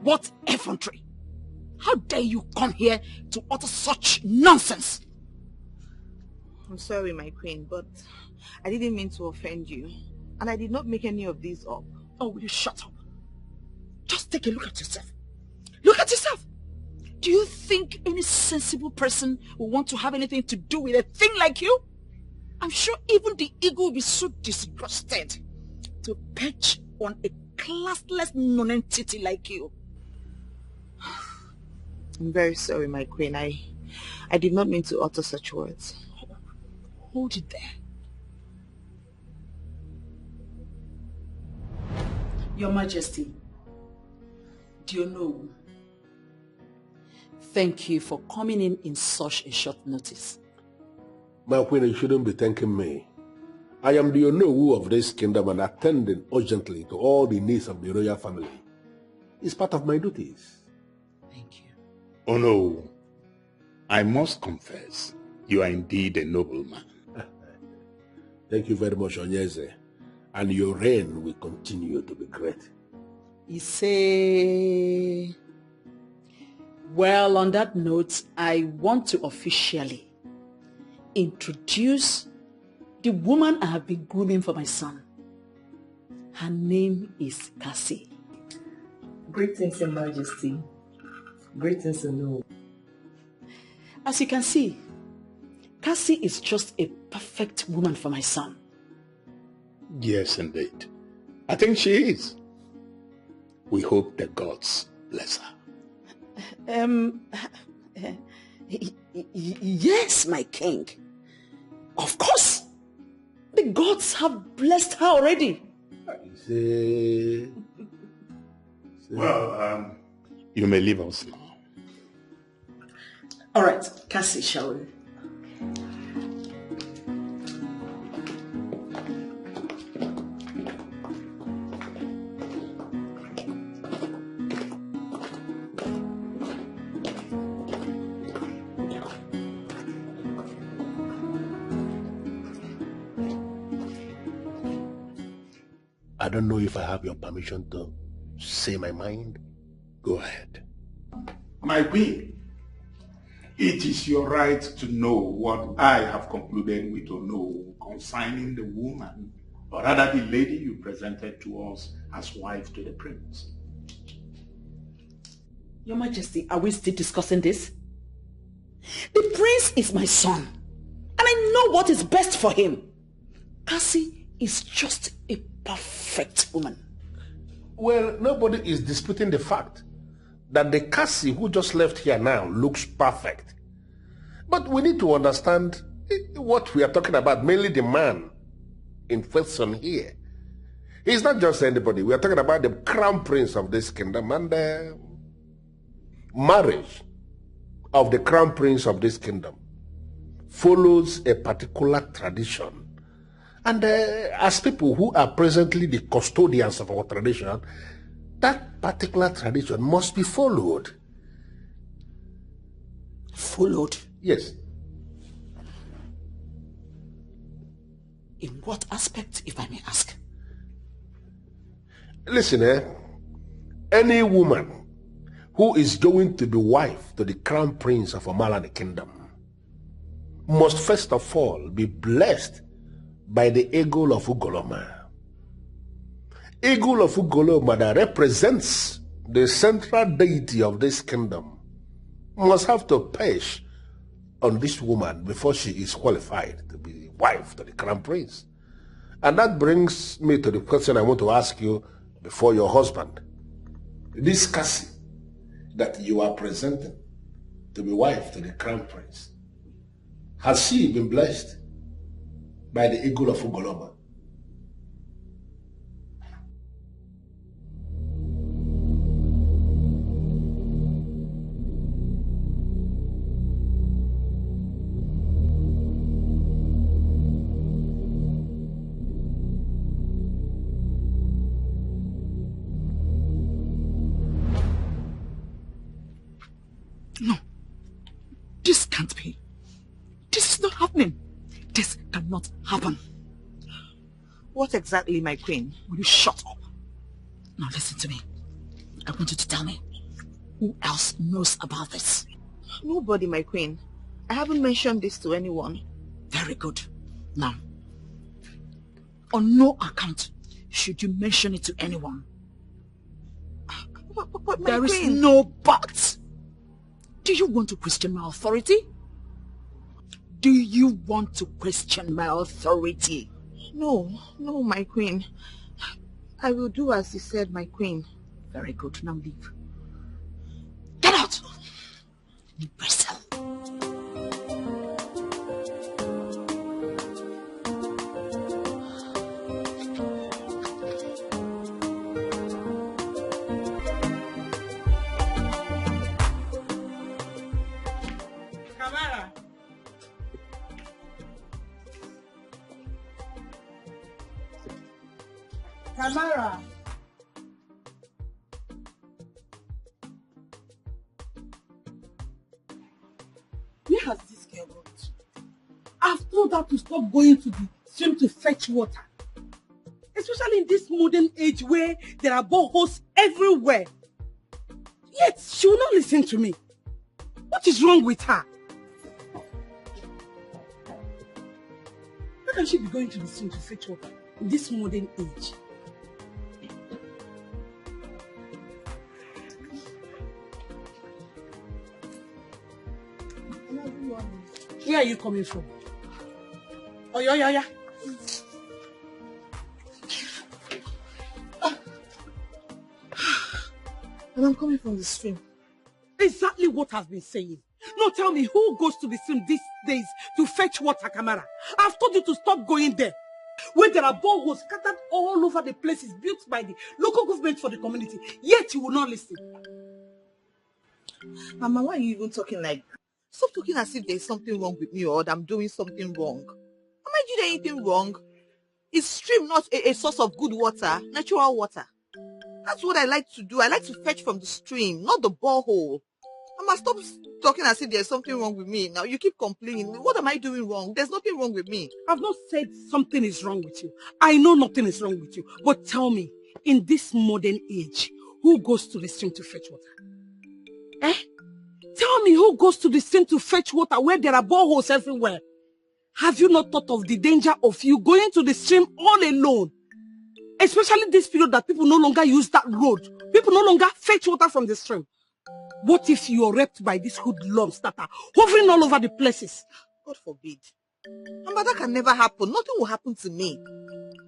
What effrontery? How dare you come here to utter such nonsense? I'm sorry, my queen, but I didn't mean to offend you. And I did not make any of these up. Oh, will you shut up? Just take a look at yourself. Look at yourself! Do you think any sensible person will want to have anything to do with a thing like you? I'm sure even the ego will be so disgusted to perch on a classless non-entity like you. I'm very sorry, my queen. I did not mean to utter such words. Hold it there. Your Majesty, do you know? Thank you for coming in such a short notice. My queen, you shouldn't be thanking me. I am the Onowu of this kingdom and attending urgently to all the needs of the royal family. It's part of my duties. Thank you. Oh no, I must confess, you are indeed a noble man. Thank you very much, Onyeze. And your reign will continue to be great. Well, on that note, I want to officially introduce the woman I have been grooming for my son. Her name is Cassie. Greetings, Your Majesty. Greetings, Anu. As you can see, Cassie is just a perfect woman for my son. Yes, indeed. I think she is. We hope the gods bless her. Yes, my king. Of course. The gods have blessed her already. Well, you may leave us now. All right, Cassie, shall we? I don't know if I have your permission to say my mind. Go ahead. My queen, it is your right to know what I have concluded with to know concerning the woman, or rather the lady you presented to us as wife to the prince. Your Majesty, are we still discussing this? The prince is my son, and I know what is best for him. Cassie is just a perfect woman. Well, nobody is disputing the fact that the Cassie who just left here now looks perfect. But we need to understand what we are talking about, mainly the man in question here. He's not just anybody. We are talking about the crown prince of this kingdom, and the marriage of the crown prince of this kingdom follows a particular tradition. And as people who are presently the custodians of our tradition, that particular tradition must be followed. Followed? Yes. In what aspect, if I may ask? Listen, any woman who is going to be wife to the crown prince of Omalani kingdom must first of all be blessed by the eagle of Ugoloma. Eagle of Ugoloma that represents the central deity of this kingdom must have to perch on this woman before she is qualified to be wife to the crown prince. And that brings me to the question I want to ask you before your husband. This Cassie that you are presenting to be wife to the crown prince, has she been blessed by the eagle of Ugoloma? No, this can't be. This is not happening. This cannot happen. What exactly, my queen? Will you shut up? Now listen to me. I want you to tell me, Who else knows about this? Nobody, my queen. I haven't mentioned this to anyone. Very good. Now, on no account should you mention it to anyone. But my there queen... is no but. Do you want to question my authority? Do you want to question my authority? No, my queen. I will do as you said, my queen. Very good. Now leave. Get out! Brazil. Kamara. Where has this girl gone to? I've told her to stop going to the stream to fetch water. Especially in this modern age where there are boreholes everywhere. Yet she will not listen to me. What is wrong with her? How can she be going to the stream to fetch water in this modern age? Where are you coming from? Oh, yeah. And I'm coming from the stream. Exactly what I've been saying. Now tell me, who goes to the stream these days to fetch water, Kamara? I've told you to stop going there. Where there are boreholes scattered all over the places built by the local government for the community. Yet you will not listen. Mama, why are you even talking like that? Stop talking as if there's something wrong with me or that I'm doing something wrong. Am I doing anything wrong? Is stream not a source of good water, natural water? That's what I like to do. I like to fetch from the stream, not the borehole. Mama, stop talking as if there's something wrong with me. Now you keep complaining. What am I doing wrong? There's nothing wrong with me. I've not said something is wrong with you. I know nothing is wrong with you. But tell me, in this modern age, who goes to the stream to fetch water? Eh? Tell me, who goes to the stream to fetch water where there are boreholes everywhere? Have you not thought of the danger of you going to the stream all alone? Especially this period that people no longer use that road. People no longer fetch water from the stream. What if you are raped by these hoodlums that are hovering all over the places? God forbid. Mama, that can never happen. Nothing will happen to me.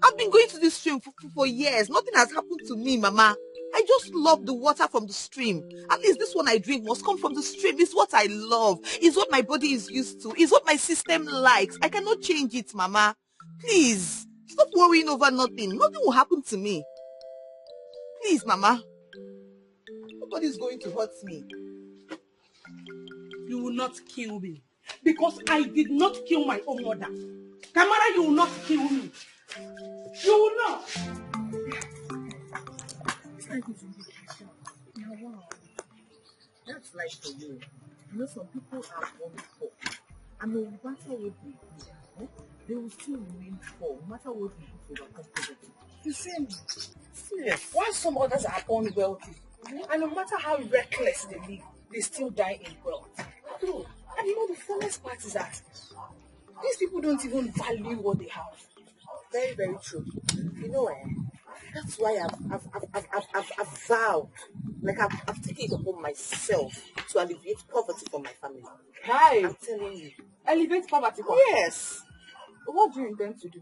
I've been going to this stream for years. Nothing has happened to me, Mama. I just love the water from the stream. At least this one I drink must come from the stream. It's what I love. It's what my body is used to. It's what my system likes. I cannot change it, Mama. Please, stop worrying over nothing. Nothing will happen to me. Please, Mama. Nobody's going to hurt me. You will not kill me. Because I did not kill my own mother. Kamara, you will not kill me. You will not. Wow. That's life for you. You know, some people are born poor. And no matter what we do, they will still remain poor, no matter what we do to overcome poverty. You see me? Serious. Why some others are born wealthy, and no matter how reckless they live, they still die in wealth. True. And you know the funniest part is that these people don't even value what they have. Very, very true. You know, that's why I've vowed, like I've taken it upon myself to alleviate poverty for my family. Hi. I'm telling you. Elevate poverty. Yes. But what do you intend to do?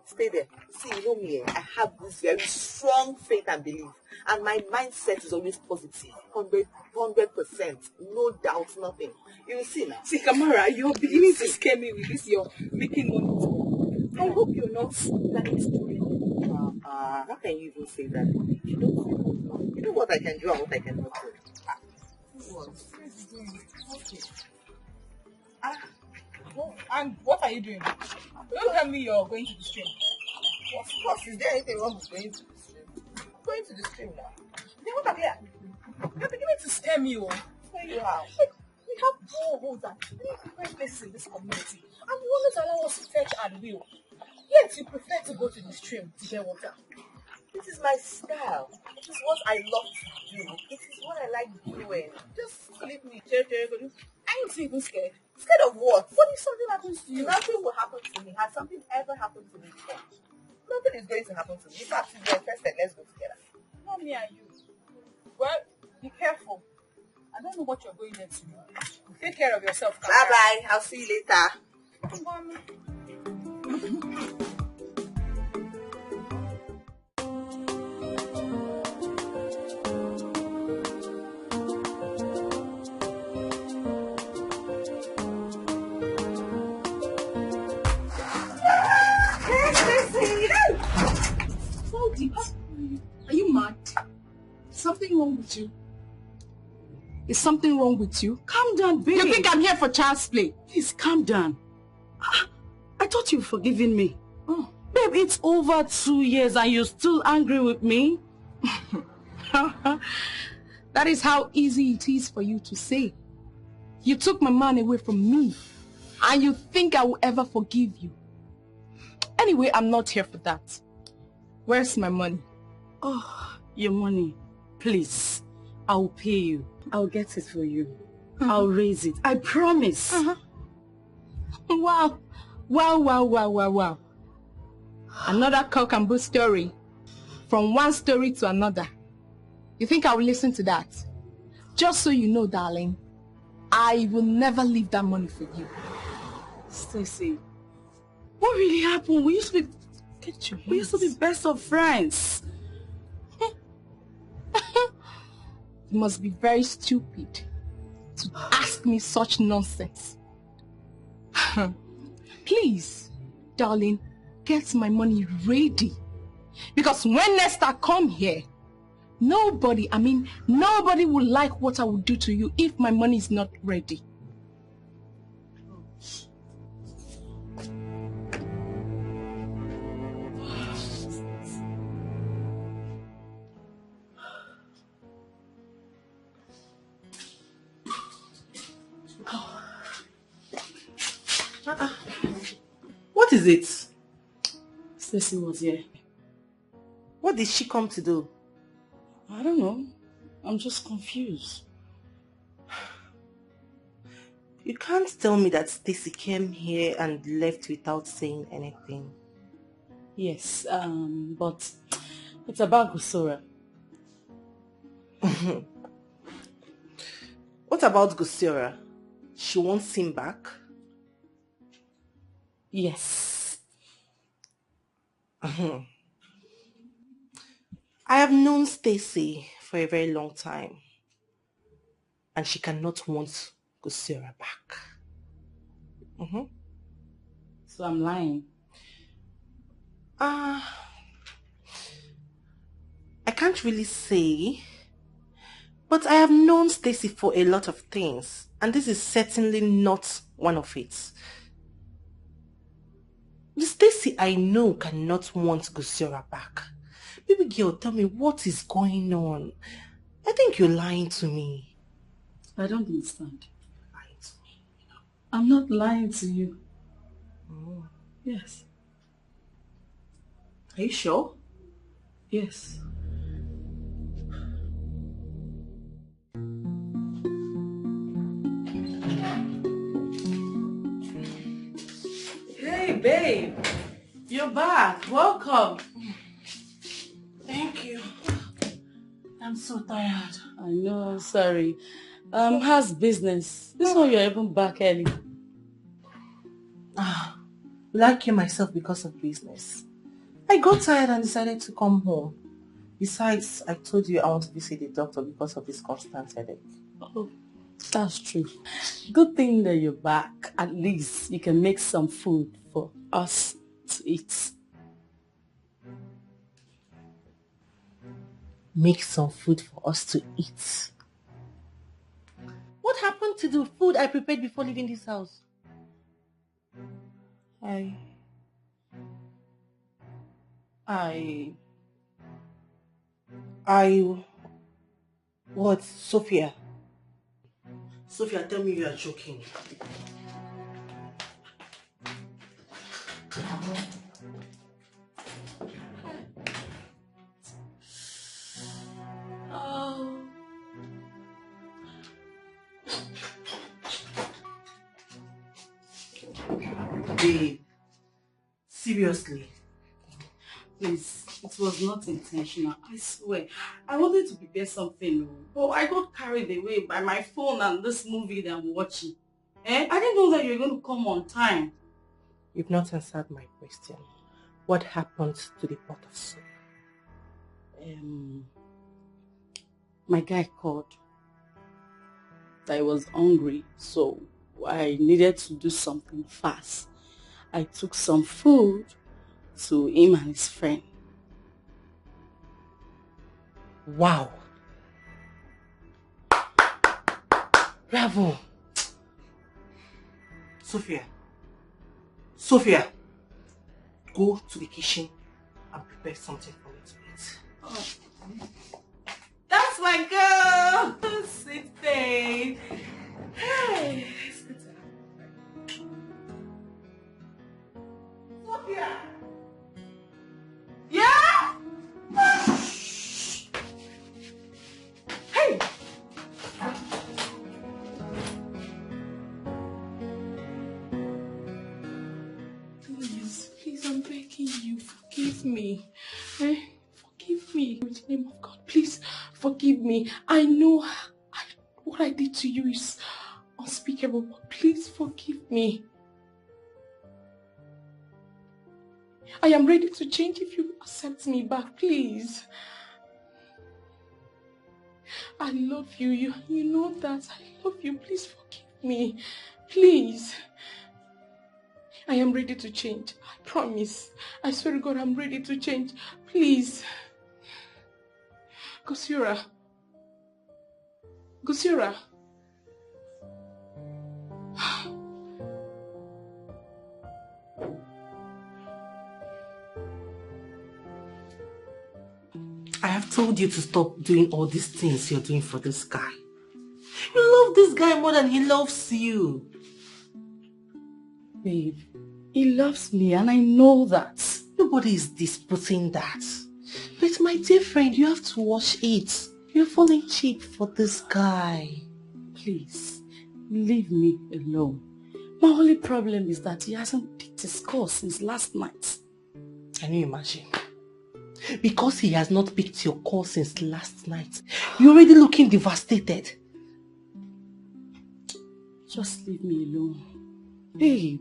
Stay there. See, you know me, I have this very strong faith and belief. And my mindset is always positive. 100%. No doubt, nothing. You will see now. See, Kamara, you're beginning to scare me with this, you're making money. I hope you're not planning to do it. How can you even say that? You don't know. You know what I can do and what I cannot do. And what are you doing? Don't tell me you're going to the stream. Of course, is there anything wrong with going to the stream? I'm going to the stream now. Then what are you? You're beginning to scare me. Where you are? We have boreholes at different places in this community, and you always allow us to fetch at will. Yet you prefer to go to the stream to get water. You That is my style. It is what I love to do. It is what I like doing. Just leave me. I ain't even scared. Scared of what? What if something happens to you? Nothing will happen to me. Has something ever happened to me before? Nothing is going to happen to me. In fact, if you're interested, let's go together. Not me and you. Well, be careful. I don't know what you're going there to do. Take care of yourself. Bye-bye. I'll see you later. Mommy. Are you mad? Something wrong with you? Is something wrong with you? Calm down, babe. You think I'm here for child's play? Please, calm down. I thought you were forgiving me. Oh. Babe, it's over 2 years and you're still angry with me? That is how easy it is for you to say. You took my man away from me and you think I will ever forgive you. Anyway, I'm not here for that. Where's my money? Oh, your money. Please, I'll pay you. I'll get it for you. I'll raise it. I promise. Wow. Wow. Another cock and bull story. From one story to another. You think I will listen to that? Just so you know, darling, I will never leave that money for you. Stacy, what really happened? We used to be... We used to be best of friends. You must be very stupid to ask me such nonsense. Please, darling, get my money ready. Because when next I come here, nobody will like what I will do to you if my money is not ready. What is it? Stacy was here. What did she come to do? I don't know. I'm just confused. You can't tell me that Stacy came here and left without saying anything. Yes, but it's about Gusora. What about Gusora? She wants him back? Yes. I have known Stacy for a very long time. And she cannot want Gusora back. So I'm lying. I can't really say. But I have known Stacy for a lot of things. And this is certainly not one of it. The Stacy I know cannot want Gusora back. Baby girl, tell me what is going on. I think you're lying to me. I don't understand. Lying to me, you know. I'm not lying to you. Oh. Yes. Are you sure? Yes. Hey, babe. You're back. Welcome. Thank you. I'm so tired. I know, I'm sorry. How's business? This one you're even back early. Will I kill myself because of business? I got tired and decided to come home. Besides, I told you I want to visit the doctor because of this constant headache. Oh, that's true. Good thing that you're back. At least you can make some food for us to eat. Make some food for us to eat. What happened to the food I prepared before leaving this house? What, Sophia? Sophia, tell me you are joking. babe. Seriously. Please, it was not intentional, I swear. I wanted to prepare something, but I got carried away by my phone and this movie that I'm watching. I didn't know that you were going to come on time. You've not answered my question. What happened to the pot of soup? My guy called that I was hungry, so I needed to do something fast. I took some food to him and his friend. Wow. Bravo. Sophia, go to the kitchen and prepare something for me to eat. Oh. That's my girl! Sweet thing. Hey, it's good to have you. Sophia! Yeah? Hey! Please, I'm begging you, forgive me. Forgive me. In the name of God, please forgive me. I know what I did to you is unspeakable, but please forgive me. I am ready to change if you accept me back, please. I love you. You know that. I love you. Please forgive me. Please. I am ready to change. I promise. I swear to God, I'm ready to change. Please. Gosura. I have told you to stop doing all these things you're doing for this guy. You love this guy more than he loves you. Babe, he loves me and I know that. Nobody is disputing that. But my dear friend, you have to watch it. You're falling cheap for this guy. Please, leave me alone. My only problem is that he hasn't picked his course since last night. Can you imagine? Because he has not picked your call since last night, you're already looking devastated. Just leave me alone. Babe,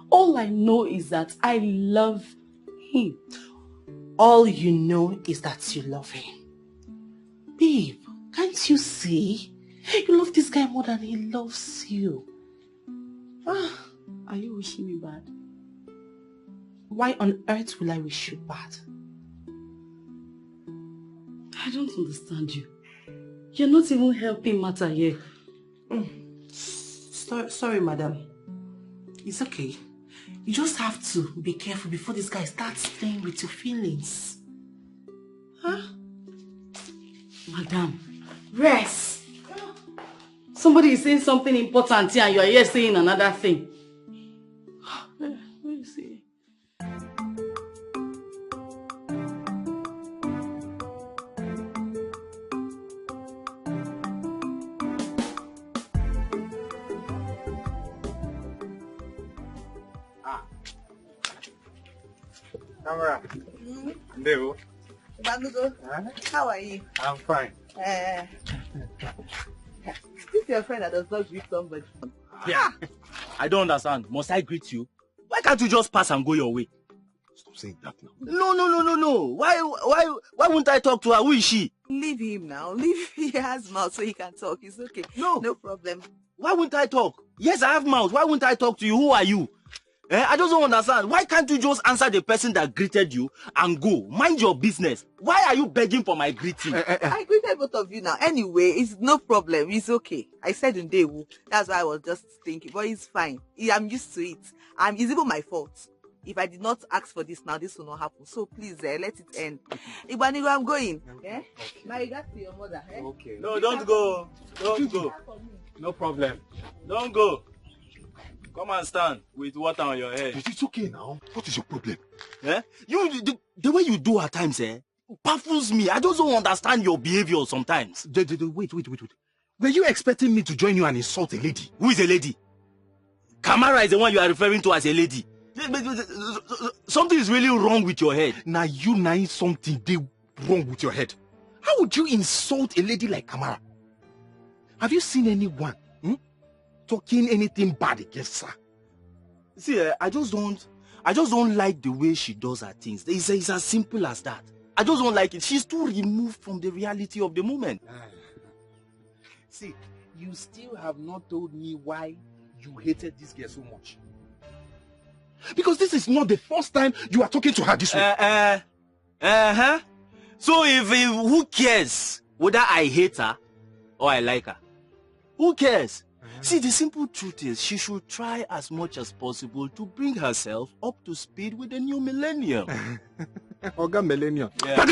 all I know is that I love him. All you know is that you love him. Babe, can't you see? You love this guy more than he loves you. Are you wishing me bad? Why on earth will I wish you bad? I don't understand you. You're not even helping matter here. Sorry, madam. It's okay. You just have to be careful before this guy starts playing with your feelings. Huh? Madam, rest. Somebody is saying something important here and you are here saying another thing. Let me see. Kamar. Ndevo. Bagudo, how are you? I'm fine. This is your friend that does not greet somebody. Yeah. I don't understand. Must I greet you? Why can't you just pass and go your way? Stop saying that now. No. Why won't I talk to her? Who is she? Leave him now. Leave he has mouth so he can talk. It's okay. No problem. Why won't I talk? Yes, I have mouth. Why won't I talk to you? Who are you? I just don't understand. Why can't you just answer the person that greeted you and go? Mind your business. Why are you begging for my greeting? I greeted both of you now. Anyway, it's no problem. It's okay. I said Ndewo. That's why I was just thinking. But it's fine. I'm used to it. It's even my fault. If I did not ask for this now, this will not happen. So please, let it end. Igbanigo, I'm going. Okay. Okay. My regards to your mother. Okay. No, don't go. Don't go. No problem. Don't go. Come and stand with water on your head. It's okay now. What is your problem? The way you do at times, baffles me. I just don't understand your behavior sometimes. Wait. Were you expecting me to join you and insult a lady? Who is a lady? Kamara is the one you are referring to as a lady. Something is really wrong with your head. Now you know something they wrong with your head. How would you insult a lady like Kamara? Have you seen anyone talking anything bad against her? See, I just don't like the way she does her things. It's as simple as that. I just don't like it. She's too removed from the reality of the moment. See, you still have not told me why you hated this girl so much. Because this is not the first time you are talking to her this way. So if who cares whether I hate her or I like her? Who cares? See, the simple truth is she should try as much as possible to bring herself up to speed with the new millennium. Oga millennium. Yeah.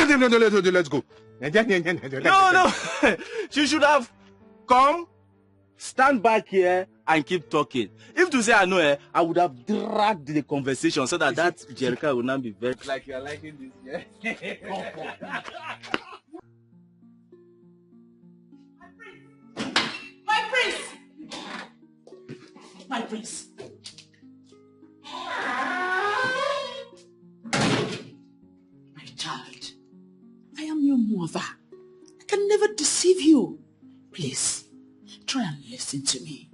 Let's go. No. She should have come, stand back here and keep talking. If to say I know her, I would have dragged the conversation so that Jerica would not be very... Like you're liking this, yeah? My prince. My child, I am your mother. I can never deceive you. Please, try and listen to me.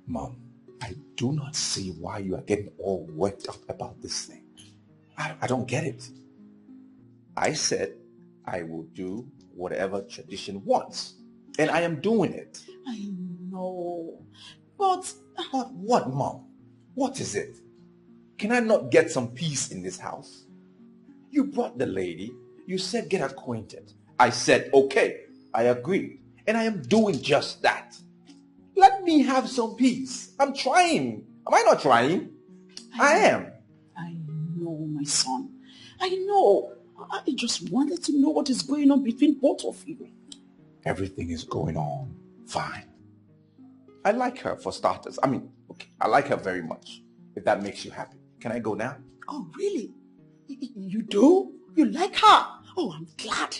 Mom, I do not see why you are getting all worked up about this thing. I don't get it. I said I will do whatever tradition wants, and I am doing it. I know, but what, Mom? What is it? Can I not get some peace in this house? You brought the lady. You said get acquainted. I said, okay, I agree. And I am doing just that. Let me have some peace. I'm trying. Am I not trying? I am. I know, my son. I know. I just wanted to know what is going on between both of you. Everything is going on fine. I like her for starters. I mean, okay, I like her very much. If that makes you happy. Can I go now? Oh, really? You do? You like her? Oh, I'm glad.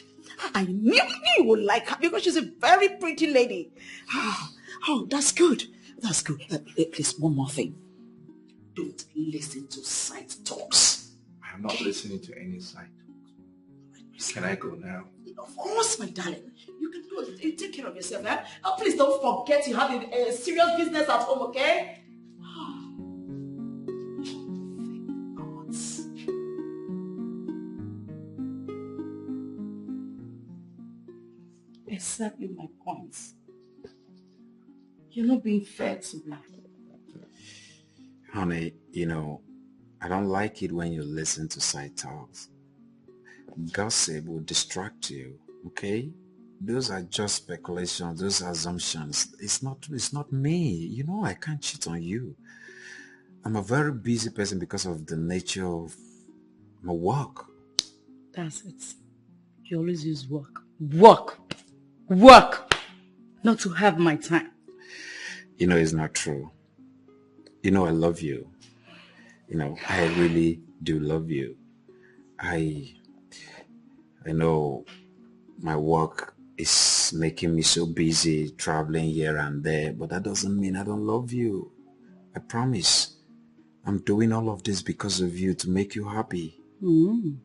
I knew you would like her because she's a very pretty lady. Oh, that's good. That's good. Please, one more thing. Don't listen to side talks. I'm not listening to any side talks. Can I go now? Of course, my darling. You can do it. You take care of yourself, eh? Oh, please don't forget you have a serious business at home, okay? Exactly my points. You're not being fair to me. Honey, you know, I don't like it when you listen to side talks. Gossip will distract you, okay? Those are just speculations, those are assumptions. It's not me. You know, I can't cheat on you. I'm a very busy person because of the nature of my work. That's it. You always use work. Work! Not to have my time. You know, it's not true. You know, I love you. You know, I really do love you. I know my work is making me so busy traveling here and there, but that doesn't mean I don't love you. I promise. I'm doing all of this because of you, to make you happy.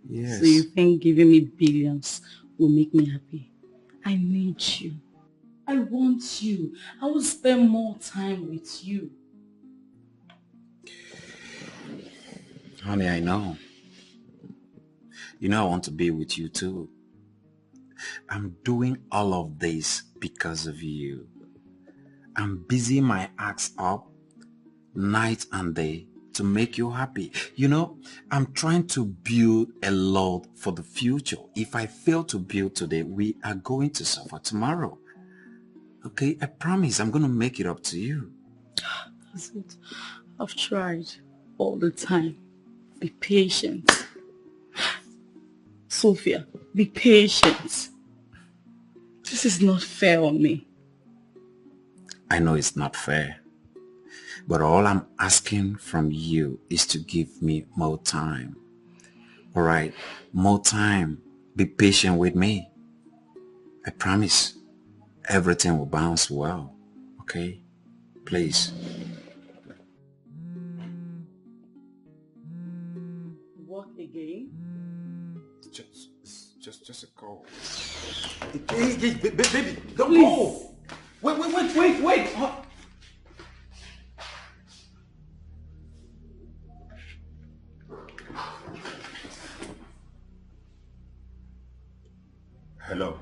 Yes. So you think giving me billions will make me happy? I need you. I want you. I will spend more time with you. Honey, I know. You know I want to be with you too. I'm doing all of this because of you. I'm busy my ass up night and day to make you happy. You know, I'm trying to build a lot for the future. If I fail to build today, we are going to suffer tomorrow. Okay, I promise I'm going to make it up to you. That's it. I've tried all the time. Be patient. Sophia, be patient. This is not fair on me. I know it's not fair. But all I'm asking from you is to give me more time. All right, more time. Be patient with me. I promise everything will bounce well. Okay? Please. again? Just a call. Hey, baby, don't go. Wait. Hello.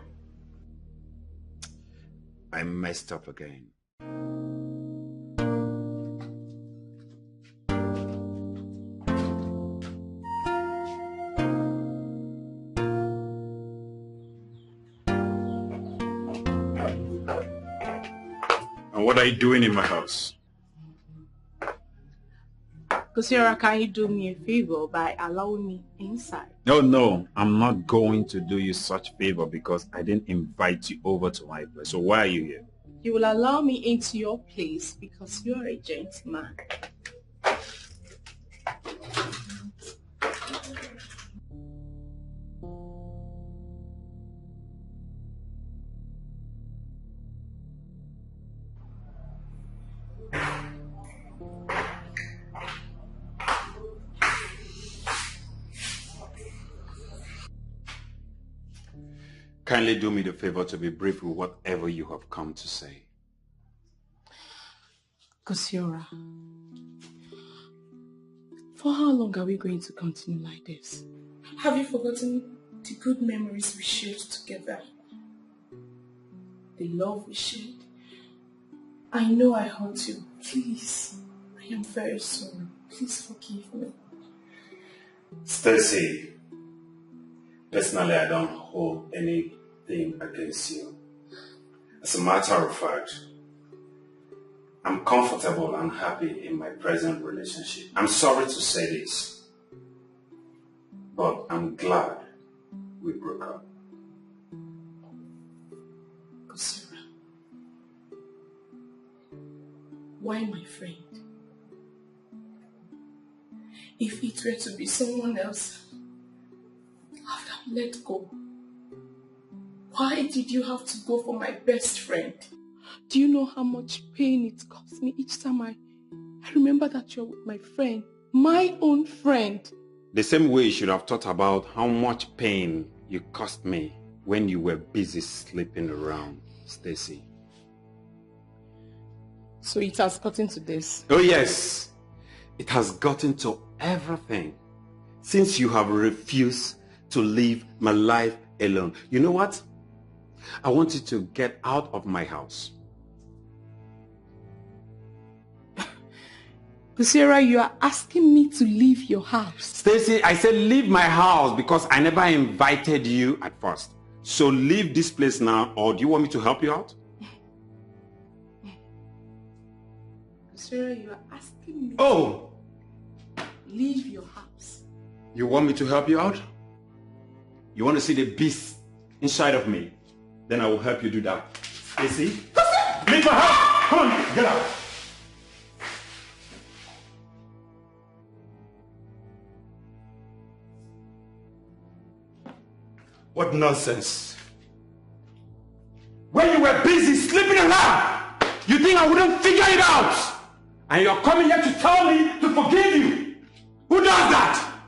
I messed up again. And what are you doing in my house? Kosiora, can you do me a favor by allowing me inside? No, I'm not going to do you such favor because I didn't invite you over to my place. So why are you here? You will allow me into your place because you are a gentleman. Kindly do me the favor to be brief with whatever you have come to say. Kosiora, for how long are we going to continue like this? Have you forgotten the good memories we shared together? The love we shared? I know I hurt you. Please, I am very sorry. Please forgive me. Stacy, personally, I don't hold anything against you. As a matter of fact, I'm comfortable and happy in my present relationship. I'm sorry to say this, but I'm glad we broke up. Kosiora, why my friend? If it were to be someone else, I would have let go. Why did you have to go for my best friend? Do you know how much pain it cost me each time I remember that you're with my friend, my own friend? The same way you should have thought about how much pain you cost me when you were busy sleeping around, Stacy. So it has gotten to this? Oh yes, it has gotten to everything since you have refused to leave my life alone. You know what? I want you to get out of my house. Kosiora, you are asking me to leave your house. Stacy, I said leave my house because I never invited you at first. So leave this place now, or do you want me to help you out? Kosiora, you are asking me to leave your house. You want me to help you out? You want to see the beast inside of me? Then I will help you do that. Stacy, leave my house! Come on, get out! What nonsense. When you were busy sleeping around, you think I wouldn't figure it out? And you're coming here to tell me to forgive you? Who does that?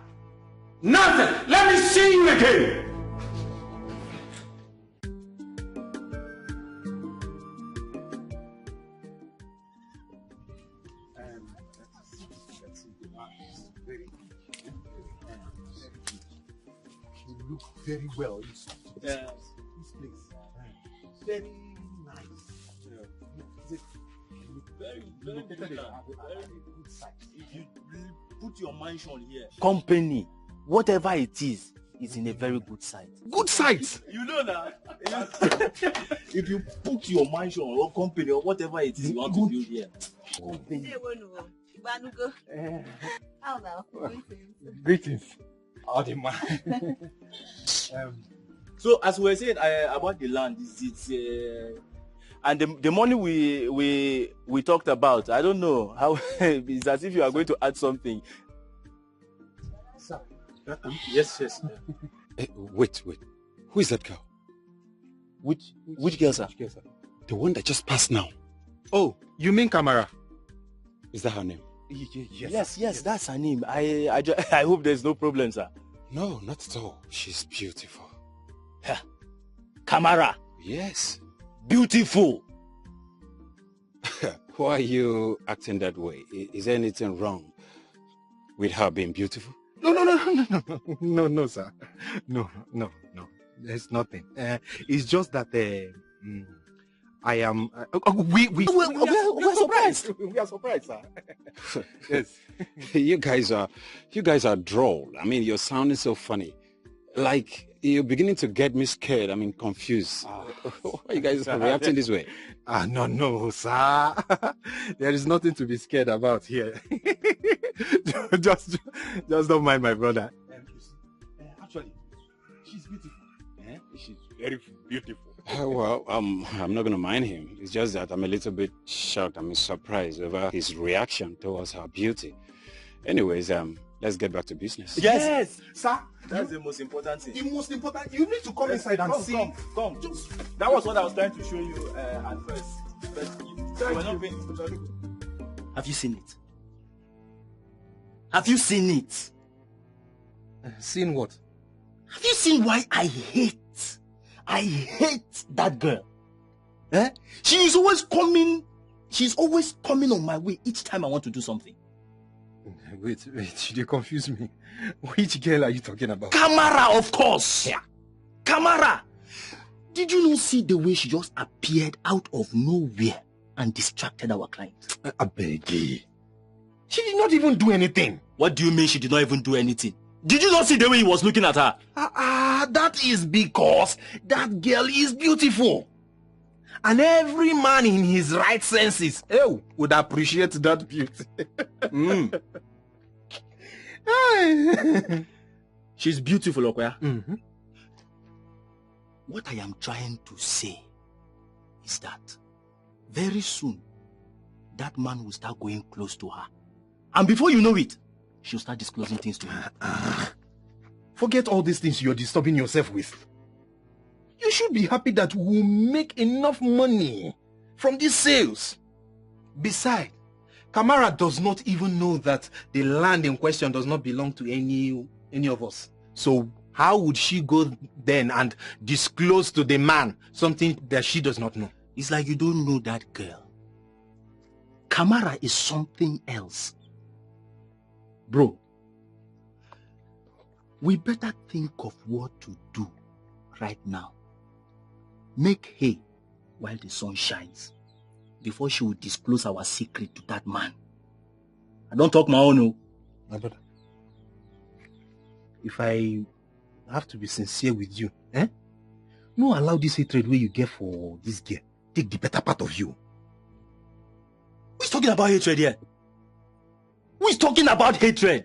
Nonsense. Let me see you again. Look very well. This place. Very nice. Very good site. You put your mansion here. Company, whatever it is in a very good site. Good site. You know that. If you put your mansion or company or whatever it is you want to build here. Greetings. So as we were saying about the land, and the money we talked about, I don't know how. It's as if you are going to add something. Sir. Yes. Hey, wait. Who is that girl? Which girl, sir? The one that just passed now. Oh, you mean Kamar? Is that her name? Yes, that's her name. I hope there's no problem, sir. No, not at all. She's beautiful. Kamara. Yes. Beautiful. Why are you acting that way? Is there anything wrong with her being beautiful? No, sir. No. There's nothing. It's just that I am. We're surprised. We are surprised, sir. Yes. You guys are droll. I mean, you're sounding so funny. Like you're beginning to get me scared. I mean, confused. Why are you guys reacting this way? No, sir. There is nothing to be scared about here. just don't mind my brother. Actually, she's beautiful. She's very beautiful. Well, I'm not going to mind him. It's just that I'm a little bit shocked. I'm surprised over his reaction towards her beauty. Anyways, let's get back to business. Yes, sir. That's the most important thing. The most important. You need to come inside and see. Come. That was what I was trying to show you at first. But we're not paying. Have you seen it? Have you seen it? Seen what? Have you seen why I hate that girl? She's always coming on my way each time I want to do something. Wait, you confuse me. Which girl are you talking about? Kamara, of course. Yeah. Kamara. Did you not see the way she just appeared out of nowhere and distracted our client? I beg you. She did not even do anything. What do you mean she did not even do anything? Did you not see the way he was looking at her? That is because that girl is beautiful. And every man in his right senses would appreciate that beauty. She's beautiful, Okoya. Mm-hmm. What I am trying to say is that very soon that man will start going close to her. And before you know it, she'll start disclosing things to him. Forget all these things you're disturbing yourself with. You should be happy that we'll make enough money from these sales. Besides, Kamara does not even know that the land in question does not belong to any of us. So how would she go then and disclose to the man something that she does not know? It's like you don't know that girl. Kamara is something else. Bro, we better think of what to do right now. Make hay while the sun shines before she will disclose our secret to that man. I don't talk my own. My brother, if I have to be sincere with you, no allow this hatred where you get for this girl take the better part of you. Who's talking about hatred here? Who is talking about hatred?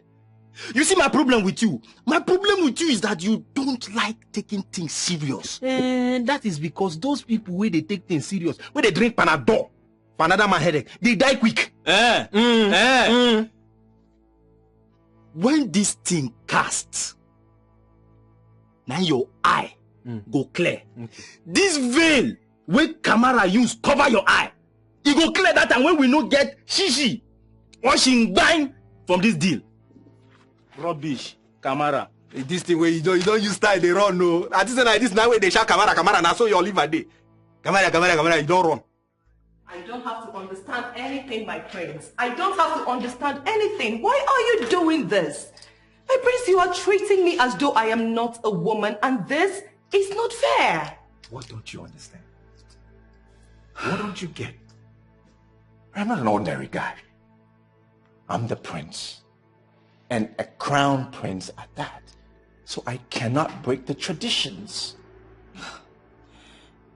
You see my problem with you? My problem with you is that you don't like taking things serious. And that is because those people where they take things serious, where they drink Panadol for another man headache, they die quick. When this thing casts, now your eye go clear. Okay. This veil where Kamara use cover your eye, it go clear that time when we no get shishi or shingbang from this deal. Rubbish, Kamara. This thing where you don't use style, they run, no. At this like this now where they shout Kamara, now so your live a day. Kamara, you don't run. I don't have to understand anything, my prince. I don't have to understand anything. Why are you doing this? My prince, you are treating me as though I am not a woman, and this is not fair. What don't you understand? What don't you get? I'm not an ordinary guy. I'm the prince. And a crown prince at that. So I cannot break the traditions.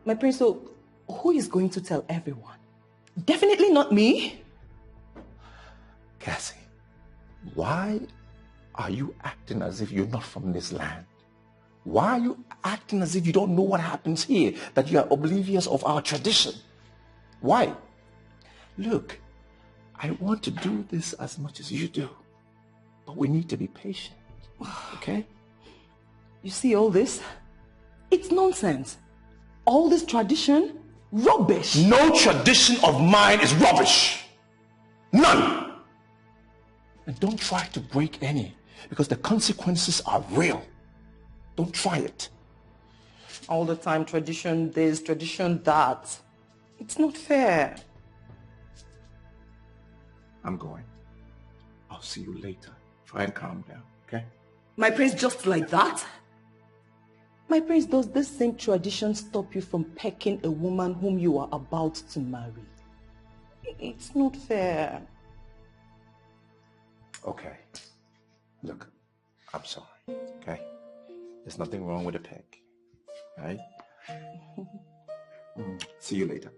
My prince, so who is going to tell everyone? Definitely not me. Cassie, why are you acting as if you're not from this land? Why are you acting as if you don't know what happens here, that you are oblivious of our tradition? Why? Look, I want to do this as much as you do, but we need to be patient, okay? You see all this? It's nonsense. All this tradition, rubbish. No tradition of mine is rubbish. None. And don't try to break any, Because the consequences are real. Don't try it. All the time, tradition this, tradition that. It's not fair. I'm going. I'll see you later. Try and calm down, okay? My prince, just like that? My prince, does this same tradition stop you from pecking a woman whom you are about to marry? It's not fair. Okay. Look, I'm sorry, okay? There's nothing wrong with a peck, right? See you later.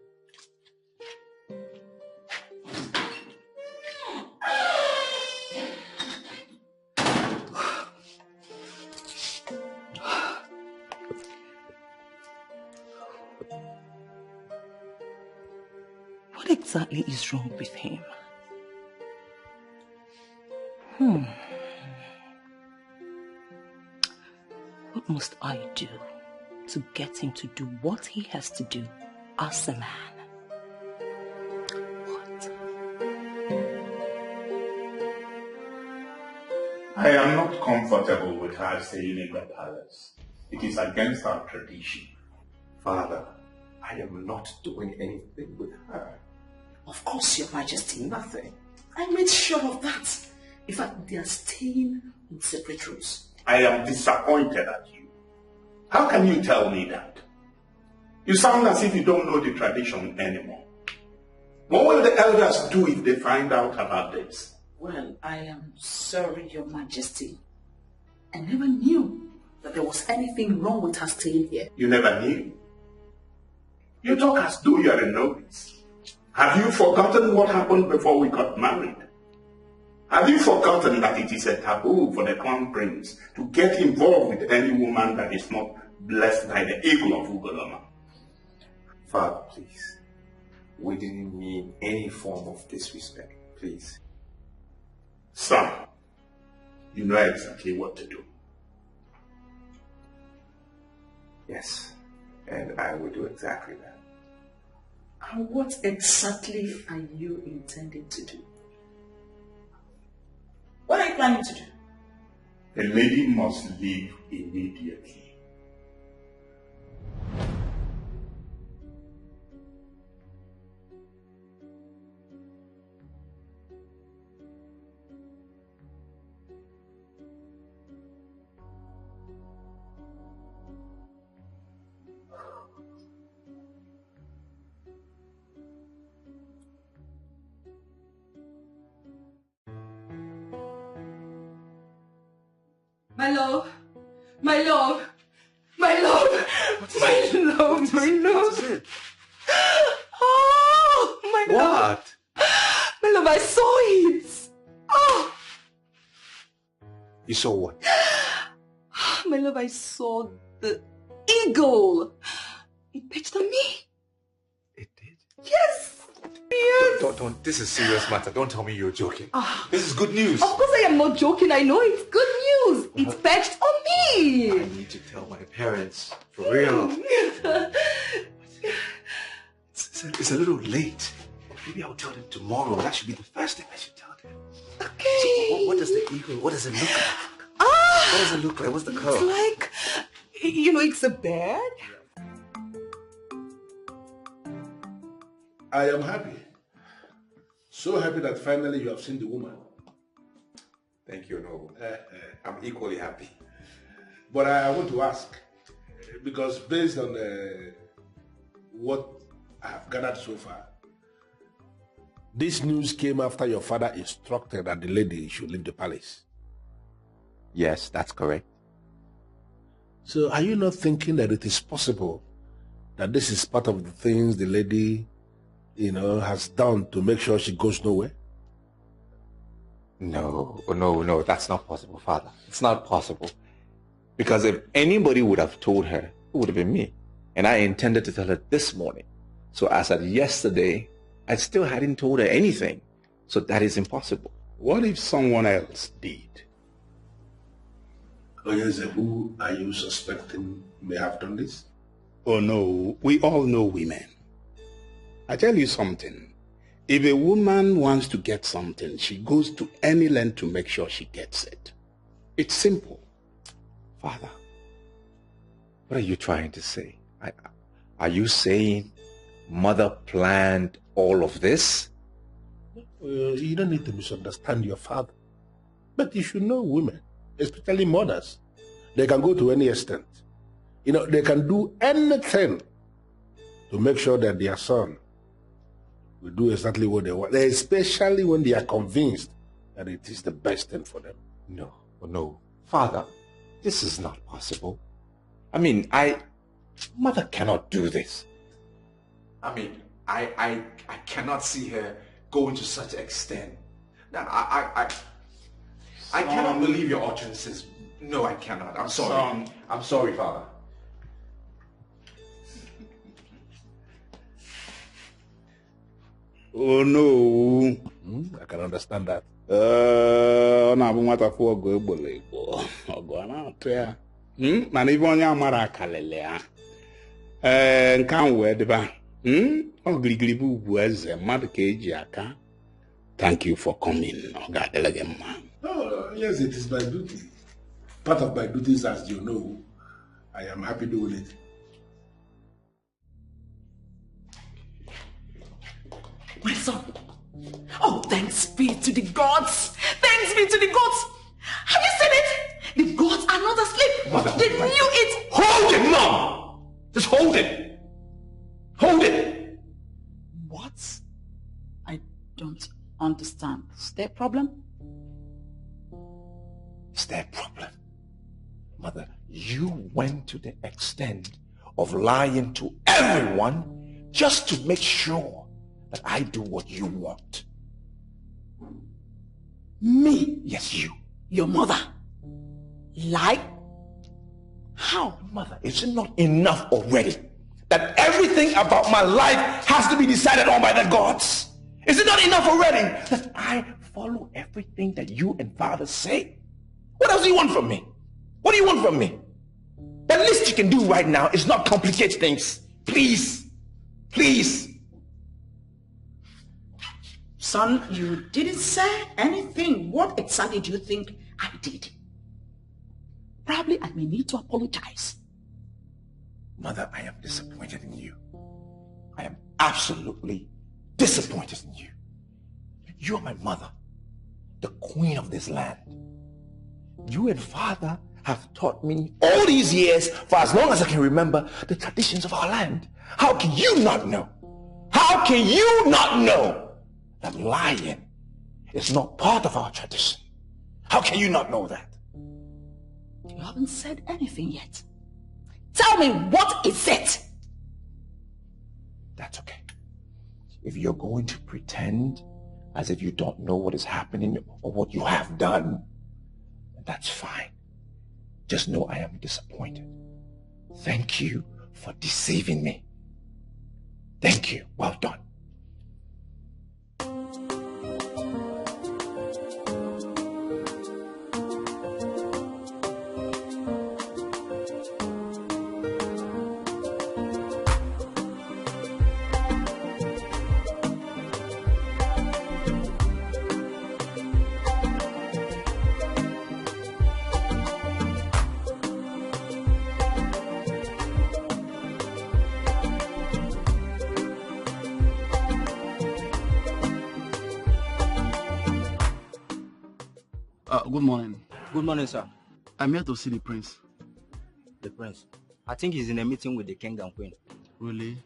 What exactly is wrong with him? What must I do to get him to do what he has to do as a man? What? I am not comfortable with her staying in the palace. It is against our tradition. Father, I am not doing anything with her. Of course, Your Majesty, nothing. I made sure of that. In fact, they are staying in separate rooms. I am disappointed at you. How can you tell me that? You sound as if you don't know the tradition anymore. What will the elders do if they find out about this? Well, I am sorry, Your Majesty. I never knew that there was anything wrong with her staying here. You never knew? You talk as though you are a novice. Have you forgotten what happened before we got married? Have you forgotten that it is a taboo for the crown prince to get involved with any woman that is not blessed by the eagle of Ugoloma? Father, please. We didn't mean any form of disrespect, please. Son, you know exactly what to do. Yes, and I will do exactly that. And what exactly are you intending to do? What are you planning to do? The lady must leave immediately. My love, my love, my love, my love, my love. What is it? Oh, my love. What? My love, I saw it. Oh. You saw what? My love, I saw the eagle. It pitched on me. It did? Yes. Yes. Don't. This is a serious matter. Don't tell me you're joking. This is good news. Of course I am not joking. I know it's good news. It's perched on me. I need to tell my parents. For real. It's a little late. Maybe I'll tell them tomorrow. That should be the first thing I should tell them. Okay. So what does the eagle, what does it look like? What does it look like? What's the color? It's like, it's a bird. I am happy. So happy that finally you have seen the woman. Thank you, Noble. I'm equally happy. But I want to ask, because based on what I have gathered so far, this news came after your father instructed that the lady should leave the palace. Yes, that's correct. So are you not thinking that it is possible that this is part of the things the lady, has done to make sure she goes nowhere? No, that's not possible, Father. It's not possible. Because if anybody would have told her, it would have been me. And I intended to tell her this morning. So as of yesterday, I still hadn't told her anything. So that is impossible. What if someone else did? Who are you suspecting may have done this? Oh no, we all know women. I tell you something. If a woman wants to get something, she goes to any length to make sure she gets it. It's simple. Father, what are you trying to say? Are you saying Mother planned all of this? You don't need to misunderstand your father. But you should know women, especially mothers. They can go to any extent. They can do anything to make sure that their son will do exactly what they want, especially when they are convinced that it is the best thing for them. No. Father, this is not possible. Mother cannot do this. I cannot see her going to such an extent. Now, I cannot believe your utterances. No, I cannot. I'm sorry. I'm sorry, Father. Oh no. I can understand that. Na-abụ nwata fụ ọgụ egbolo igbo ọgụ na-atụ ya mana ibe onye amara akalele ya nke ahụ wee dịba ọgirigiri bụ ugwu eze mmadụ ka eji aka. Thank you for coming. Ọ ga-adịla gị mma. Yes, it is my duty. Part of my duties, as you know. I am happy doing it. My son. Oh, thanks be to the gods. Thanks be to the gods. Have you seen it? The gods are not asleep. Mother, they knew it. Hold it, Mom! Just hold it. Hold it. What? I don't understand. Is there a problem? Is there a problem? Mother, you went to the extent of lying to everyone just to make sure that I do what you want. Me? Yes, you. Your mother? Lie? How? Mother, is it not enough already that everything about my life has to be decided on by the gods? Is it not enough already that I follow everything that you and Father say? What else do you want from me? What do you want from me? The least you can do right now is not complicate things. Please. Please. Son, you didn't say anything. What exactly do you think I did? Probably I may need to apologize. Mother, I am disappointed in you. I am absolutely disappointed in you. You are my mother, the queen of this land. You and Father have taught me all these years, for as long as I can remember, the traditions of our land. How can you not know? How can you not know that lying is not part of our tradition? How can you not know that? You haven't said anything yet. Tell me, what is it? That's okay. If you're going to pretend as if you don't know what is happening or what you have done, that's fine. Just know I am disappointed. Thank you for deceiving me. Thank you. Well done. Good morning. Good morning, sir. I'm here to see the prince. The prince? I think he's in a meeting with the king and queen. Really?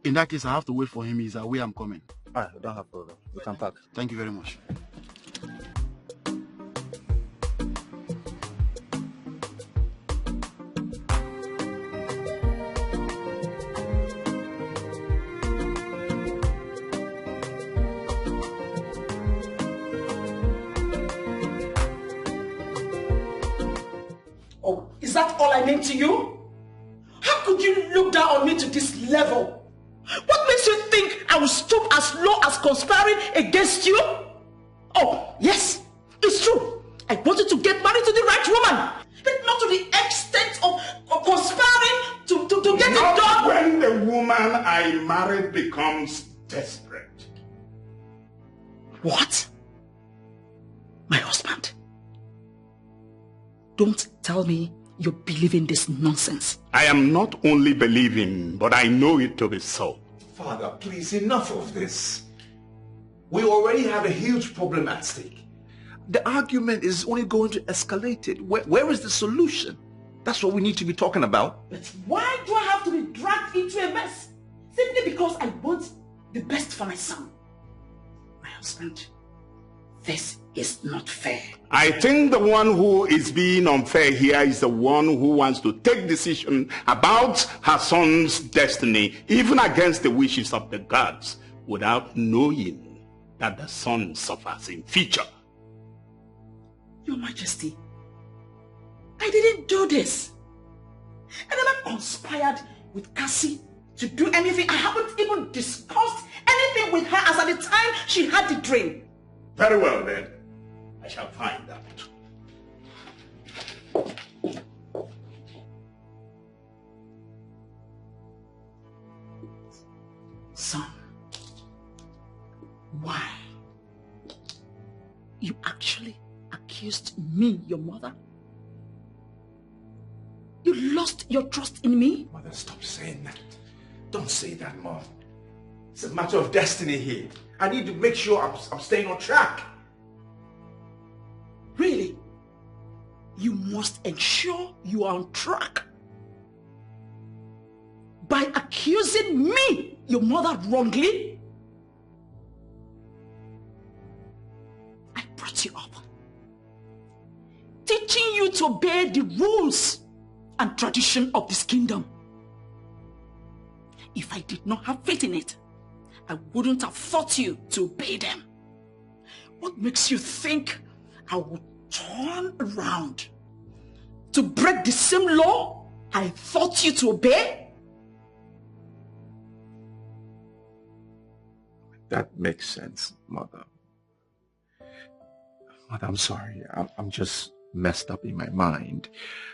In that case, I have to wait for him. He's away. I'm coming. Alright, we don't have problem. You can pack. Thank you very much. Is that all I meant to you? How could you look down on me to this level? What makes you think I will stoop as low as conspiring against you? Oh, yes, it's true. I wanted to get married to the right woman, but not to the extent of conspiring to get it done. When the woman I married becomes desperate. What? My husband? Don't tell me you're believing this nonsense. I am not only believing, but I know it to be so. Father, please, enough of this. We already have a huge problem at stake. The argument is only going to escalate it. Where is the solution? That's what we need to be talking about. But why do I have to be dragged into a mess? Simply because I want the best for my son. My husband, this is not fair. I think the one who is being unfair here is the one who wants to take decision about her son's destiny, even against the wishes of the gods, without knowing that the son suffers in future. Your Majesty, I didn't do this. I never conspired with Cassie to do anything. I haven't even discussed anything with her as at the time she had the dream. Very well then. I shall find out. Son, why? You actually accused me, your mother? You lost your trust in me? Mother, stop saying that. Don't say that, Mom. It's a matter of destiny here. I need to make sure I'm staying on track. Really? You must ensure you are on track. By accusing me, your mother, wrongly? I brought you up, teaching you to obey the rules and tradition of this kingdom. If I did not have faith in it, I wouldn't have taught you to obey them. What makes you think I would turn around to break the same law I taught you to obey? That makes sense, Mother. Mother, I'm sorry. I'm just messed up in my mind.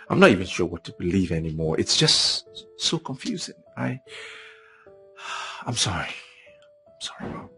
I'm not even sure what to believe anymore. It's just so confusing. I'm sorry. I'm sorry, Mom.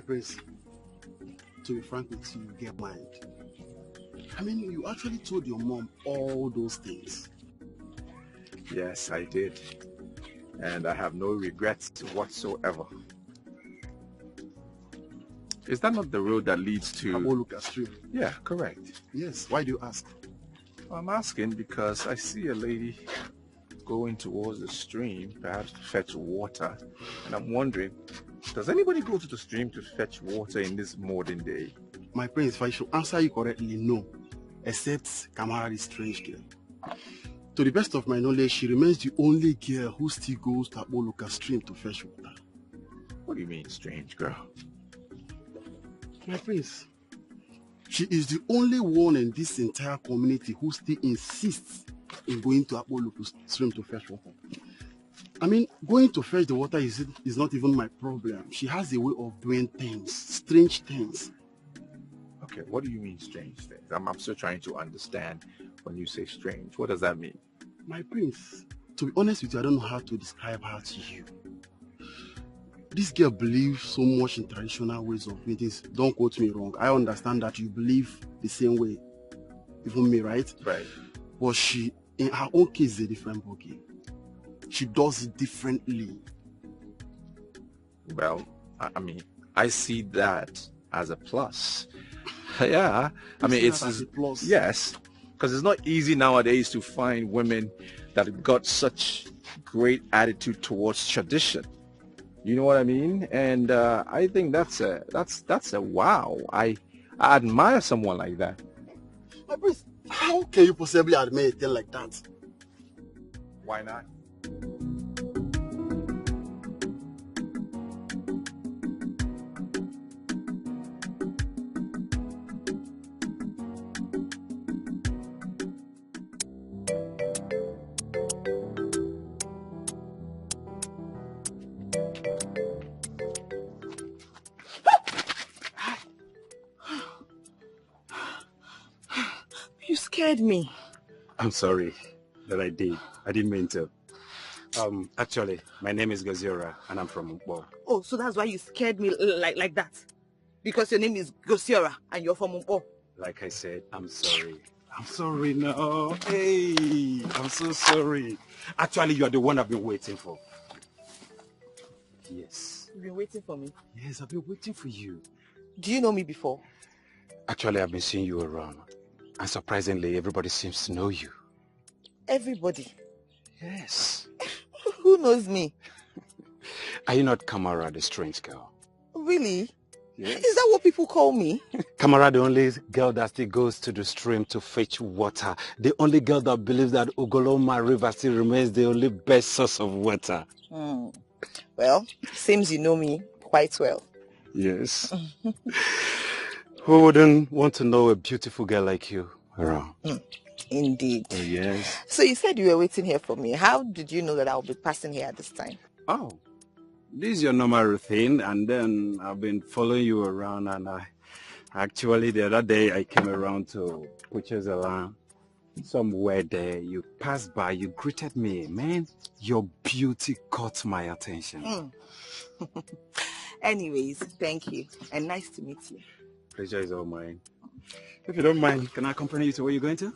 Prince, to be frank with you, you get mind. I mean, you actually told your mom all those things. Yes, I did. And I have no regrets whatsoever. Is that not the road that leads to... Aboluka Stream? Yeah, correct. Yes, why do you ask? Well, I'm asking because I see a lady going towards the stream, perhaps to fetch water. And I'm wondering, does anybody go to the stream to fetch water in this modern day? My prince, if I should answer you correctly, no. Except Kamar, the strange girl. To the best of my knowledge, she remains the only girl who still goes to Aboluka Stream to fetch water. What do you mean, strange girl? My prince, she is the only one in this entire community who still insists in going to Aboluka Stream to fetch water. I mean, going to fetch the water is not even my problem. She has a way of doing things, strange things. Okay, what do you mean strange things? I'm still trying to understand when you say strange. What does that mean? My prince, to be honest with you, I don't know how to describe her to you. This girl believes so much in traditional ways of doing things. Don't quote me wrong. I understand that you believe the same way. Even me, right? Right. But she, in her own case, is a different ballgame. She does it differently. Well, I mean, I see that as a plus. Yeah, I mean, it's a plus. Yes, because it's not easy nowadays to find women that have got such great attitude towards tradition. You know what I mean? And I think that's a wow. I admire someone like that. My prince, how can you possibly admire a thing like that? Why not? scared me. I'm sorry that I did. I didn't mean to. Actually, my name is Gaziora and I'm from Mpo. Oh, so that's why you scared me like that? Because your name is Gosiora and you're from Mpo. Like I said, I'm sorry. I'm sorry now. Hey, I'm so sorry. Actually, you are the one I've been waiting for. Yes. You've been waiting for me? Yes, I've been waiting for you. Do you know me before? Actually, I've been seeing you around. And surprisingly, everybody seems to know you. Everybody? Yes. Who knows me? Are you not Kamara, the strange girl? Really? Yes. Is that what people call me? Kamara, the only girl that still goes to the stream to fetch water. The only girl that believes that Ugoloma River still remains the only best source of water. Well, seems you know me quite well. Yes. Who wouldn't want to know a beautiful girl like you around? Indeed. Oh, yes. So you said you were waiting here for me. How did you know that I'll be passing here at this time? Oh, this is your normal routine, and then I've been following you around, and actually the other day I came around to Butcher's Alarm. Somewhere there, you passed by, you greeted me. Man, your beauty caught my attention. Anyways, thank you, and nice to meet you. Pleasure is all mine. If you don't mind, can I accompany you to where you're going to?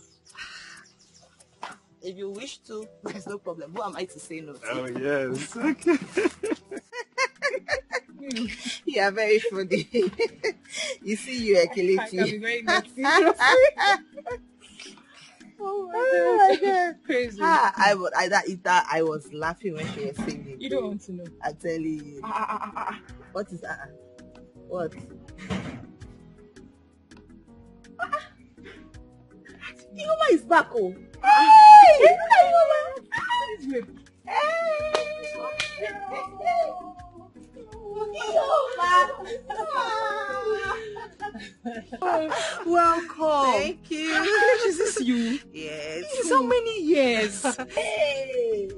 If you wish to, there's no problem. Who am I to say no to? Oh, yes. Okay. You are very funny. You see, you are killing I can be very naughty. Oh my God. Crazy. I was laughing when she was singing. You don't want to know. I'm telling you. What is that? What? Ioma is back, oh. Hey! Welcome. Thank you. Is this you? Yes. So many years. Hey!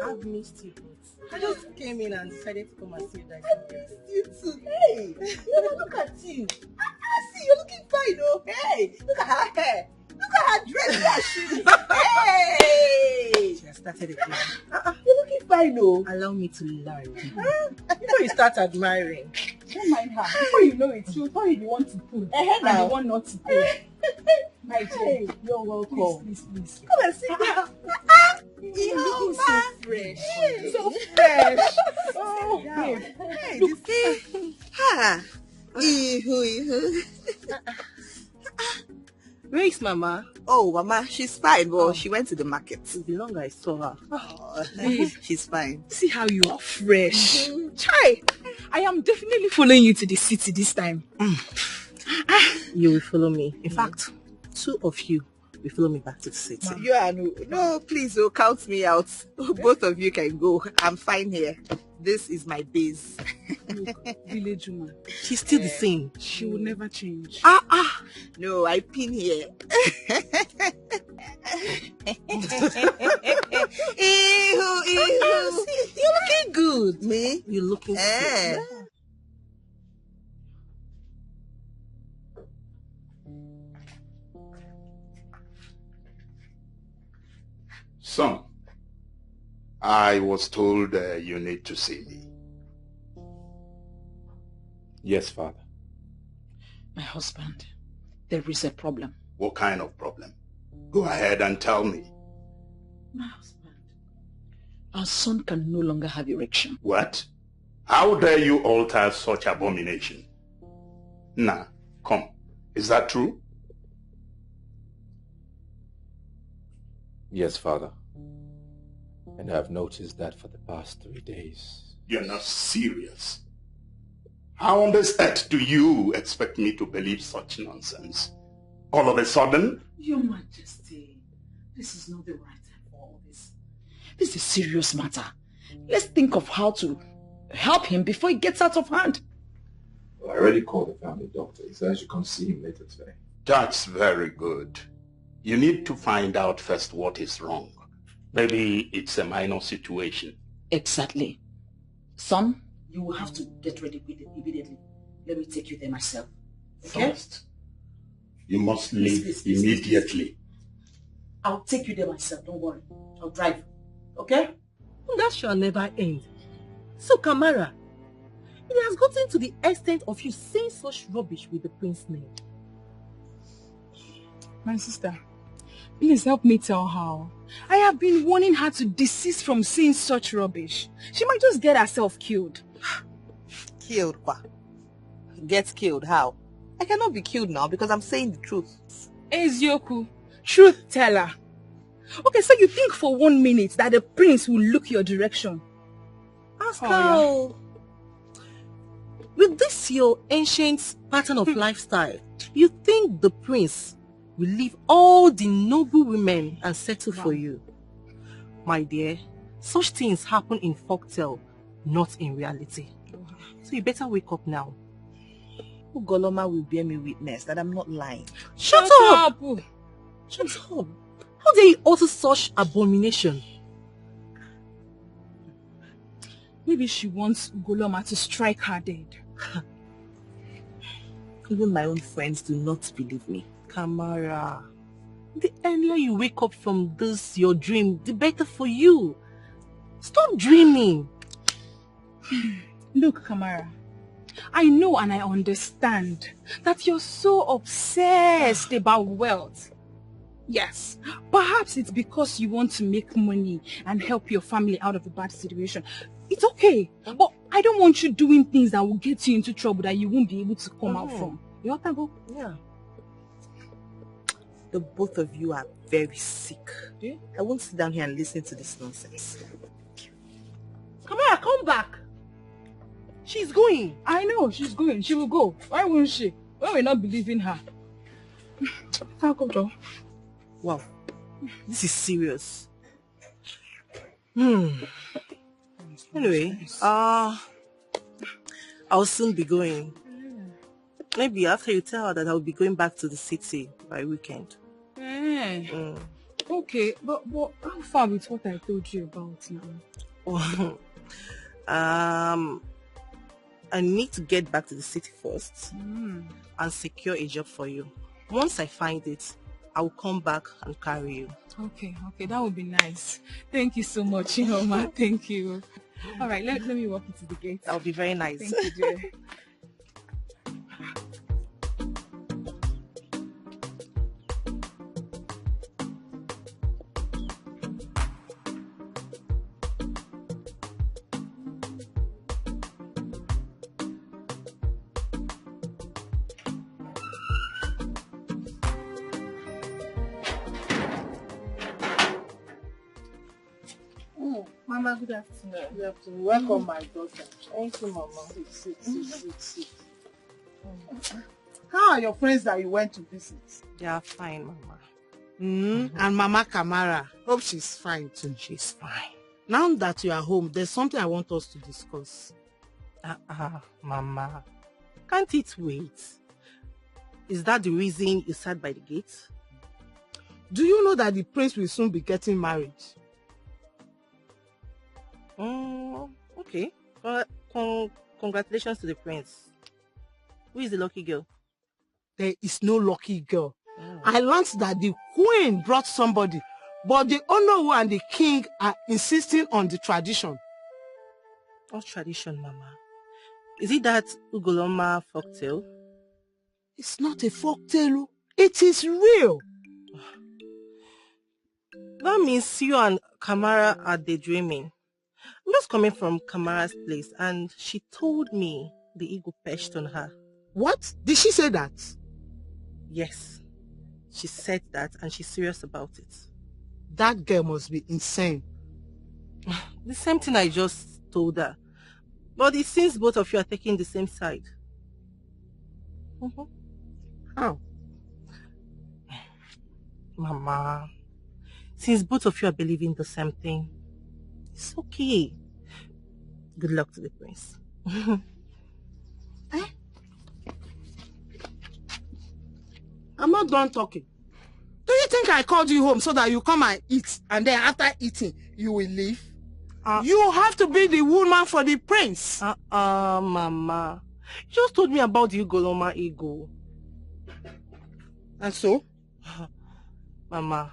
I've missed you. I just came in and decided to come and see you guys. I missed you too. Hey! Look at you. See, you're looking fine, oh. Hey! Look at her hair. Look at her dress, her shoes. Hey! She has started again. You're looking fine, oh. Allow me to lie. Before you start admiring. Don't mind her. Before you know it, she'll tell you the one to pull and the one not to pull. My dear, you're welcome. Please. Come and sit down. You're looking so fresh. Hey. So fresh. Oh, babe. Hey, you see? Ha! Ihu. Where is Mama? Oh, Mama, she's fine, but she went to the market. The longer I saw her. Oh, she's fine. See how you are fresh. Chai! I am definitely following you to the city this time. You will follow me. In fact, two of you will follow me back to the city. You are no, please, count me out. Both of you can go. I'm fine here. This is my base. Look, village woman. She's still the same. She will never change. No, I pin here. You're looking good. Me? You're looking good. Son, I was told you need to see me. Yes, Father. My husband, there is a problem. What kind of problem? Go ahead and tell me. My husband, our son can no longer have erection. What? How dare you alter such abomination? Nah, come. Is that true? Yes, Father. And I've noticed that for the past 3 days. You're not serious. How on this earth do you expect me to believe such nonsense? All of a sudden? Your Majesty, this is not the right time for all this. This is a serious matter. Let's think of how to help him before it gets out of hand. Well, I already called the family doctor. He said I should come see him later today. That's very good. You need to find out first what is wrong. Maybe it's a minor situation. Exactly. Son, you will have to get ready immediately. Let me take you there myself. Okay? First, you must leave immediately. I'll take you there myself, don't worry. I'll drive. Okay? That shall never end. So, Kamara, it has gotten to the extent of you saying such rubbish with the prince's name. My sister, please help me tell her. I have been warning her to desist from saying such rubbish. She might just get herself killed. Killed, kwa? Get killed, how? I cannot be killed now because I'm saying the truth. Ezioku, truth teller. Okay, so you think for 1 minute that the prince will look your direction? Ask her. With this your ancient pattern of lifestyle, you think the prince will leave all the noble women and settle for you? My dear, such things happen in folktale, not in reality. So you better wake up now. Ugoloma will bear me witness that I'm not lying. Shut up! Shut up! How dare you utter such abomination? Maybe she wants Ugoloma to strike her dead. Even my own friends do not believe me. Kamara, the earlier you wake up from this, your dream, the better for you. Stop dreaming. Look, Kamara, I know and I understand that you're so obsessed about wealth. Yes, perhaps it's because you want to make money and help your family out of a bad situation. It's okay, but I don't want you doing things that will get you into trouble that you won't be able to come out from. You want to go? Yeah. The both of you are very sick. Yeah? I won't sit down here and listen to this nonsense. Come here, come back. She's going. I know, she's going. She will go. Why won't she? Why will we not believe in her? I'll go, Joe. Wow. This is serious. Anyway, I'll soon be going. Maybe after you tell her that I'll be going back to the city by weekend. Okay, but how far with what I told you about now? I need to get back to the city first and secure a job for you. Once I find it, I will come back and carry you. Okay, that would be nice. Thank you so much, Oma. Thank you. All right, let me walk into the gate. That would be very nice. Thank you, dear. Mama, good afternoon. Good afternoon. Welcome, my daughter. Thank you, Mama. Sit. How are your friends that you went to visit? They are fine, Mama. And Mama Kamara, hope she's fine too. She's fine. Now that you are home, there's something I want us to discuss. Mama, can't it wait? Is that the reason you sat by the gate? Do you know that the prince will soon be getting married? Okay. Congratulations to the prince. Who is the lucky girl? There is no lucky girl. I learned that the queen brought somebody, but the Onowu and the king are insisting on the tradition. What tradition, Mama? Is it that Ugoloma folktale? It's not a folktale. It is real. That means you and Kamara are daydreaming. I'm just coming from Kamara's place and she told me the ego perched on her. What? Did she say that? Yes. She said that and she's serious about it. That girl must be insane. The same thing I just told her. But it seems both of you are taking the same side. How? Mama, since both of you are believing the same thing, it's okay. Good luck to the prince. I'm not done talking. Do you think I called you home so that you come and eat, and then after eating, you will leave? You have to be the woman for the prince. Mama. You just told me about the Ugoloma ego. And so? Mama,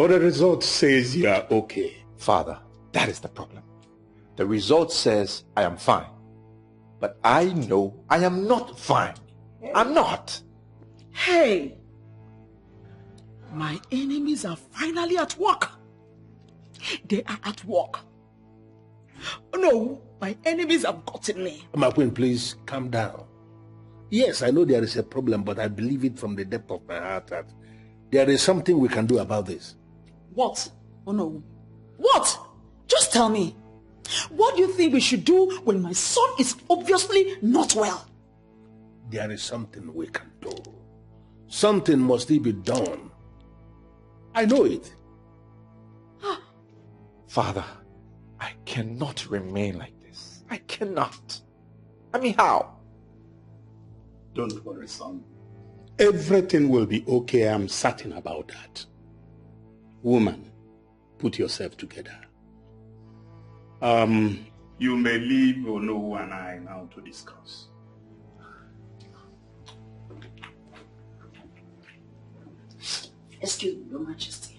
But the result says you are okay. Father, that is the problem. The result says I am fine. But I know I am not fine. I'm not. Hey, my enemies are finally at work. They are at work. Oh no, my enemies have gotten me. My queen, please calm down. Yes, I know there is a problem, but I believe it from the depth of my heart that there is something we can do about this. What? Oh no. What? Just tell me. What do you think we should do when my son is obviously not well? There is something we can do. Something must still be done. I know it. Father, I cannot remain like this. I cannot. I mean, how? Don't worry, son. Everything will be okay. I'm certain about that. Woman, put yourself together. You may leave Ono and I now to discuss. Excuse me, Your Majesty.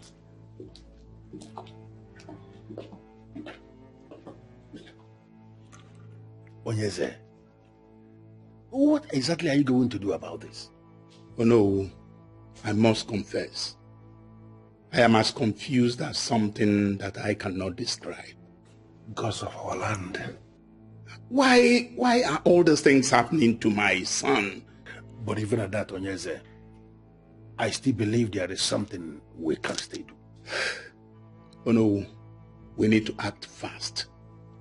Onyeze, what exactly are you going to do about this? Oh no, I must confess. I am as confused as something that I cannot describe. Because of our land. Why are all these things happening to my son? But even at that, Onyeze, I still believe there is something we can still do. Oh no, we need to act fast.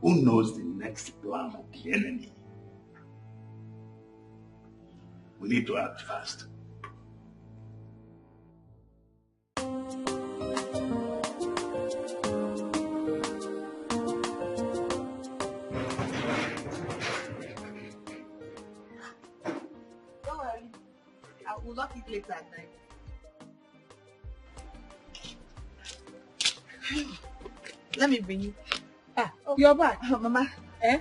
Who knows the next plan of the enemy? We need to act fast. Don't worry. I will lock it later at night. Let me bring you. You're back. Mama. Eh?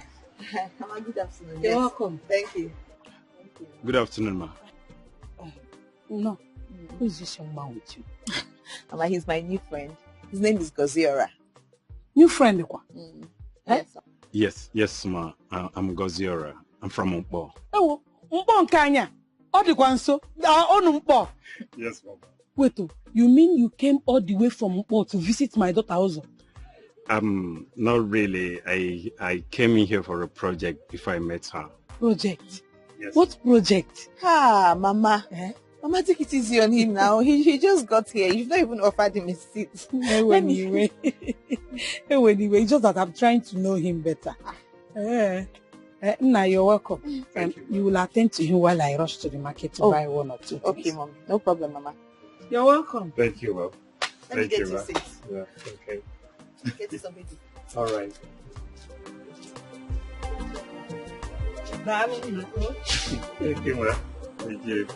Mama, good afternoon. You're welcome. Thank you. Good afternoon, ma. No. Who is this young man with you? Mama, he's my new friend. His name is Goziora. New friend? Yes. Yes, ma. I'm Goziora. I'm from Mpo. Oh, Mpo Nkanya. Odikwa nso. Onu Mpo. Yes, mama. Wait, you mean you came all the way from Mpo to visit my daughter also? Not really. I came in here for a project before I met her. Project? Yes. What project? Mama. Mama, take it easy on him now. He just got here. You've not even offered him a seat. Anyway, it's just that I'm trying to know him better. Now you're welcome. You will attend to him while I rush to the market to buy one or two things. Okay, Mom. No problem, Mama. You're welcome. Thank you, ma'am. Let me get you a seat. Yeah, okay. Get you something. All right. Thank you, ma'am. Thank you.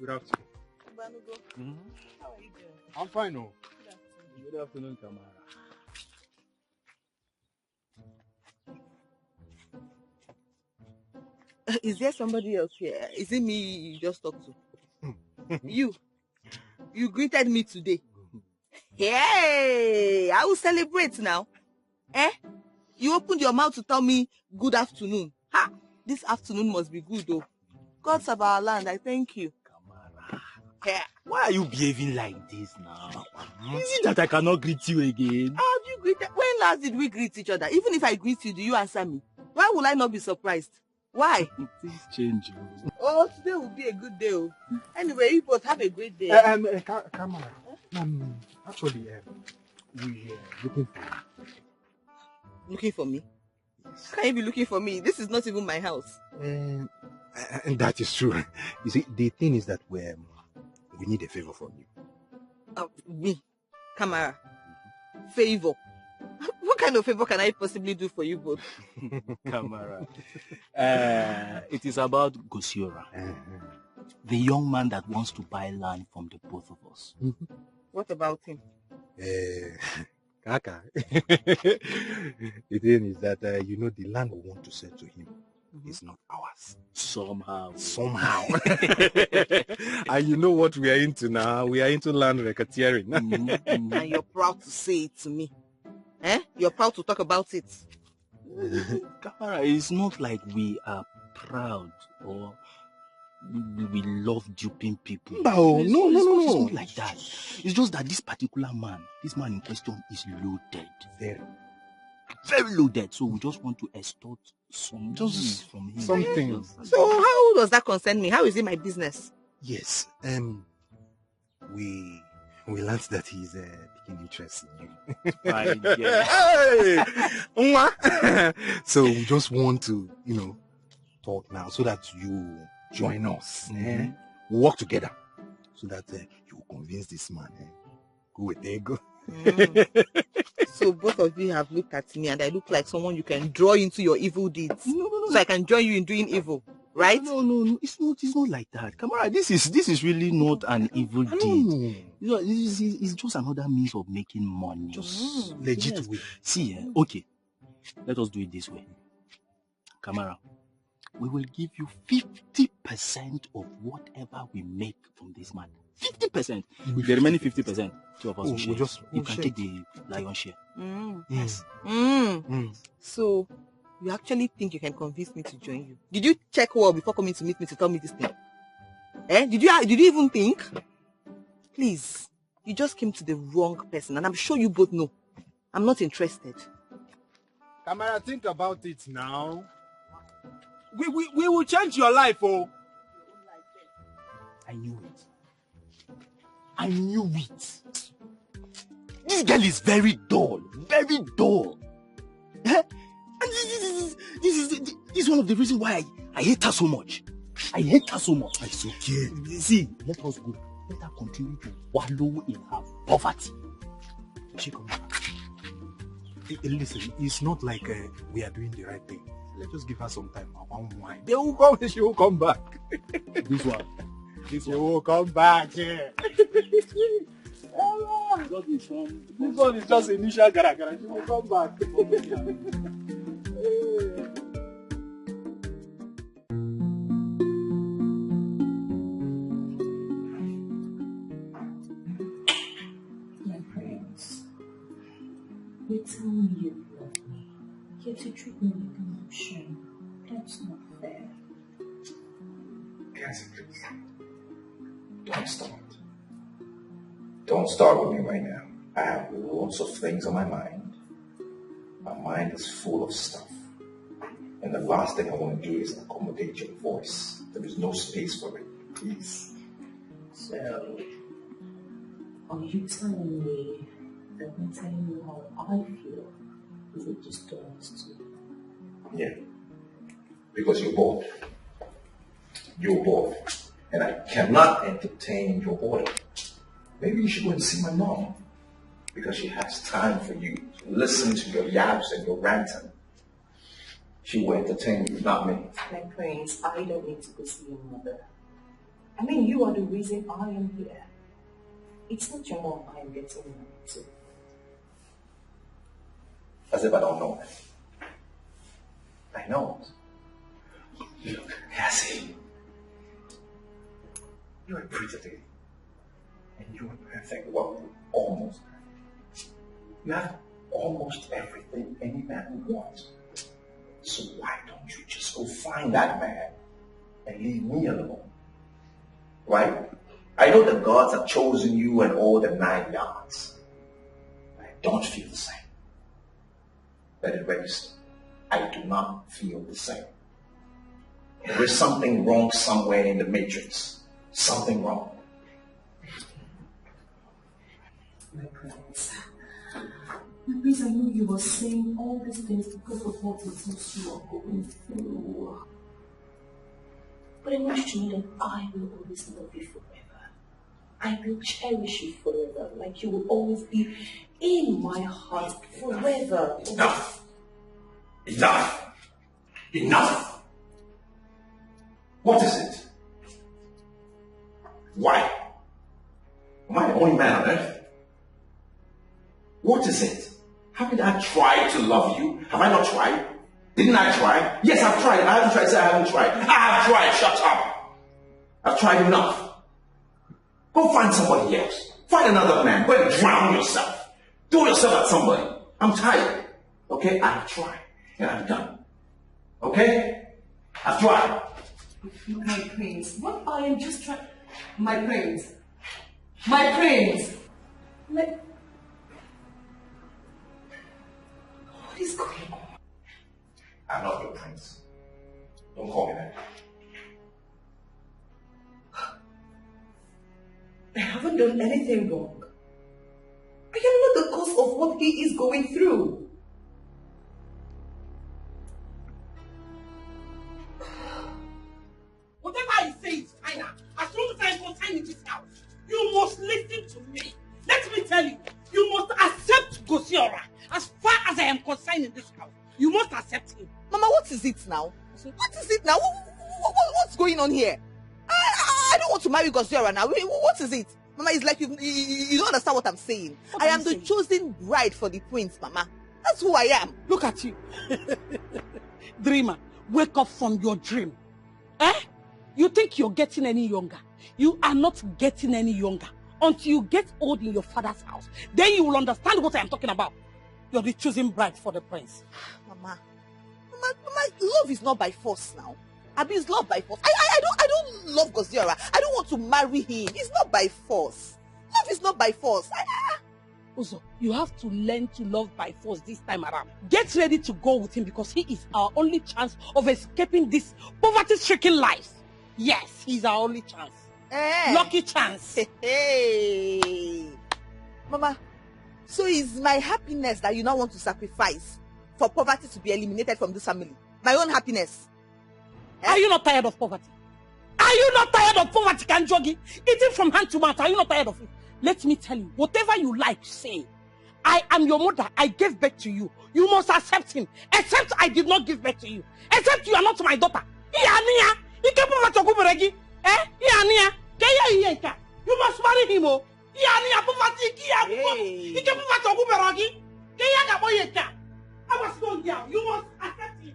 Good afternoon. How are you doing? I'm fine, oh. Good afternoon, Kamar. Is there somebody else here? Is it me you just talked to? You greeted me today. Hey, I will celebrate now. You opened your mouth to tell me good afternoon. Ha! This afternoon must be good though. Gods of our land, I thank you. Yeah. Why are you behaving like this now? Is it that I cannot greet you again? How have you greeted? When last did we greet each other? Even if I greet you, do you answer me? Why will I not be surprised? Why? Things change. Oh, today will be a good day. Anyway, you both have a great day. Kamar, Actually, we are looking for you. Looking for me? Yes. Can you be looking for me? This is not even my house. And that is true. You see, the thing is that we need a favor from you. Me? Kamar? Favor? What kind of favor can I possibly do for you both? Kamara. It is about Gosiora. The young man that wants to buy land from the both of us. What about him? Kaka. The thing is that, the land we want to sell to him is not ours. Somehow. And you know what we are into now? We are into land racketeering. And you're proud to say it to me. You're proud to talk about it. Kamara, it's not like we are proud or we love duping people. No. It's not like that. It's just that this man in question is loaded. Very loaded. So we just want to extort some from him. Something. So how does that concern me? How is it my business? Yes. We learned that he's taking interest in you. Hey! So we just want to, talk now so that you join us. We'll work together so that you will convince this man. Go with ego. So both of you have looked at me and I look like someone you can draw into your evil deeds. No. So I can join you in doing evil, right? No. It's not like that. Kamara, this is really not an evil deed. It's just another means of making money. Just legit way. See, okay. Let us do it this way. Kamara, we will give you 50% of whatever we make from this man. 50%. The remaining 50%, two of us will share. You can take the lion's share. Yes. So, you actually think you can convince me to join you? Did you check well before coming to meet me to tell me this thing? Did you even think? Please, you just came to the wrong person, and I'm sure you both know. I'm not interested. Kamara, think about it now. We will change your life, oh. I knew it. This girl is very dull. Very dull. And this is one of the reasons why I hate her so much. It's okay. See, let us go. Let her continue to wallow in her poverty. She come back. Listen, it's not like we are doing the right thing. Let's just give her some time. Wine. They will come. She will come back. This one. She will come back here. This one is just initial gara. She will come back. My friends, you tell me you love me, yet you treat me like an option. That's not fair. Cassie, please. Don't start. Don't start with me right now. I have lots of things on my mind. My mind is full of stuff. And the last thing I want to do is accommodate your voice. There is no space for it. Please. So, are you telling me that when telling you how I feel, is it just us two? Yeah. Because you're bored. You're bored. And I cannot entertain your order. Maybe you should go and see my mom. Because she has time for you to listen to your yaps and your ranting. She will entertain you, not me. My prince, I don't need to go see your mother. I mean, you are the reason I am here. It's not your mom I am getting married to. As if I don't know it. I know it. Look, Cassie. You're a pretty lady. And you're perfect. Well, almost perfect. You have almost everything any man would want. So why don't you just go find that man and leave me alone? Right? I know the gods have chosen you and all the 9 yards. But I don't feel the same. Let it register. I do not feel the same. There is something wrong somewhere in the matrix. Something wrong. My prince. My prince, I know you were saying all these things because of what it is you are going through. But I want you to know that I will always love you forever. I will cherish you forever, like you will always be in my heart forever. Enough! Enough! Enough! What is it? Why? Am I the only man on earth? What is it? Haven't I tried to love you? Have I not tried? Didn't I try? Yes, I've tried. I haven't tried. Say I haven't tried. I have tried. Shut up. I've tried enough. Go find somebody else. Find another man. Go and drown yourself. Throw yourself at somebody. I'm tired. Okay? I've tried. And I'm done. Okay? I've tried. My prince, what I am just trying... My prince. My prince. What is going on? I'm not your prince. Don't call me that. I haven't done anything wrong. I am not the cause of what he is going through. Whatever I say is final. As long as I am consigned in this house, you must listen to me. Let me tell you, you must accept Gosiora. As far as I am consigned in this house, you must accept him. Mama, what is it now? What is it now? What's going on here? I don't want to marry Gosiora now. What is it? Mama, it's like you don't understand what I'm saying. I am the chosen bride for the prince, Mama. That's who I am. Look at you. Dreamer, wake up from your dream. Eh? You think you're getting any younger? You are not getting any younger until you get old in your father's house. Then you will understand what I am talking about. You're the chosen bride for the prince. Mama, love is not by force now. I mean, it's love by force. I don't love Gosiora. I don't want to marry him. It's not by force. Love is not by force. Also, you have to learn to love by force this time around. Get ready to go with him because he is our only chance of escaping this poverty-stricken life. Yes, he's our only chance. Lucky chance. Hey. Mama, so is my happiness that you now want to sacrifice for poverty to be eliminated from this family? My own happiness? Are you not tired of poverty? Are you not tired of poverty, Kanjogi? Eating from hand to mouth, are you not tired of it? Let me tell you, whatever you like, say. I am your mother. I gave birth to you. You must accept him. Except I did not give birth to you. Except you are not my daughter. You must marry him. I was going down. You must accept him.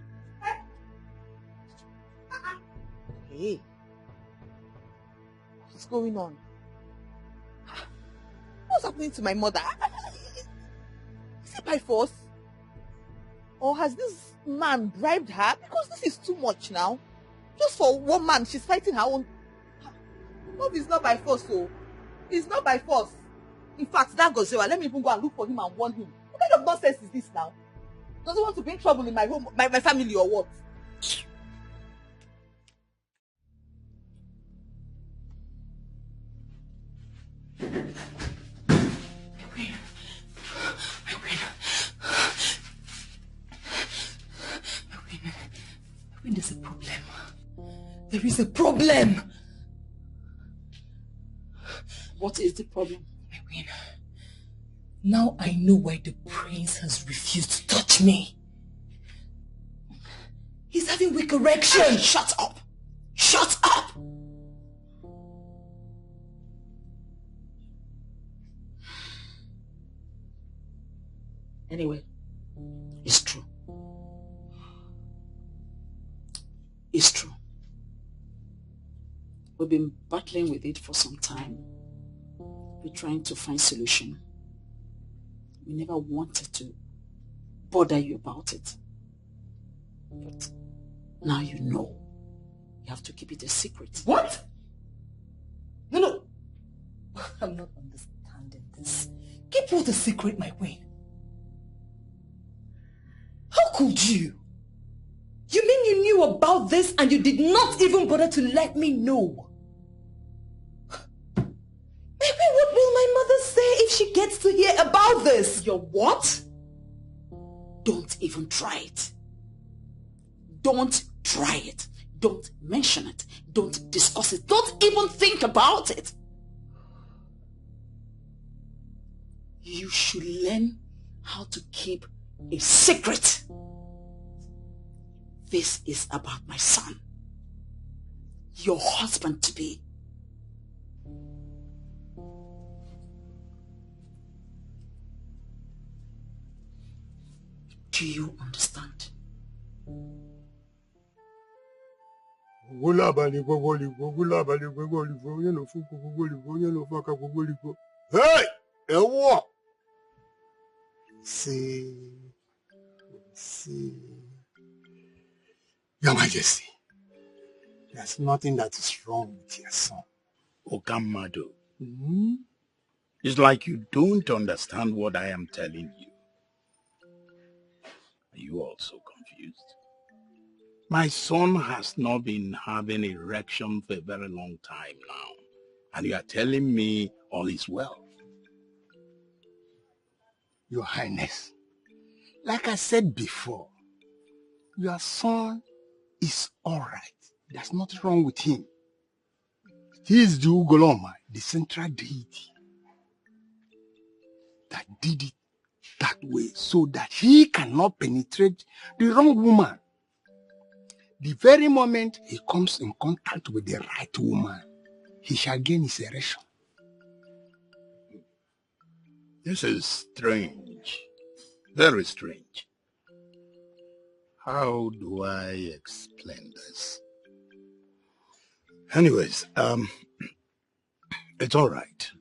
Hey. What's going on? What's happening to my mother? Is it by force? Or has this man bribed her? Because this is too much now. Just for one man, she's fighting her own. Love is not by force, so. It's not by force. In fact, that Gosiora, let me even go and look for him and warn him. What kind of nonsense is this now? Does he want to bring trouble in my home, my family, or what? There's a problem. There is a problem. What is the problem? My queen. Now I know why the prince has refused to touch me. He's having weak erection. Shut up. Shut up. Anyway, it's true. It's true. We've been battling with it for some time. We're trying to find solution. We never wanted to bother you about it. But now you know. You have to keep it a secret. What? No. I'm not understanding this. Keep what a secret, my queen. How could you? You mean you knew about this and you did not even bother to let me know? My queen, what will my mother say if she gets to hear about this. Your what? Don't even try it. Don't try it. Don't mention it. Don't discuss it. Don't even think about it. You should learn how to keep a secret. This is about my son, your husband-to-be. Do you understand? Hey! Ewo! See. Your Majesty, there's nothing that is wrong with your son. Okamado, it's like you don't understand what I am telling you. Are you also confused? My son has not been having erection for a very long time now, and you are telling me all is well. Your Highness, like I said before, your son is all right. There's nothing wrong with him. He is the Ugoloma, the central deity, that did it that way so that he cannot penetrate the wrong woman. The very moment he comes in contact with the right woman, he shall gain his erection. This is strange. Very strange. How do I explain this? Anyways, it's all right.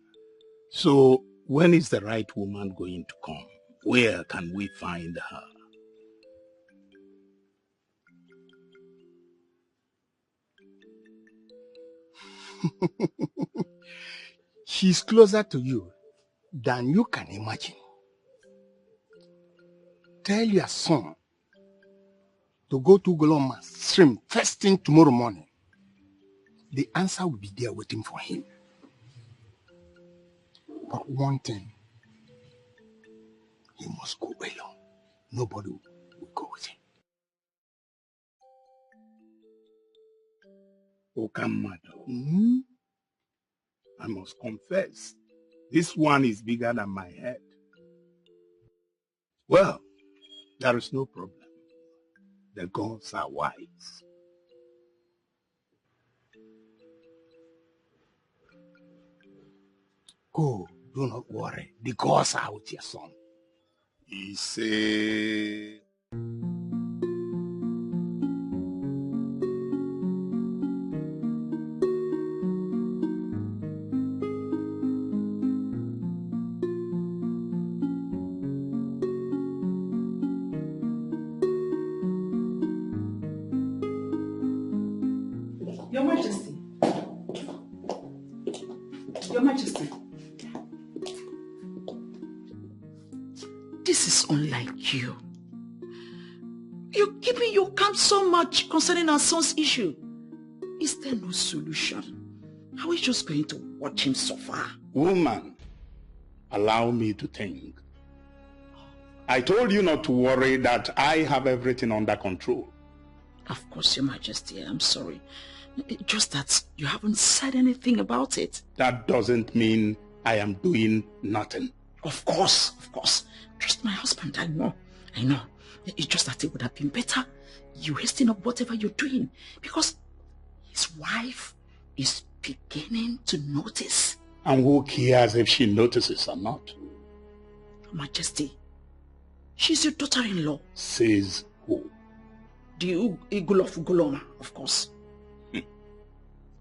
So, when is the right woman going to come? Where can we find her? She's closer to you than you can imagine. Tell your son to go to Goloma's stream first thing tomorrow morning. The answer will be there waiting for him. But one thing, he must go alone. Nobody will go with him. Okamado, I must confess, this one is bigger than my head. Well, there is no problem. The gods are wise. Go, do not worry. The gods are with your son. He say... Your Majesty. Your Majesty. This is unlike you. You're keeping your calm so much concerning our son's issue. Is there no solution? Are we just going to watch him suffer? Woman, allow me to think. I told you not to worry, that I have everything under control. Of course, Your Majesty, I'm sorry. Just that you haven't said anything about it. That doesn't mean I am doing nothing. Of course, of course. Trust my husband, I know. It's just that it would have been better you hasten up whatever you're doing, because his wife is beginning to notice. And who cares if she notices or not? Your Majesty, she's your daughter-in-law. Says who? The Eagle of Ugoloma, of course.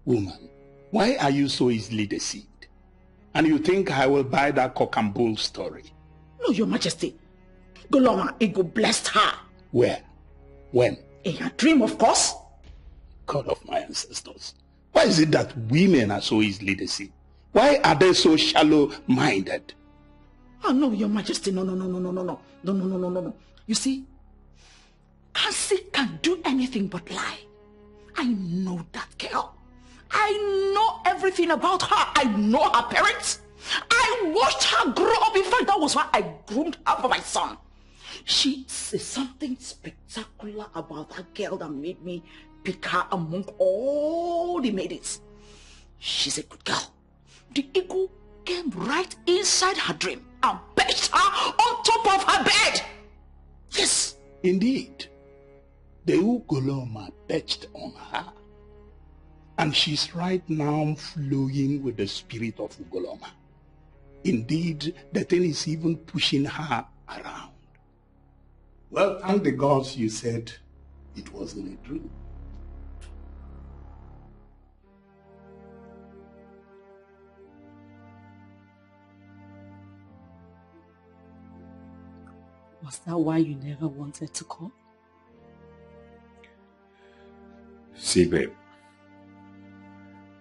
Woman, why are you so easily deceived? And you think I will buy that cock and bull story? No, Your Majesty. Ugoloma Eagle blessed her. Where? When? In her dream, of course. God of my ancestors. Why is it that women are so easily deceived? Why are they so shallow-minded? Oh, no, Your Majesty. No. You see, Kasi can do anything but lie. I know that girl. I know everything about her. I know her parents. I I watched her grow up. In fact, that was why I groomed her for my son. She said something spectacular about that girl that made me pick her among all the maidens. She's a good girl. The eagle came right inside her dream and perched her on top of her bed. Yes. Indeed, the Ugoloma perched on her. And she's right now flowing with the spirit of Ugoloma. Indeed, the thing is even pushing her around. Well, thank the gods you said it wasn't a dream. Was that why you never wanted to come? See, babe,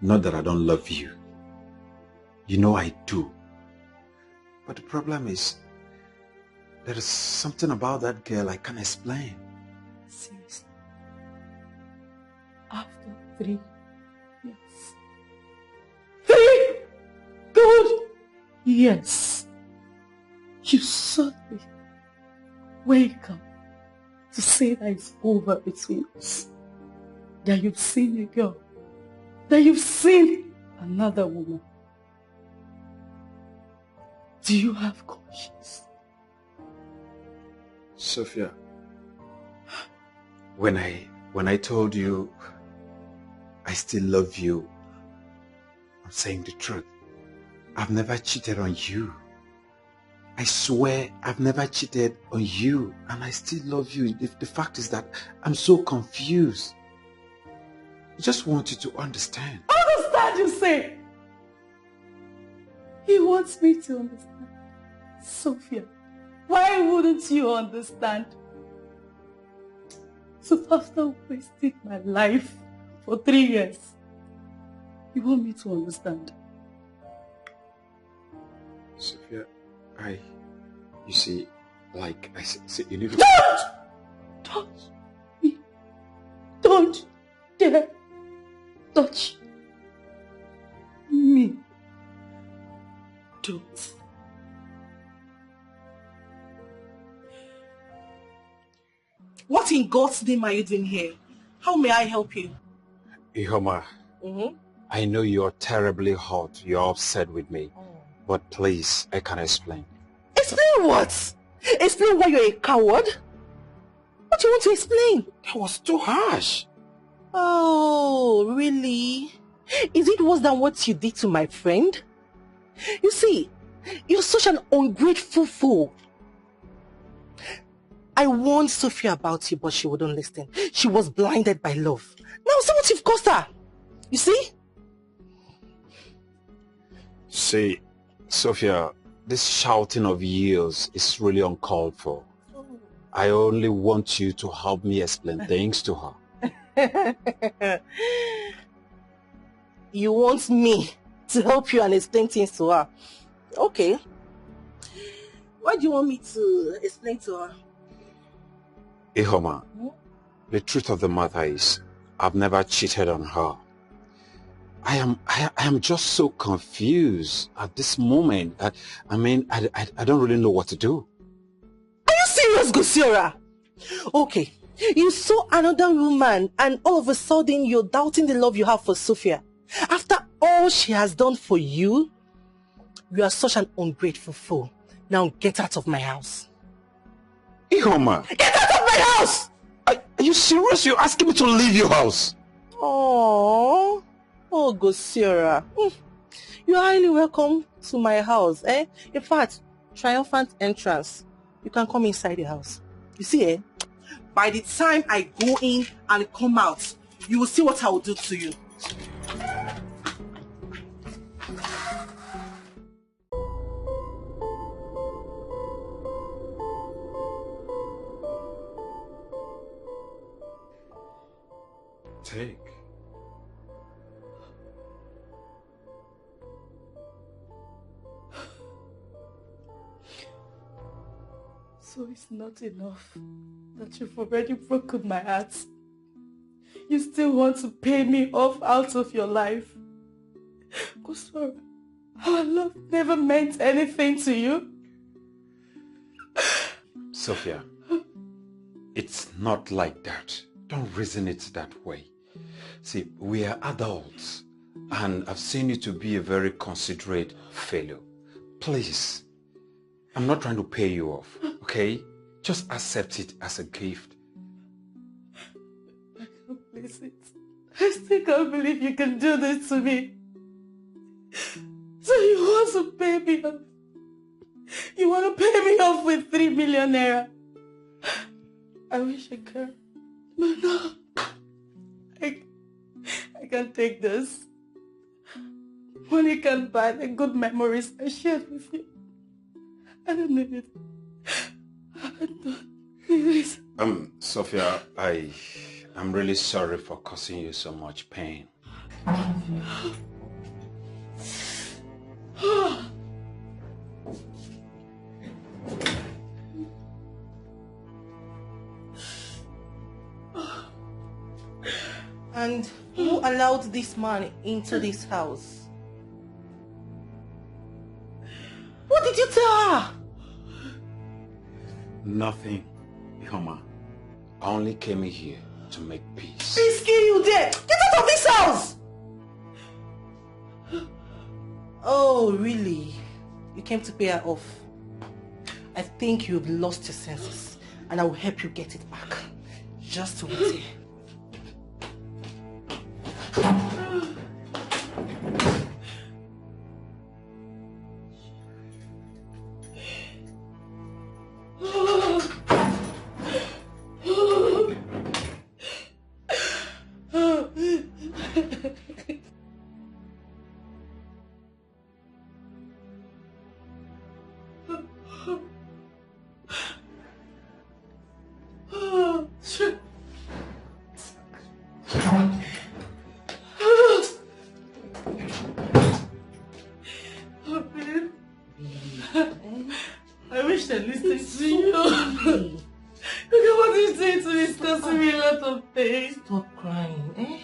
not that I don't love you. You know I do. But the problem is, there is something about that girl I can't explain. Seriously? After 3 years? 3 good years. You suddenly wake up to say that it's over between us. That you've seen a girl. That you've seen another woman. Do you have conscience? Sophia, when I told you I still love you, I'm saying the truth. I've never cheated on you. I swear I've never cheated on you, and I still love you. The fact is that I'm so confused. I just want you to understand. Understand, you say? He wants me to understand. Sophia, why wouldn't you understand? So after wasting my life for 3 years, you want me to understand? Sophia, you see, like I said, you need to... Don't touch me. Don't dare touch me. Don't. What in God's name are you doing here? How may I help you? Ihoma, I know you're terribly hot. You're upset with me. But please, I can explain. Explain what? Explain why you're a coward? What do you want to explain? That was too harsh. Oh, really? Is it worse than what you did to my friend? You see, you're such an ungrateful fool. I warned Sophia about you, but she wouldn't listen. She was blinded by love. Now see what you've cost her. You see? See, Sophia, this shouting of yours is really uncalled for. I only want you to help me explain things to her. You want me to help you and explain things to her? Okay. What do you want me to explain to her? Ihoma, the truth of the matter is, I've never cheated on her. I am just so confused at this moment. I don't really know what to do. Are you serious, Gosiora? Okay, you saw another woman and all of a sudden you're doubting the love you have for Sophia. After all she has done for you, you are such an ungrateful fool. Now get out of my house. Ihoma! Get out of my house! Are you serious? You're asking me to leave your house? Oh, Gosiora. You're highly welcome to my house. In fact, triumphant entrance. You can come inside the house. You see, by the time I go in and come out, you will see what I will do to you. Take. So it's not enough that you've already broken my heart. You still want to pay me off out of your life. Goswara, Our love never meant anything to you? Sophia, it's not like that. Don't reason it that way. See, we are adults, and I've seen you to be a very considerate fellow. Please, I'm not trying to pay you off, okay? Just accept it as a gift. I can't believe it. I still can't believe you can do this to me. So you want to pay me off? You want to pay me off with 3 million naira? I wish I could. But no. I can't take this. Money can't buy the good memories I shared with you. I don't need it. I don't need it. Sophia, I'm really sorry for causing you so much pain. And who allowed this man into this house? What did you tell her? Nothing, Kamar. I only came in here to make peace. Peace kill you there! Get out of this house! Oh, really? You came to pay her off? I think you've lost your senses, and I will help you get it back. Just wait here. I wish I listened to you. Look at what he's doing to me. It's costing me a lot of pain. Stop crying, eh?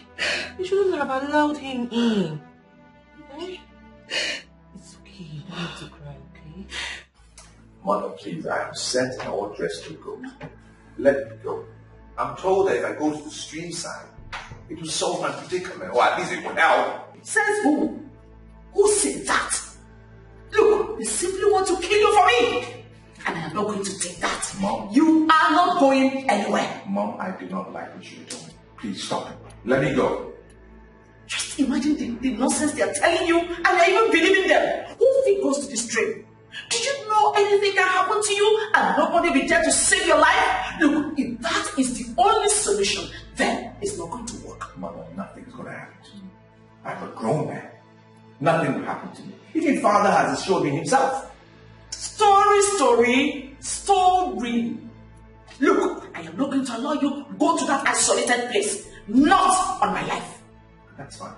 You shouldn't have allowed him in. Eh? It's okay. You don't need to cry, okay? Mother, please, I am set and I want dressed to go. Let me go. I'm told that if I go to the stream side, it will solve my predicament, or at least it will help. Says who? Who said that? Look, they simply want to kill you for me. And I am not going to take that. Mom. You are not going anywhere. Mom, I do not like what you're doing. Please stop it. Let me go. Just imagine the nonsense they are telling you and you're even believing them. Who think goes to the stream? Do you know anything can happen to you and nobody will be there to save your life? Look, if that is the only solution, then it's not going to work. Mother, nothing's going to happen to me. I'm a grown man. Nothing will happen to me. Even Father has assured me himself. Story. Look, I am not going to allow you to go to that isolated place. Not on my life. That's fine.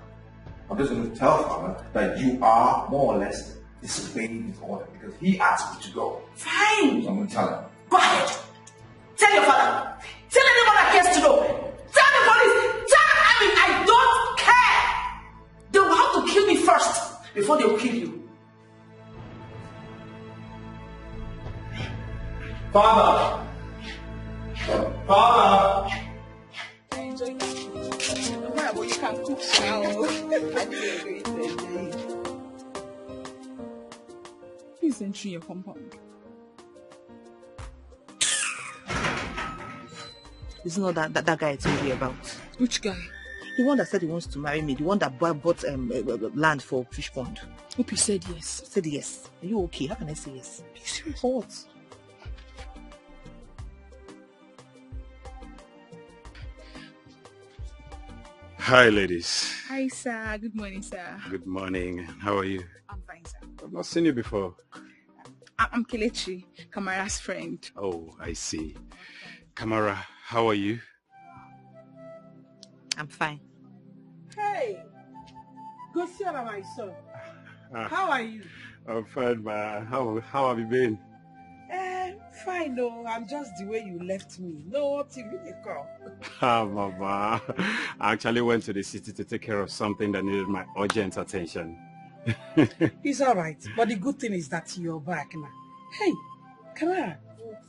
I'm just going to tell Father that you are more or less disobeying his order because he asked me to go. Fine. So I'm going to tell him. Go ahead. Tell your father. Tell anyone that cares to know. Tell the police. I don't care. They will have to kill me first before they will kill you. Father! Father! You can cook Please enter your compound. It's not that guy I told you about. Which guy? The one that said he wants to marry me. The one that bought land for fish pond. Hope you said yes. I said yes. Are you okay? How can I say yes? Are you serious? For what? Hi, ladies. Hi, sir. Good morning, sir. Good morning. How are you? I'm fine, sir. I've not seen you before. I'm Kelechi, Kamara's friend. Oh, I see. Kamara, how are you? I'm fine. Hey, go see about my son. How are you? I'm fine, man. How have you been? Fine, no. I'm just the way you left me. No TV call. Mama. I actually went to the city to take care of something that needed my urgent attention. It's all right. But the good thing is that you're back now. Hey, Kamar,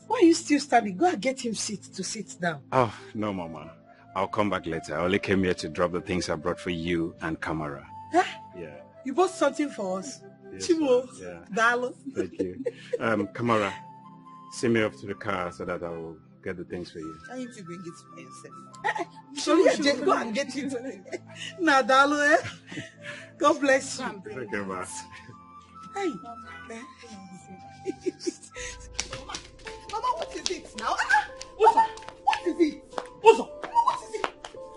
why are you still standing? Go and get him to sit down. Oh, no, Mama. I'll come back later. I only came here to drop the things I brought for you and Kamara. Huh? Yeah. You bought something for us? Yes, Chimo, yeah. Dalo. Thank you. Kamara, send me off to the car so that I will get the things for you. I need to bring it for yourself. Sure. Go and get it. Now, Dalo, eh? God bless you. Thank you, Ma. Hey. Mama, what is it now? What is it? What's up? Mama, what is it?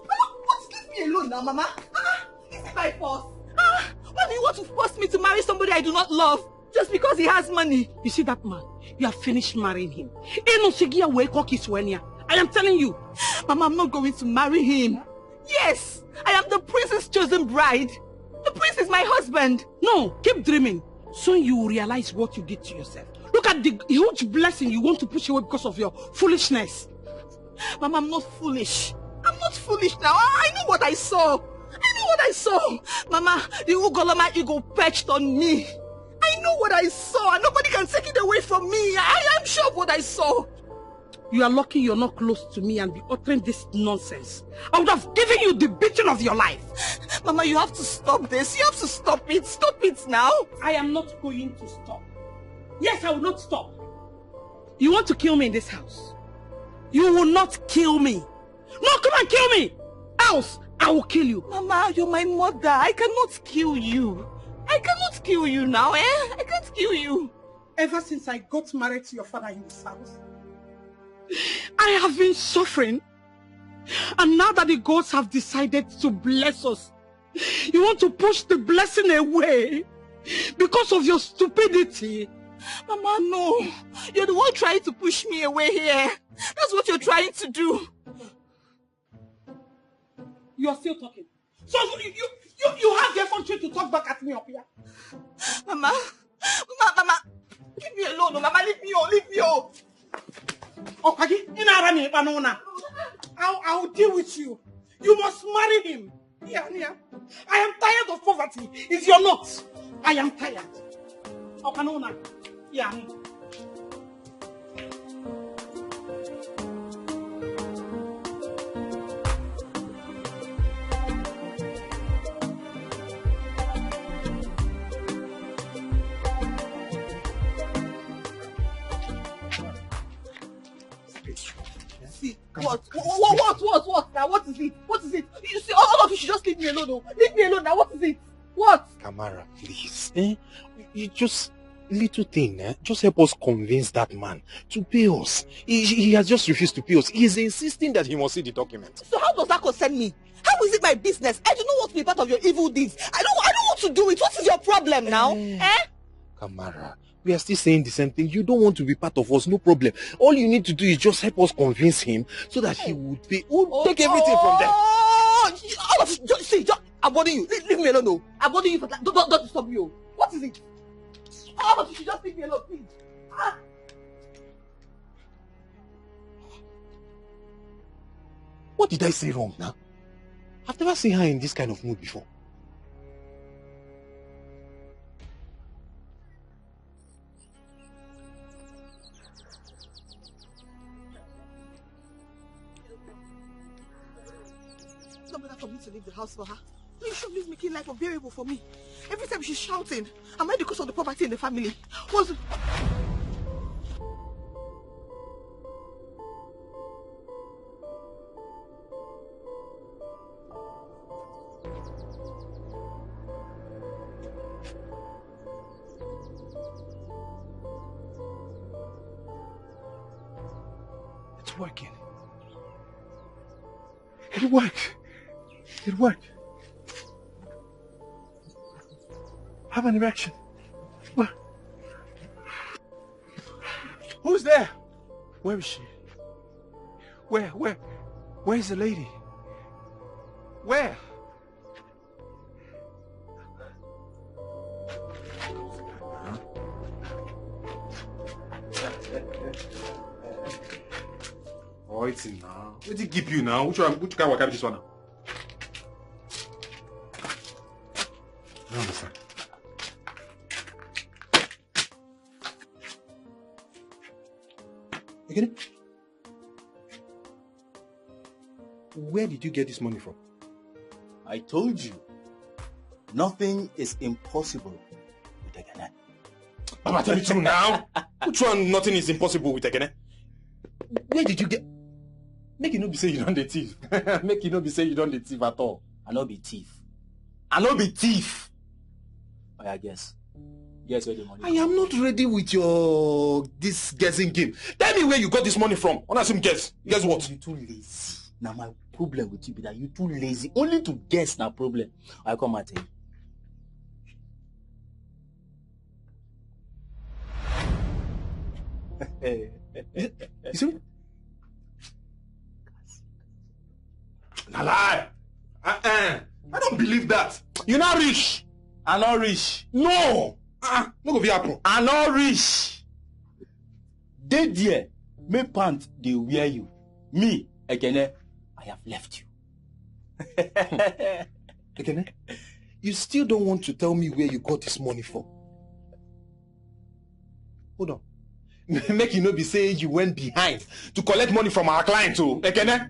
Mama, leave me alone now, Mama. Is it my fault? Why do you want to force me to marry somebody I do not love just because he has money? You see that man? You have finished marrying him. I am telling you. Mama, I'm not going to marry him. Yes, I am the prince's chosen bride. The prince is my husband. No, keep dreaming. Soon you will realize what you did to yourself. Look at the huge blessing you want to push away because of your foolishness. Mama, I'm not foolish. I'm not foolish now. I know what I saw. Mama, the Ugoloma eagle perched on me. I know what I saw and nobody can take it away from me. I am sure of what I saw. You are lucky you're not close to me and be uttering this nonsense. I would have given you the beating of your life. Mama, you have to stop this. You have to stop it. Stop it now. I am not going to stop. Yes, I will not stop. You want to kill me in this house? You will not kill me. No, come and kill me. Else, I will kill you. Mama, you're my mother. I cannot kill you. I cannot kill you now, eh? I can't kill you. Ever since I got married to your father in this house, I have been suffering. And now that the gods have decided to bless us, you want to push the blessing away because of your stupidity. Mama, no. You're the one trying to push me away here. That's what you're trying to do. You're still talking. So you have the effrontery to talk back at me up here. Mama, leave me alone. Mama, leave me alone. Okay, I'll deal with you. You must marry him. Yeah. I am tired of poverty. If you're not, I am tired. Okay, yeah. What now? What is it? What is it? You see, all of you should just leave me alone. Oh. Leave me alone now. What is it? What? Kamara, please. You just little thing, just help us convince that man to pay us. He has just refused to pay us. He is insisting that he must see the document. So how does that concern me? How is it my business? I do not want to be part of your evil deeds. I don't want to do it. What is your problem now? Kamara, we are still saying the same thing. You don't want to be part of us, no problem. All you need to do is just help us convince him so that he would pay. We'll take everything from them. All of you, see, I'm warning you. Leave me alone, no. I'm warning you for that. Don't disturb me. What is it? All of you should just leave me alone, please. What did I say wrong now? I've never seen her in this kind of mood before. It's not better for me to leave the house for her. Please stop making life unbearable for me. Every time she's shouting, am I because of the poverty in the family? What's... It's working. It worked. It worked. Have an erection. What? Who's there? Where is she? Where is the lady? Where? Oh, it's in now. What did it keep you now? Which kind of this one now? I don't understand. Again? Where did you get this money from? I told you, nothing is impossible with Ekene. Baba, tell me true now. Which one nothing is impossible with Ekene? Where did you get... Make you not be say you don't the thief. Make you not be say you don't the thief at all. I no be thief. I no be thief. Oh yeah, guess. Guess where the money I am not ready with your... this guessing game. Tell me where you got this money from. I want to guess. Guess what? You too lazy. Now my problem with you be that you too lazy. Only to guess na problem. I come at you. You see? Na lie. I don't believe that. You're not rich. I'm not rich. No. No go be happen. I'm not rich. They there, me pant they wear you. Me, Ekene, I have left you. Ekene, you still don't want to tell me where you got this money from? Hold on. Make you not be saying you went behind to collect money from our client too, Ekene?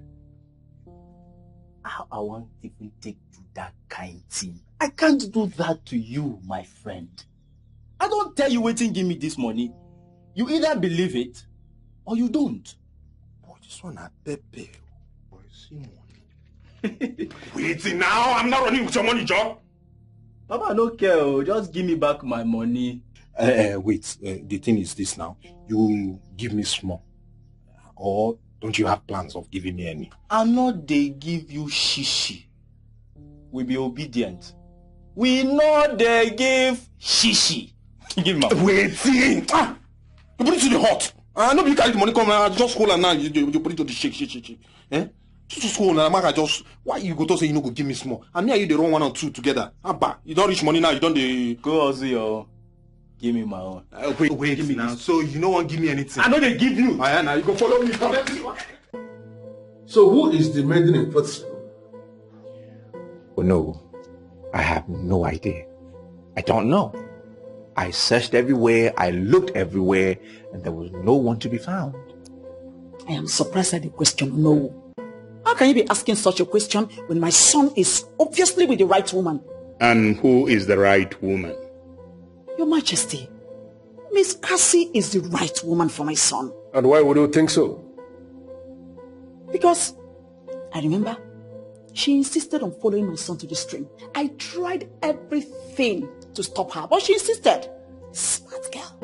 How I want even take to that kind thing. I can't do that to you, my friend. I don't tell you waiting give me this money. You either believe it or you don't. Boy, this one a pepe. Boy, see money. Waiting now, I'm not running with your money, Joe. Papa, I don't care. Just give me back my money. Wait, the thing is this now. You give me small. Or don't you have plans of giving me any? I know they give you shishi. We be obedient. We know they give shishi. Give me my waiting. You put it to the hot. Nobody carry the money come and just hold and now you put it to the shake. Eh? Just hold and I just why you go to say you no go give me small? And me and you the wrong 1 and 2 together. You don't reach money now, you don't the go also your give me my own. Wait give me now. So you don't want to give me anything. I know they give you. Now you go follow me. So who is the maiden in person? Oh no, I have no idea. I don't know. I searched everywhere, I looked everywhere, and there was no one to be found. I am surprised at the question, no. How can you be asking such a question when my son is obviously with the right woman? And who is the right woman? Your Majesty, Miss Cassie is the right woman for my son. And why would you think so? Because, I remember, she insisted on following my son to the stream. I tried everything to stop her, but she insisted. Smart girl.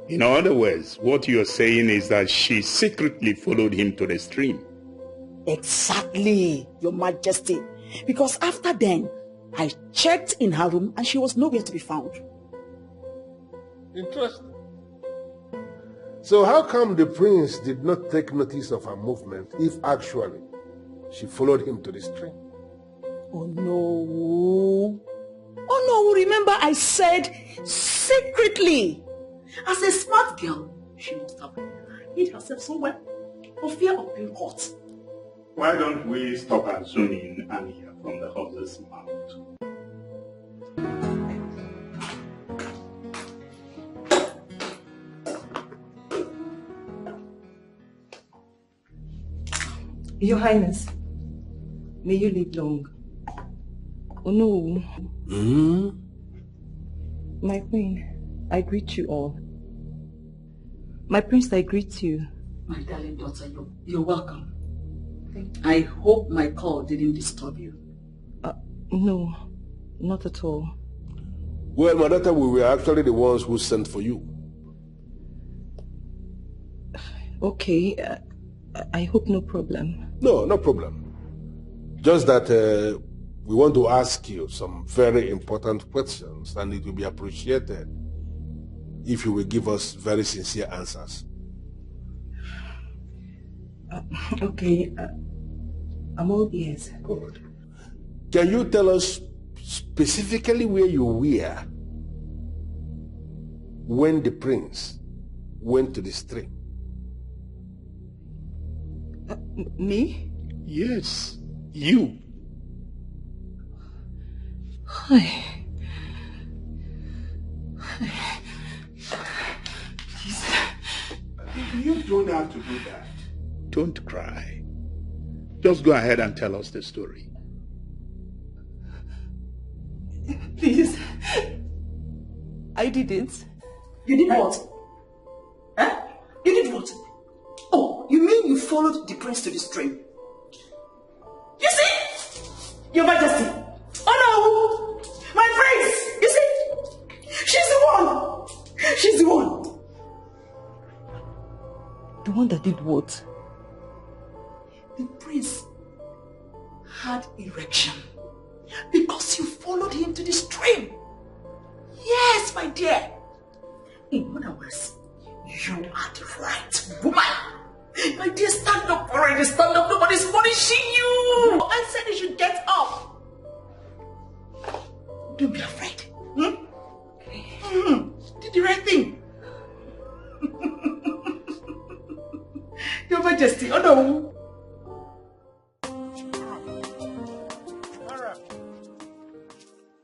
In other words, what you're saying is that she secretly followed him to the stream. Exactly, Your Majesty. Because after then, I checked in her room and she was nowhere to be found. Interesting. So how come the prince did not take notice of her movement if actually she followed him to the stream? Oh no. Oh no, remember I said secretly. As a smart girl, she must have hid herself somewhere for fear of being caught. Why don't we stop assuming and hear from the horse's mouth? Your Highness, may you live long. Oh no. My queen, I greet you all. My prince, I greet you. My darling daughter, you're welcome. I hope my call didn't disturb you. No, not at all. Well, my daughter, we were actually the ones who sent for you. Okay, I hope no problem. No, no problem. Just that we want to ask you some very important questions, and it will be appreciated if you will give us very sincere answers. Okay, I'm all ears. Good. Can you tell us specifically where you were when the prince went to the stream? Me? Yes, you. You don't have to do that. Don't cry. Just go ahead and tell us the story. Please. I didn't. You did what? Huh? You did what? Oh, you mean you followed the prince to the stream? You see? Your Majesty. Oh no! My prince! You see? She's the one! She's the one! The one that did what? The prince had erection because you followed him to the stream. Yes, my dear. In other words, you are the right woman. My dear, stand up already. Stand up. Nobody's punishing you. I said you should get up. Don't be afraid. Did the right thing. Your Majesty, oh no.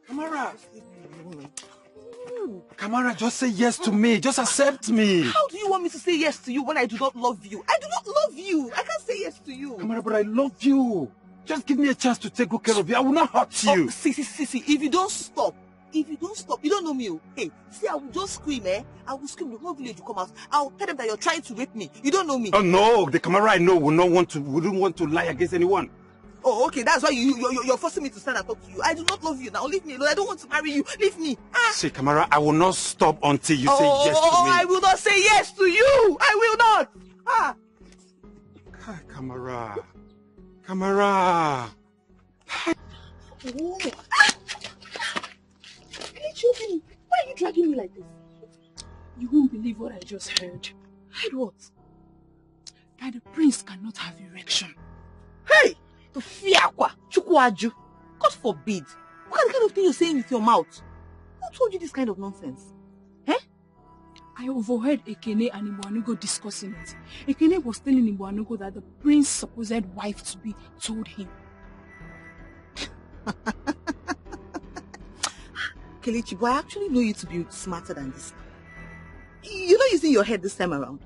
Kamara. Kamara, just say yes to me. Just accept me. How do you want me to say yes to you when I do not love you? I do not love you. I can't say yes to you. Kamara, but I love you. Just give me a chance to take good care of you. I will not hurt you. See. If you don't stop, you don't know me. Hey, see, I will just scream, I will scream, the whole village will come out. I'll tell them that you're trying to rape me. You don't know me. Oh no, the Kamara I know wouldn't want to lie against anyone. Oh, okay, that's why you're forcing me to stand and talk to you. I do not love you now. Leave me alone. I don't want to marry you. Leave me. See, Kamara, I will not stop until you say yes to me. I will not say yes to you. I will not. Kamara. Kamara. Oh. Why are you dragging me like this? You won't believe what I just heard. Heard what? That the prince cannot have erection. Hey! To fear kwa, chukwaju. God forbid. What kind of thing you're saying with your mouth? Who told you this kind of nonsense? I overheard Ekene and Ibuanugo discussing it. Ekene was telling Ibuanugo that the prince's supposed wife to be told him. Kelechi, but I actually know you to be smarter than this. You're not using your head this time around.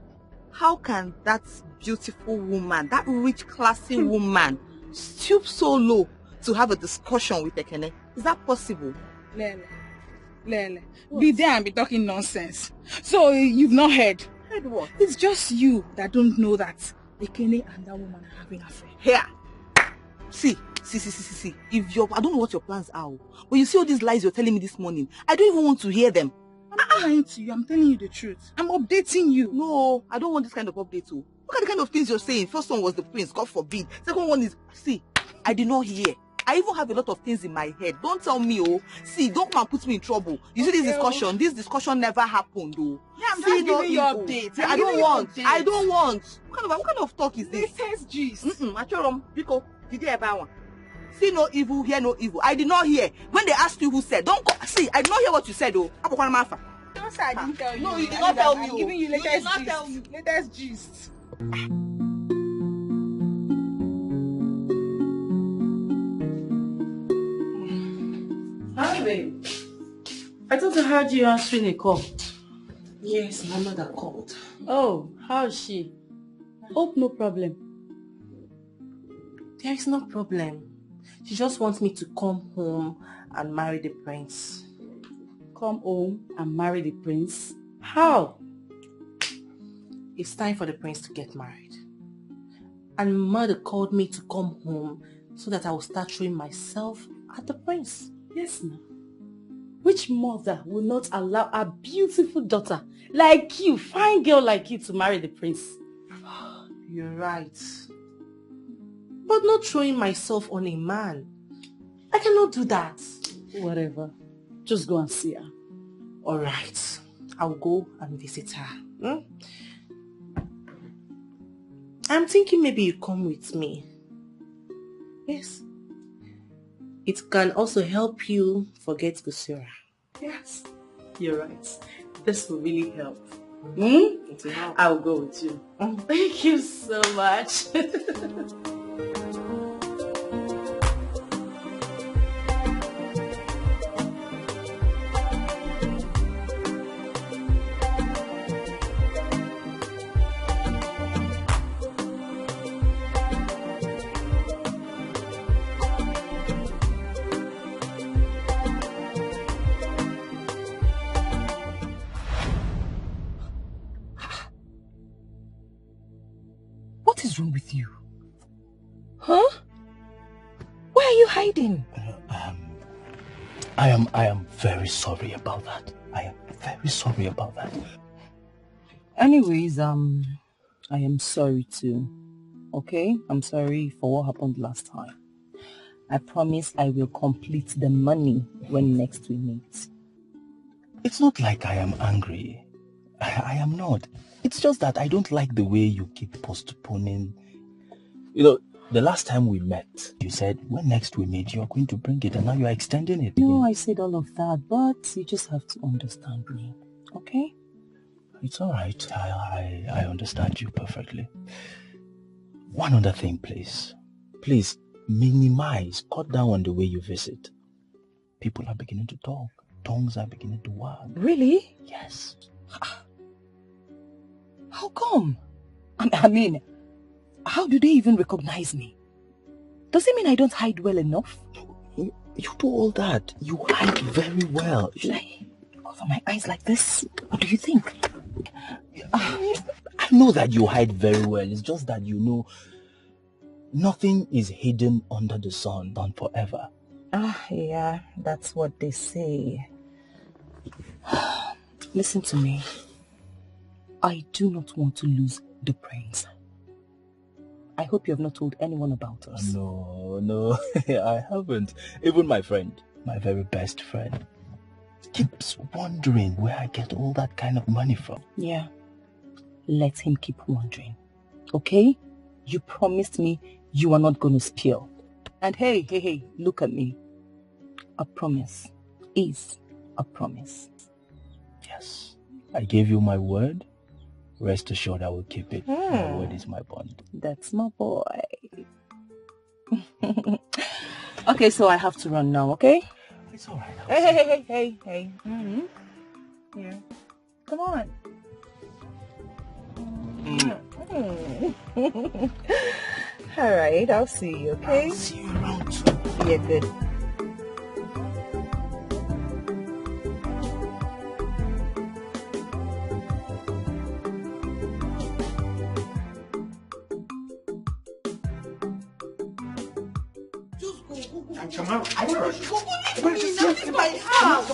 How can that beautiful woman, that rich, classy woman, stoop so low to have a discussion with Ekene? Is that possible? Lele. Be there and be talking nonsense. So you've not heard? Heard what? It's just you that don't know that Ekene and that woman are having an affair. Here. See. If I don't know what your plans are, but you see all these lies you're telling me this morning, I don't even want to hear them. I'm not lying to you. I'm telling you the truth. I'm updating you. No, I don't want this kind of update too. Look at the kind of things you're saying. First one was the prince, God forbid. Second one is, see, I did not hear. I even have a lot of things in my head. Don't tell me, see, don't come and put me in trouble. You see this discussion never happened, though. Yeah, I'm just giving you updates. I don't want. What kind of talk is this? Latest gist. Achorom, Biko, did you ever want? See no evil, hear no evil. I did not hear. When they asked you who said, don't go. See, I did not hear what you said, though. Don't say I didn't tell you. No, you did not tell me. I'm giving you latest gist. Latest gist. Hi, babe. I thought I heard you answering a call. Yes, my mother called. Oh, how is she? Hope no problem. There is no problem. She just wants me to come home and marry the prince. Come home and marry the prince? How? It's time for the prince to get married. And mother called me to come home so that I will start showing myself at the prince. Yes, ma'am. Which mother will not allow a beautiful daughter like you, fine girl like you, to marry the prince? You're right. But not showing myself on a man. I cannot do that. Whatever. Just go and see her. Alright. I'll go and visit her. I'm thinking maybe you come with me. Yes. It can also help you forget Gusura. Yes. You're right. This will really help. It will help. I'll go with you. Thank you so much. you hiding? I am very sorry about that. I am very sorry about that. Anyways, I am sorry too. Okay? I'm sorry for what happened last time. I promise I will complete the money when next we meet. It's not like I am angry. I am not. It's just that I don't like the way you keep postponing. You know, the last time we met, you said when next we meet, you're going to bring it, and now you're extending it. No, I said all of that, but you just have to understand me. Okay? It's all right. I understand you perfectly. One other thing, please. Please, minimize, cut down on the way you visit. People are beginning to talk. Tongues are beginning to wag. Really? Yes. How come? I mean, how do they even recognize me? Does it mean I don't hide well enough? You do all that. You hide very well. Should I cover my eyes like this? What do you think? I know that you hide very well. It's just that you know nothing is hidden under the sun, done forever. Yeah, that's what they say. Listen to me. I do not want to lose the prince. I hope you have not told anyone about us. No, I haven't. Even my friend, my very best friend, keeps wondering where I get all that kind of money from. Yeah, let him keep wondering. Okay? You promised me you are not going to spill. And hey, look at me. A promise is a promise. Yes, I gave you my word. Rest assured I will keep it. My word is my bond. That's my boy. Okay, so I have to run now, okay? It's alright. Hey. Yeah. Come on. Alright, I'll see you, okay? I'll see you around too. Yeah, good. Kamar, Leave my house.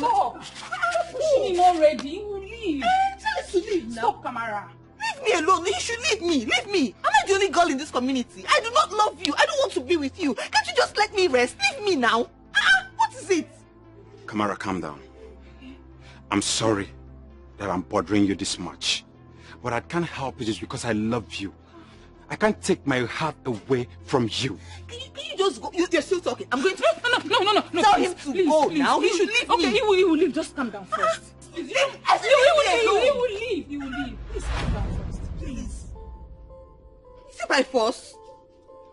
Pushing him already. He will leave. Tell us to leave now. Stop, Kamara. Leave me alone. You should leave me. Leave me. Am I the only girl in this community? I do not love you. I don't want to be with you. Can't you just let me rest? Leave me now. What is it? Kamara, calm down. I'm sorry that I'm bothering you this much. But I can't help it just because I love you. I can't take my heart away from you. Can you just go? You're still talking. I'm going to... No. Tell him to go now. He should leave me. Okay, he will leave. Just calm down first. He will leave. He will leave. Please calm down first. Please. Is it by force?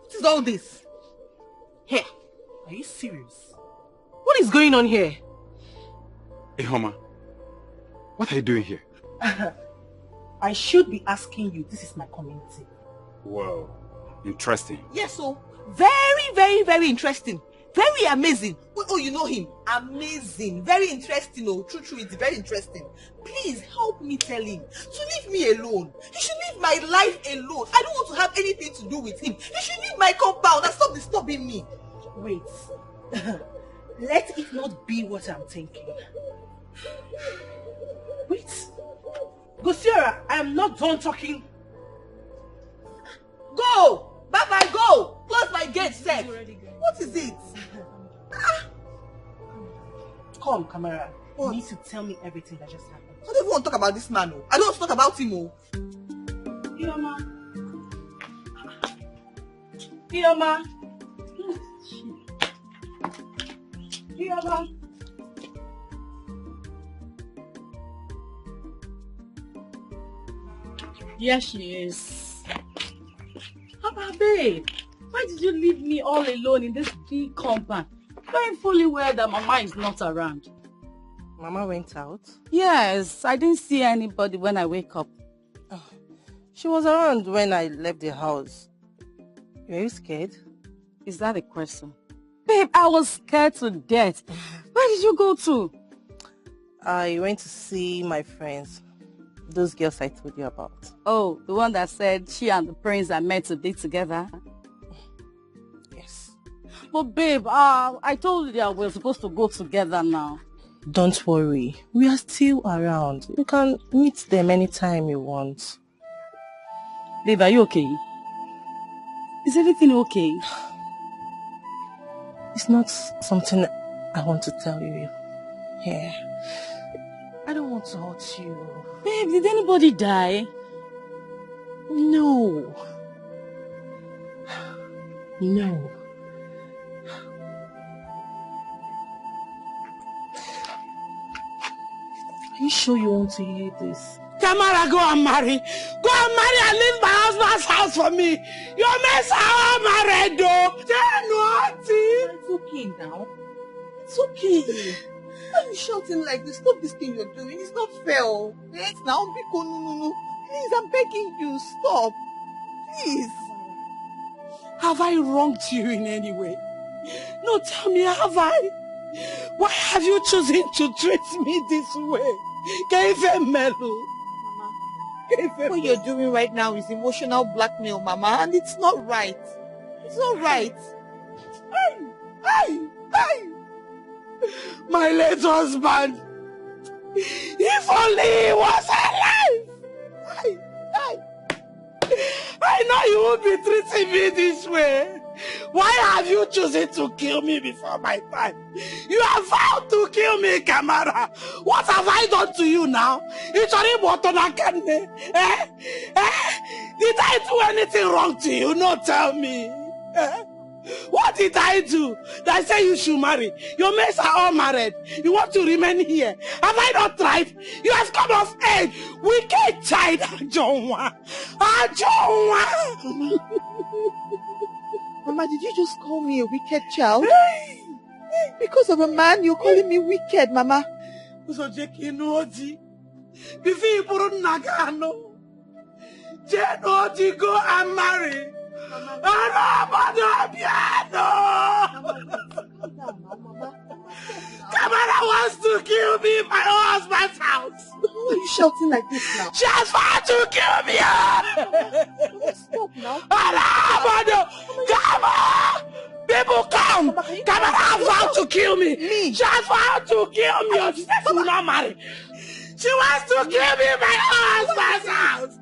What is all this? Here. Are you serious? What is going on here? Hey, Homa. What are you doing here? I should be asking you. This is my community. Wow. Interesting. Yes, so very interesting. Very amazing. Oh, you know him. Amazing. Very interesting. Oh, true. It's very interesting. Please help me tell him to leave me alone. He should leave my life alone. I don't want to have anything to do with him. He should leave my compound and stop disturbing me. Wait. Let it not be what I'm thinking. Wait. Gosiera, I am not done talking. Go! Bye-bye, go! Close my gate, sir. What is it? Come, Kamara. You need to tell me everything that just happened. I don't even want to talk about this man. Oh. I don't want to talk about him. Oh. Ioma. Yes, she is. Papa, babe, why did you leave me all alone in this big compound, knowing fully well that Mama is not around? Mama went out? Yes, I didn't see anybody when I wake up. Oh, she was around when I left the house. Were you scared? Is that a question? Babe, I was scared to death. Where did you go to? I went to see my friends. Those girls I told you about. Oh, the one that said she and the prince are meant to be together? Yes. But babe, I told you that we're supposed to go together now. Don't worry. We are still around. You can meet them anytime you want. Babe, are you okay? Is everything okay? It's not something I want to tell you here. I don't want to hurt you. Babe, did anybody die? No. No. Are you sure you want to hear this? Kamara, go and marry. Go and marry and leave my husband's house for me. Your mess are married though. It's okay now. It's okay. Why are you shouting like this? Stop this thing you're doing. It's not fair. Yes, now, no. Please, I'm begging you. Stop. Please. Have I wronged you in any way? No, tell me, have I? Why have you chosen to treat me this way? What you're doing right now is emotional blackmail, Mama, and it's not right. It's not right. My late husband. If only he was alive. I know you won't be treating me this way. Why have you chosen to kill me before my time? You have vowed to kill me, Kamara. What have I done to you now? Did I do anything wrong to you? No, tell me. What did I do? That say you should marry? Your mates are all married. You want to remain here? Have I not tried? You have come of age. Wicked child, Ajonwa. Mama, did you just call me a wicked child? Because of a man, you're calling me wicked, Mama. Before you put on Nagano, Jenodi, go and marry. Kamara wants to kill me in my husband's house. Why are you shouting like this now? She has vowed to kill me. Stop now. Come on! People come! Kamara has vowed to kill me. She has vowed to kill me. She said she will not marry. She wants to kill me in my husband's house.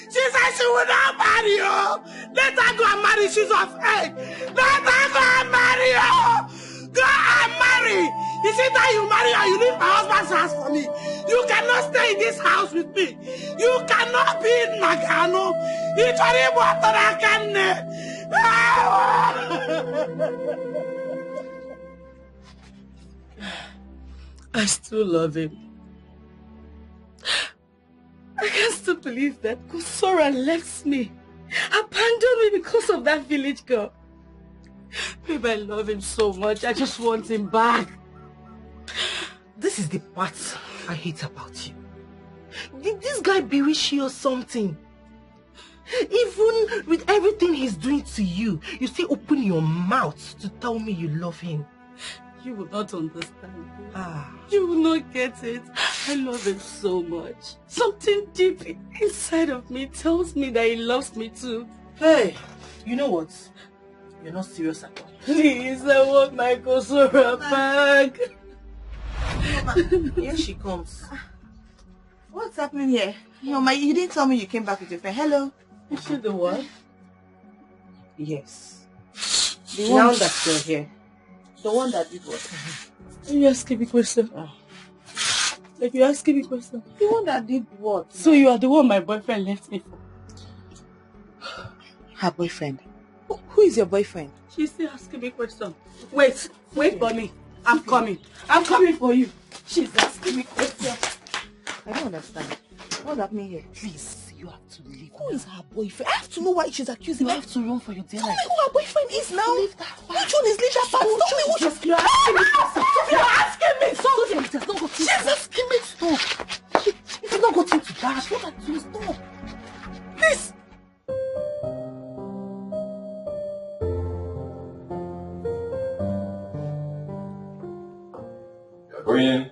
She said she will not marry you. Let her go and marry. She's of age. Let her go and marry you. Go and marry. Is it that you marry or you leave my husband's house for me? You cannot stay in this house with me. You cannot be in Nagano. It's only what I can. I still love him. I can't still believe that Kusora left me, abandoned me because of that village girl. Babe, I love him so much. I just want him back. This is the part I hate about you. Did this guy bewitch you or something? Even with everything he's doing to you, you still open your mouth to tell me you love him. You will not understand. You will not get it. I love him so much. Something deep inside of me tells me that he loves me too. Hey, you know what? You're not serious at all. Please, I want my Kosora back. Here she comes. What's happening here? You didn't tell me you came back with your friend. Hello. Is she the one? Yes. The one that you're here. The one that did what? You asking me question. Like you asking me question. The one that did what? So you are the one my boyfriend left me for. Her boyfriend? Who is your boyfriend? She's still asking me question. Wait for me. I'm coming. I'm coming for you. She's asking me question. I don't understand. What's happening here? Please, you have to leave. Who is her boyfriend? I have to know why she's accusing me. You have to run for your dear life. Tell me who her boyfriend is now. Leave that part. Which one is leave that part? Tell me which one. You're asking me. Stop. She's asking me. Stop. If you not got into that, what are you? Stop. Please. Going in.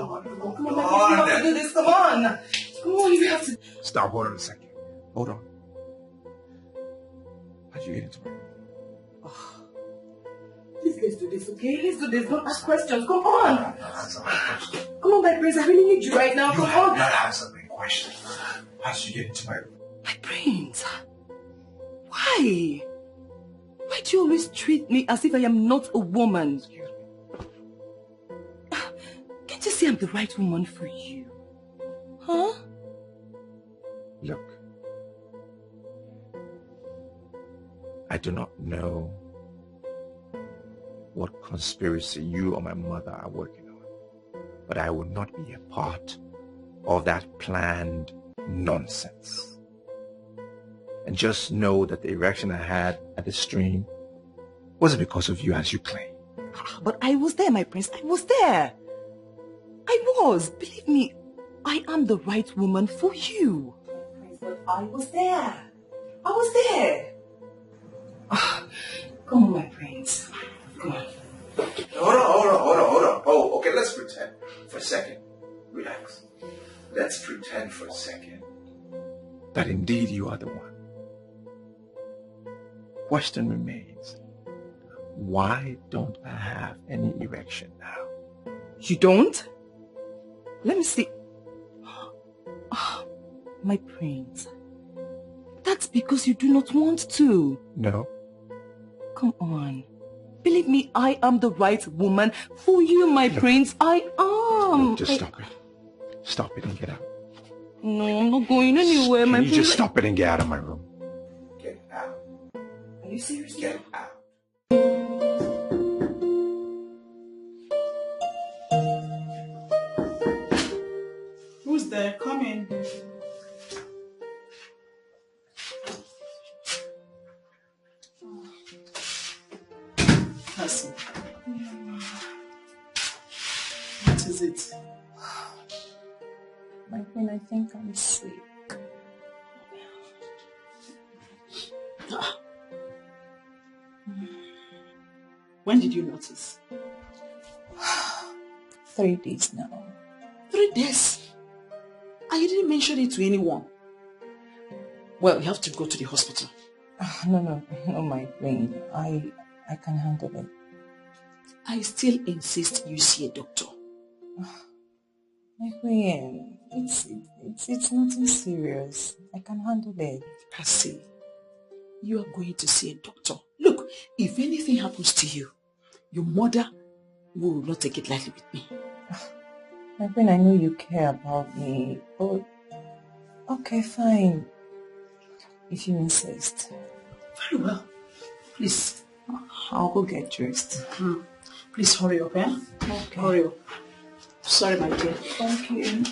Come on, you have to do this. Come on. Come on, you have to. Stop, hold on a second. Hold on. How'd you get into my room? Please, let's do this, okay? Let's do this. Don't ask questions. Come on. Come on, my prince. I really need you right now. Come on. You have answered my question. How'd you get into my room? My prince. Why? Why do you always treat me as if I am not a woman? Can't you see I'm the right woman for you? Huh? Look, I do not know what conspiracy you or my mother are working on, but I will not be a part of that planned nonsense. And just know that the erection I had at the stream wasn't because of you as you claim. But I was there, my prince. I was there. I was. Believe me, I am the right woman for you. But I was there. I was there. Come on, my prince. Come on. Hold on. Oh, okay, let's pretend for a second. Relax. Let's pretend for a second that indeed you are the one. Question remains. Why don't I have any erection now? You don't? Let me see. Oh, my prince. That's because you do not want to. No. Come on. Believe me, I am the right woman for you, my prince. I am. Just stop it. Stop it and get out. No, I'm not going anywhere, my Can prince. you just stop it and get out of my room? Get out. Are you serious? Get out. Who's there? Come in. Cassie. What is it? My queen, I think I'm sick. When did you notice? 3 days now. 3 days? And you didn't mention it to anyone? Well, you have to go to the hospital. No, my queen. I can handle it. I still insist you see a doctor. My queen, it's nothing serious. I can handle it. Cassie, you are going to see a doctor. Look, if anything happens to you, your mother will not take it lightly with me. My queen, I know you care about me, but okay, fine. If you insist. Very well. Please, I'll go get dressed. Please hurry up, eh? Okay. Hurry up. Sorry, my dear. Thank you.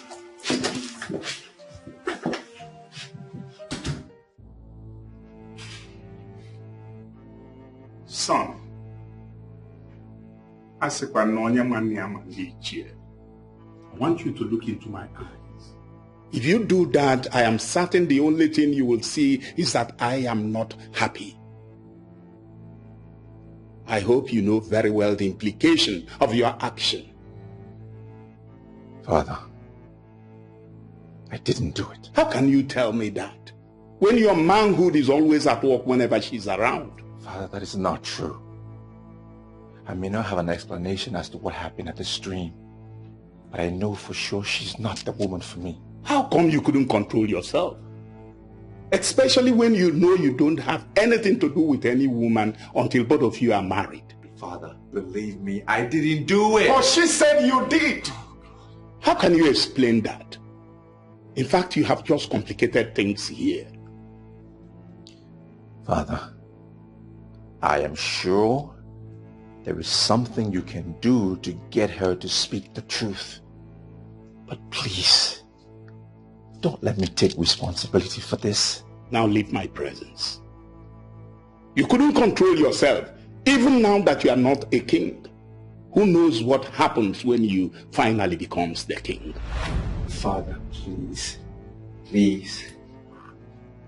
Son, I want you to look into my eyes. If you do that, I am certain the only thing you will see is that I am not happy. I hope you know very well the implication of your action. Father, I didn't do it. How can you tell me that? When your manhood is always at work whenever she's around. Father, that is not true. I may not have an explanation as to what happened at the stream, but I know for sure she's not the woman for me. How come you couldn't control yourself? Especially when you know you don't have anything to do with any woman until both of you are married. Father, believe me, I didn't do it. But she said you did. How can you explain that? In fact, you have just complicated things here. Father, I am sure there is something you can do to get her to speak the truth. But please, don't let me take responsibility for this. Now leave my presence. You couldn't control yourself, even now that you are not a king. Who knows what happens when you finally becomes the king? Father, please, please.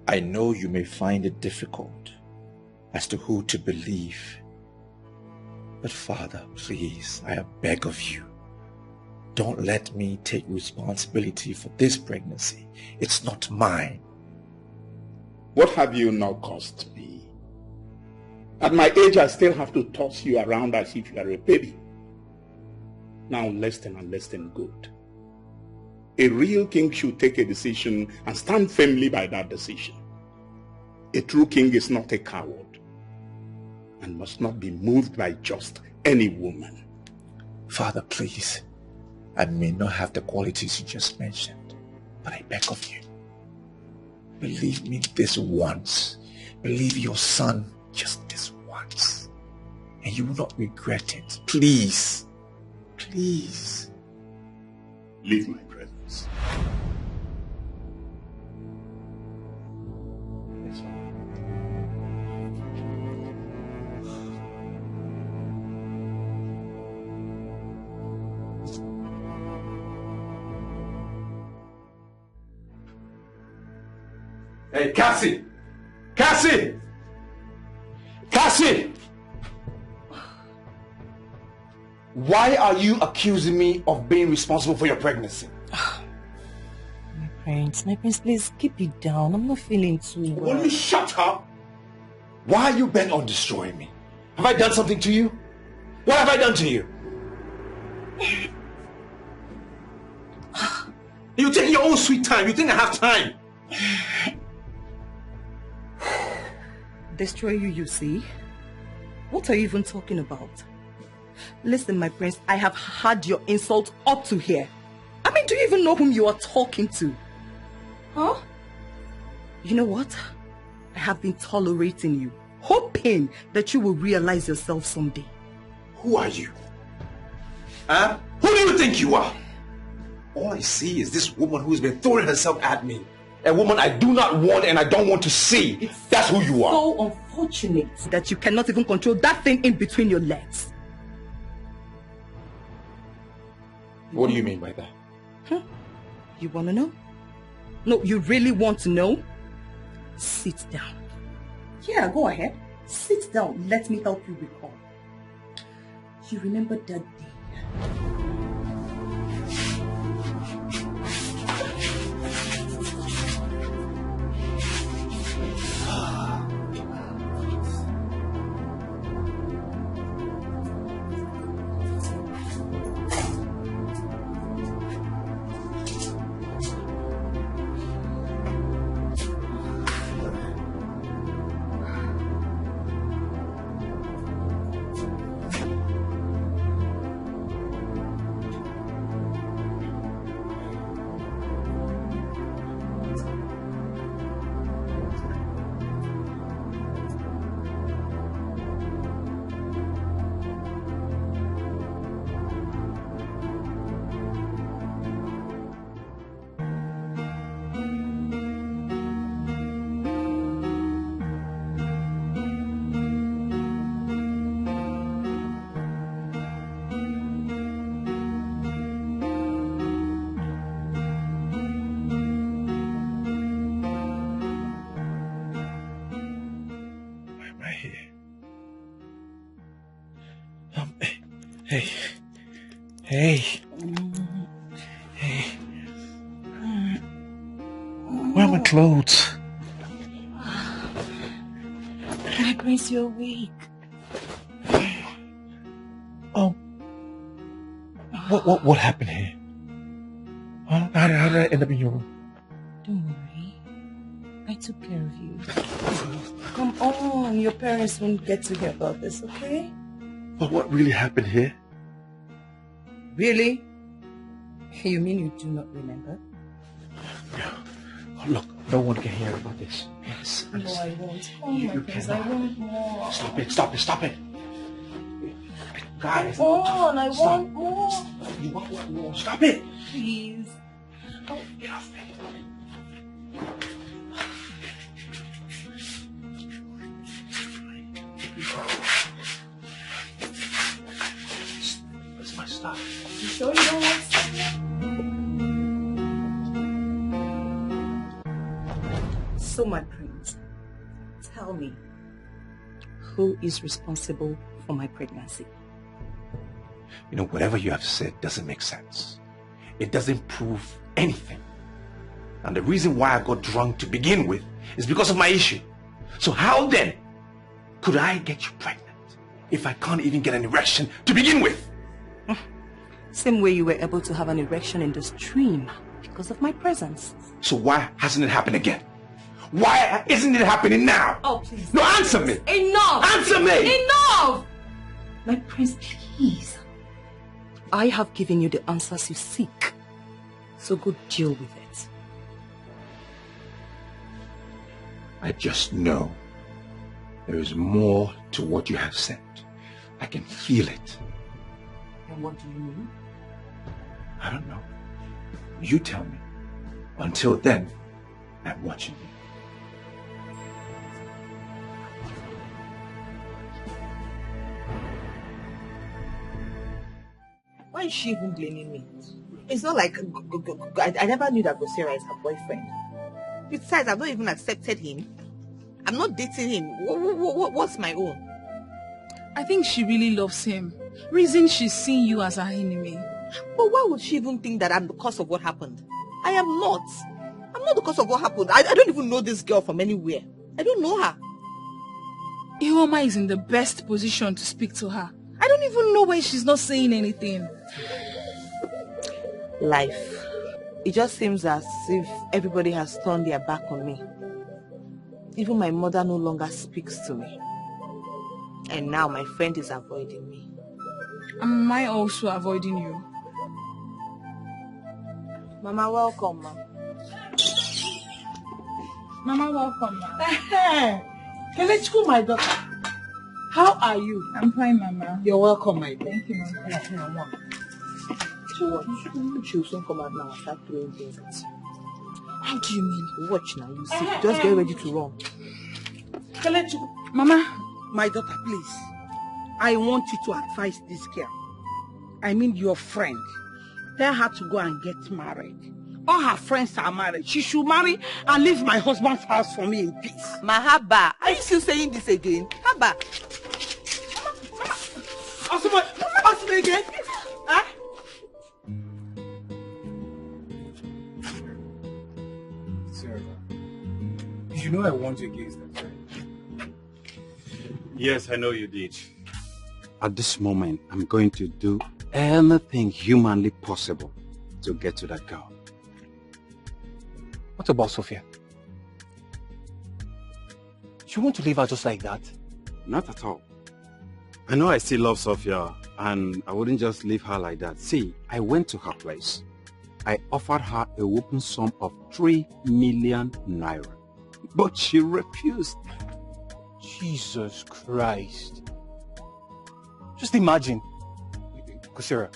I know you may find it difficult as to who to believe. But Father, please, I beg of you, Don't let me take responsibility for this pregnancy. It's not mine. What have you now caused me? At my age, I still have to toss you around as if you are a baby. Now listen and listen good. A real king should take a decision and stand firmly by that decision. A true king is not a coward and must not be moved by just any woman. Father, please. I may not have the qualities you just mentioned, but I beg of you, believe me this once. Believe your son just this once, and you will not regret it. Please. Please. Leave my presence. Hey, Cassie! Cassie! Cassie! Why are you accusing me of being responsible for your pregnancy? My prince, please keep it down. I'm not feeling too well. Will you shut up? Why are you bent on destroying me? Have I done something to you? What have I done to you? You take your own sweet time. You think I have time? Destroy you, you see? What are you even talking about? Listen, my prince, I have had your insult up to here. I mean, do you even know whom you are talking to? Huh? You know what? I have been tolerating you, hoping that you will realize yourself someday. Who are you? Huh? Who do you think you are? All I see is this woman who's been throwing herself at me. A woman I do not want and I don't want to see. That's who you are. So unfortunate that you cannot even control that thing in between your legs. What do you mean by that? Huh? You want to know? No, you really want to know? Sit down. Yeah, go ahead. Sit down. Let me help you recall. You remember that day? Hey. Where are my clothes? My prince, you're weak. Oh. What happened here? Huh? How did I end up in your room? Don't worry. I took care of you. Come on, your parents won't get to hear about this, okay? But what really happened here? Really? You mean you do not remember? Oh, look, no one can hear about this. Yes. No, I won't. Oh, my prince, I want more. Stop it. Guys, come on, I want more. You want more? Stop it. Please. Oh, get off me. Where's my stuff? You sure you don't want stuff? So, my prince, tell me, who is responsible for my pregnancy? You know, whatever you have said doesn't make sense. it doesn't prove anything. And the reason why I got drunk to begin with is because of my issue. So how then could I get you pregnant if I can't even get an erection to begin with? Same way you were able to have an erection in the stream because of my presence. So why hasn't it happened again? Why isn't it happening now? Oh, please. No, answer me. Enough. Answer me. Enough. My prince, please. I have given you the answers you seek. So go deal with it. I just know there is more to what you have said. I can feel it. And what do you mean? I don't know. You tell me. Until then, I'm watching you. Why is she even blaming me? It's not like I never knew that Gosera is her boyfriend. Besides, I've not even accepted him. I'm not dating him. What's my own? I think she really loves him. Reason she's seeing you as her enemy. But why would she even think that I'm the cause of what happened? I am not. I'm not the cause of what happened. I don't even know this girl from anywhere. I don't know her. Ioma is in the best position to speak to her. I don't even know why she's not saying anything. Life. It just seems as if everybody has turned their back on me. Even my mother no longer speaks to me. And now my friend is avoiding me. Am I also avoiding you? Mama, welcome, ma. Mama, welcome, ma. Kelechku, my daughter. How are you? I'm fine, Mama. You're welcome, my dear. Thank you, Mama. She will soon come out now and start throwing things at you. How do you mean? Watch now, you see. Just get ready to run. Kelechku. Mama. My daughter, please. I want you to advise this girl. I mean your friend. Tell her to go and get married. All her friends are married. She should marry and leave my husband's house for me in peace. Mahaba, are you still saying this again? Haba. Ask me again. Huh? Sarah, you know I warned you against that, right? Yes, I know you did. At this moment, I'm going to do anything humanly possible to get to that girl. What about Sophia? You want to leave her just like that? Not at all. I know I still love Sophia, and I wouldn't just leave her like that. See, I went to her place. I offered her a whopping sum of 3 million naira. But she refused. Jesus Christ. Just imagine, Kusira,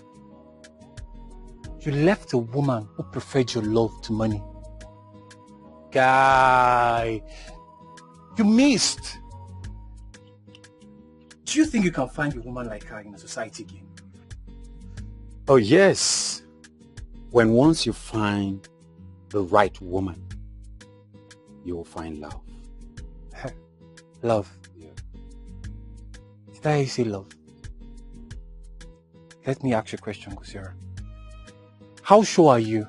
you left a woman who preferred your love to money. Guy, you missed. Do you think you can find a woman like her in a society again? Oh yes. When once you find the right woman, you will find love. Love? Yeah. Did I say love? Let me ask you a question, Kusira. How sure are you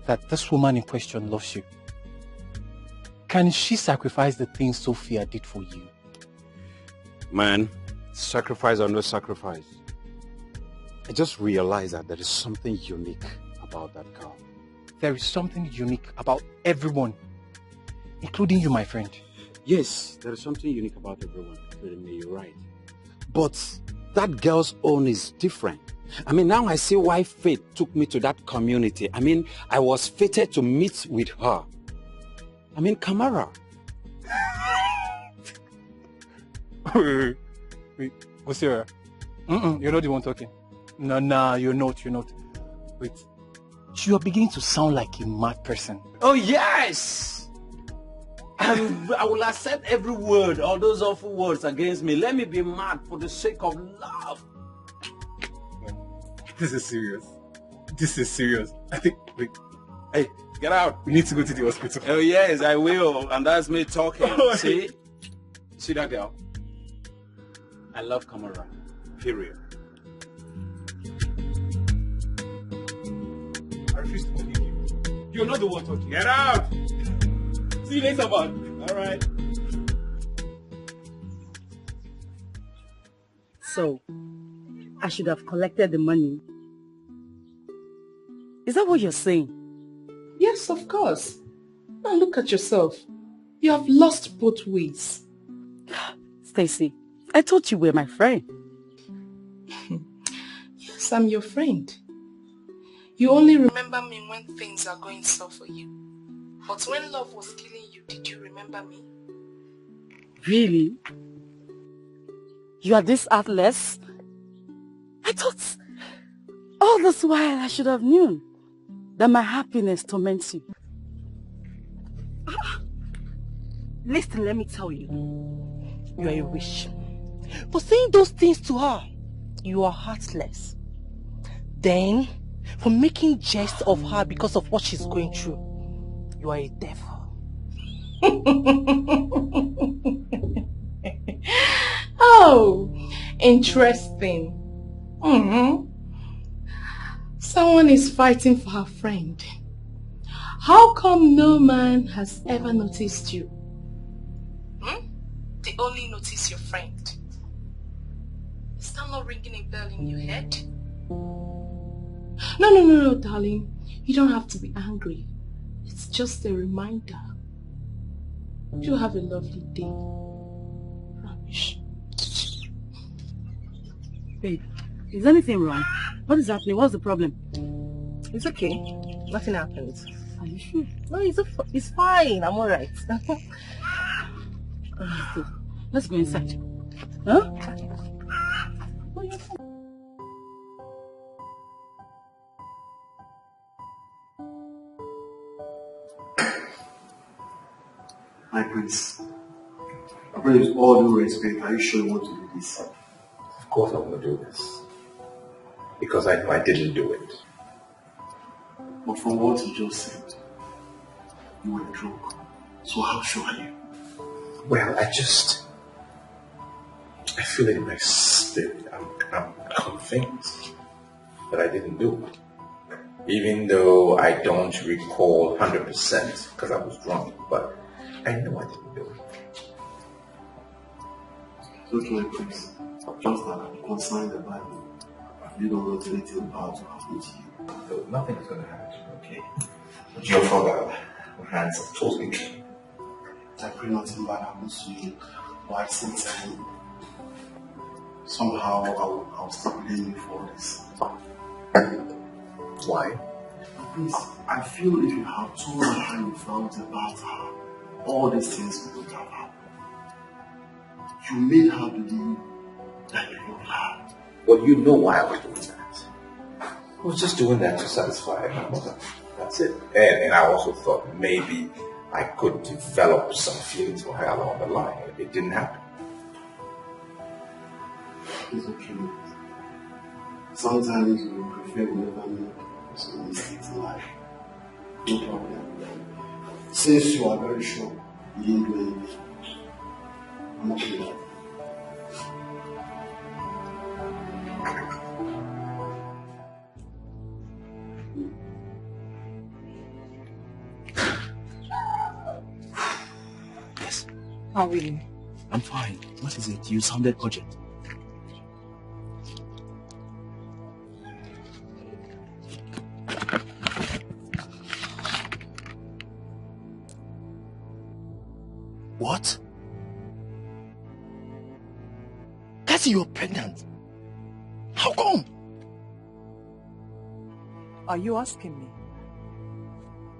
that this woman in question loves you? Can she sacrifice the things Sophia did for you? Man, sacrifice or no sacrifice, I just realized that there is something unique about that girl. There is something unique about everyone, including you, my friend. Yes, there is something unique about everyone, including me, you're right. But that girl's own is different. I mean, now I see why fate took me to that community. I mean, I was fated to meet with her. I mean, Kamara. Wait, Osira. You're not the one talking. No, you're not. Wait. You are beginning to sound like a mad person. Oh, yes! I will accept every word, all those awful words against me. Let me be mad for the sake of love. This is serious. I think, wait. Hey, get out. We need to go to the hospital. Oh, yes, I will. And that's me talking. See? See that girl? I love Kamara. Period. I refuse to forgive you. You're not the one talking. Get out! See you later, man. All right. So, I should have collected the money. Is that what you're saying? Yes, of course. Now look at yourself. You have lost both ways. Stacy, I thought you were my friend. Yes, I'm your friend. You only remember me when things are going soft for you. But when love was killing you, did you remember me? Really? You are this heartless? I thought all this while I should have known that my happiness torments you. Listen, let me tell you. You are a witch. For saying those things to her, you are heartless. Then, for making jest of her because of what she's going through, you are a devil. Oh, interesting. Someone is fighting for her friend. How come no man has ever noticed you? They only notice your friend. Is that not ringing a bell in your head? No, darling. You don't have to be angry. It's just a reminder. You have a lovely day. Rubbish. Babe, is anything wrong? What is happening? What's the problem? It's okay. Nothing happened. Are you sure? No, it's fine. I'm alright. Let's go inside. Huh? My prince, with all due respect, are you sure you want to do this? Of course I want to do this. Because I know I didn't do it. But from what you just said, you were drunk. So how sure are you? Well, I feel it in my spirit. I'm convinced that I didn't do it. Even though I don't recall 100% because I was drunk, but I know I didn't do it. It's okay, please. Just that I'm concerned about you. You don't want anything bad to happen to you. No, nothing is going to happen to you, okay? But your father, hands are totally clean. I pray nothing bad happens to you, but at the same time, somehow I'll still blame you for this. Why? Please, I feel if you have told her how you felt about her, all these things would have happened. You made her believe that you love her. Well, you know why I was doing that. I was just doing that to satisfy my mother. That's it. And I also thought maybe I could develop some feelings for her along the line. It didn't happen. It's okay. Sometimes you prefer whenever make some mistakes in life. No problem. Since you are very sure you didn't do anything, I'm okay with that. Yes. How are you? I'm fine. What is it? You sounded urgent. What? Cassie, you're pregnant. How come? Are you asking me?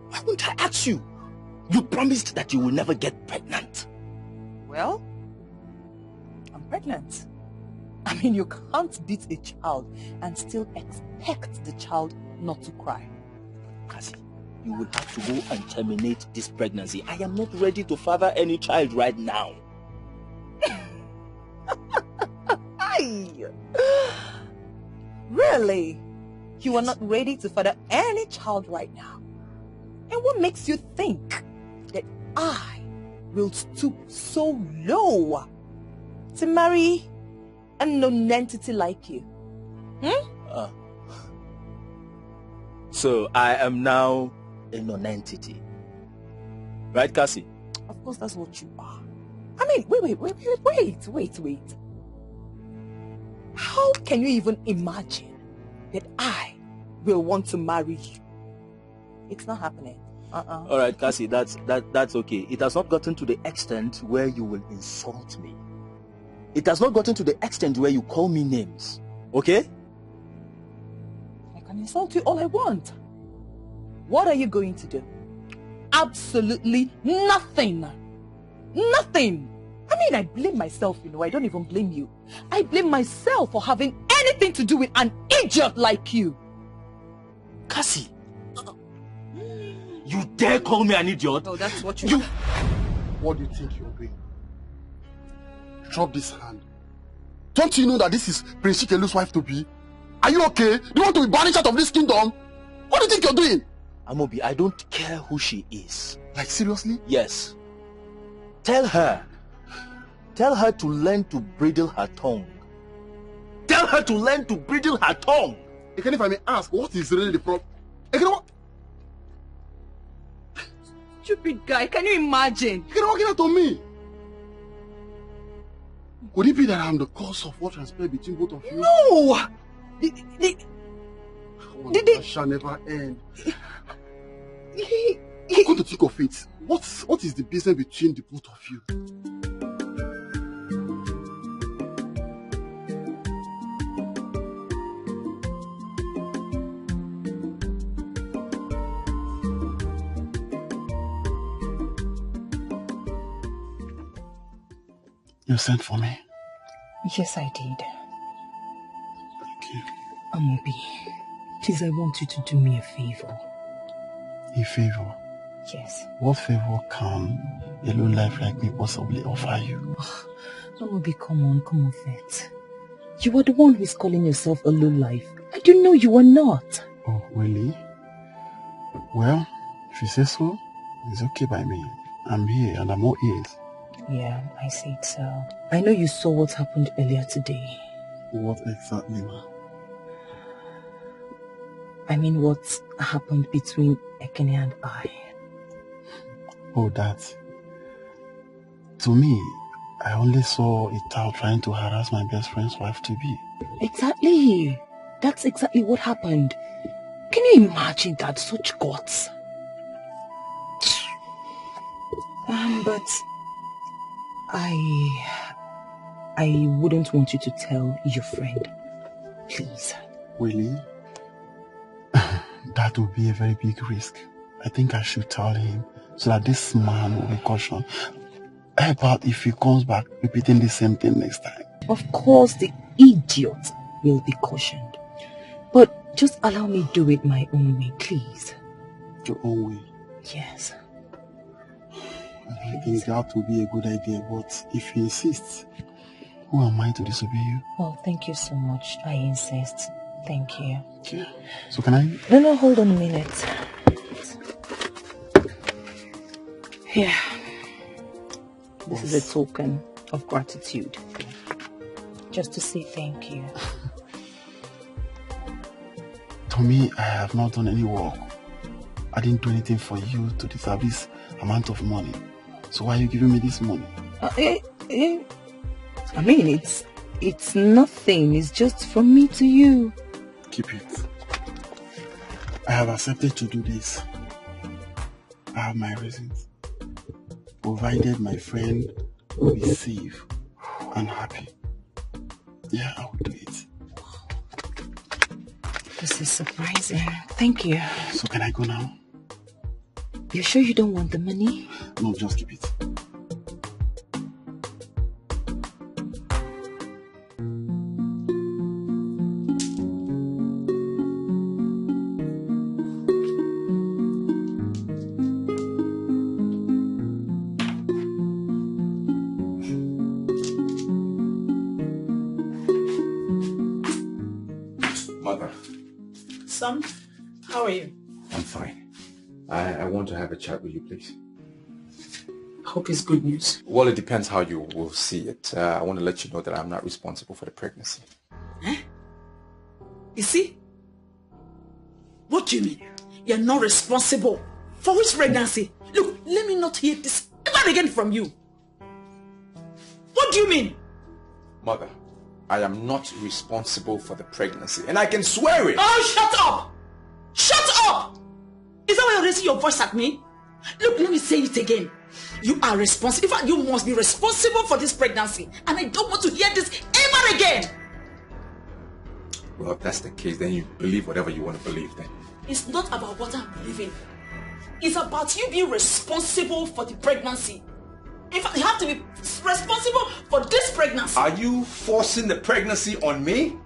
Why wouldn't I ask you? You promised that you will never get pregnant. Well, I'm pregnant. I mean, you can't beat a child and still expect the child not to cry. Cassie, you will have to go and terminate this pregnancy. I am not ready to father any child right now. Really? You are not ready to father any child right now? And what makes you think that I will stoop so low to marry a non-entity like you? So I am now a non-entity. Right, Cassie? Of course, that's what you are. I mean, wait. How can you even imagine that I will want to marry you? It's not happening. All right, Cassie, that's okay. It has not gotten to the extent where you will insult me. It has not gotten to the extent where you call me names. Okay? I can insult you all I want. What are you going to do? Absolutely nothing. Nothing. I mean, I blame myself, I don't even blame you. I blame myself for having anything to do with an idiot like you. Cassie, you dare call me an idiot? Oh, that's what you... What do you think you're doing? Drop this hand. Don't you know that this is Prince Chikelu's wife to be? Are you okay? Do you want to be banished out of this kingdom? What do you think you're doing? Amobi, I don't care who she is. Like, seriously? Yes. Tell her to learn to bridle her tongue. Tell her to learn to bridle her tongue. Again, if I may ask, what is really the problem? Again, what? Stupid guy, can you imagine? Again, what out on me? Could it be that I'm the cause of what transpired between both of you? No! That shall never end. Come to think of it, what is the business between the both of you? You sent for me? Yes, I did. Thank you. Amobi, please, I want you to do me a favor. A favor? Yes. What favor can a low life like me possibly offer you? Oh, Amobi, come on, Vet. You are the one who is calling yourself a low life. I do know you are not. Oh, really? Well, if you say so, it's okay by me. I'm here and I'm all ears. Yeah, I see it so. I know you saw what happened earlier today. What exactly, ma? I mean, what happened between Ekene and I. Oh, that. To me, I only saw a child trying to harass my best friend's wife to be. Exactly. That's exactly what happened. Can you imagine that? Such guts. But I wouldn't want you to tell your friend. Please. Really? That would be a very big risk. I think I should tell him so that this man will be cautioned. How about if he comes back repeating the same thing next time? Of course, the idiot will be cautioned. But just allow me to do it my own way, please. Your own way? Yes. I think that would be a good idea, but if he insists, who am I to disobey you? Well, thank you so much. I insist. Thank you. Okay. So can I? No, hold on a minute. Here. This is a token of gratitude. Just to say thank you. To me, I have not done any work. I didn't do anything for you to deserve this amount of money. So why are you giving me this money? I mean, it's nothing. It's just from me to you. Keep it. I have accepted to do this. I have my reasons. Provided my friend will be safe and happy. Yeah, I will do it. This is surprising. Thank you. So can I go now? You sure you don't want the money? No, just keep it. Mother. Son, how are you? I'm fine. I want to have a chat with you, please. Hope it's good news. Well, it depends how you will see it. I want to let you know that I'm not responsible for the pregnancy. You see? What do you mean? You're not responsible for which pregnancy? Look, let me not hear this ever again from you. What do you mean? Mother, I am not responsible for the pregnancy, and I can swear it. Oh, shut up! Shut up! Is that why you're raising your voice at me? Look, let me say it again. You are responsible. In fact, you must be responsible for this pregnancy, and I don't want to hear this ever again. Well, if that's the case, then you believe whatever you want to believe then. It's not about what I'm believing. It's about you being responsible for the pregnancy. In fact, you have to be responsible for this pregnancy. Are you forcing the pregnancy on me?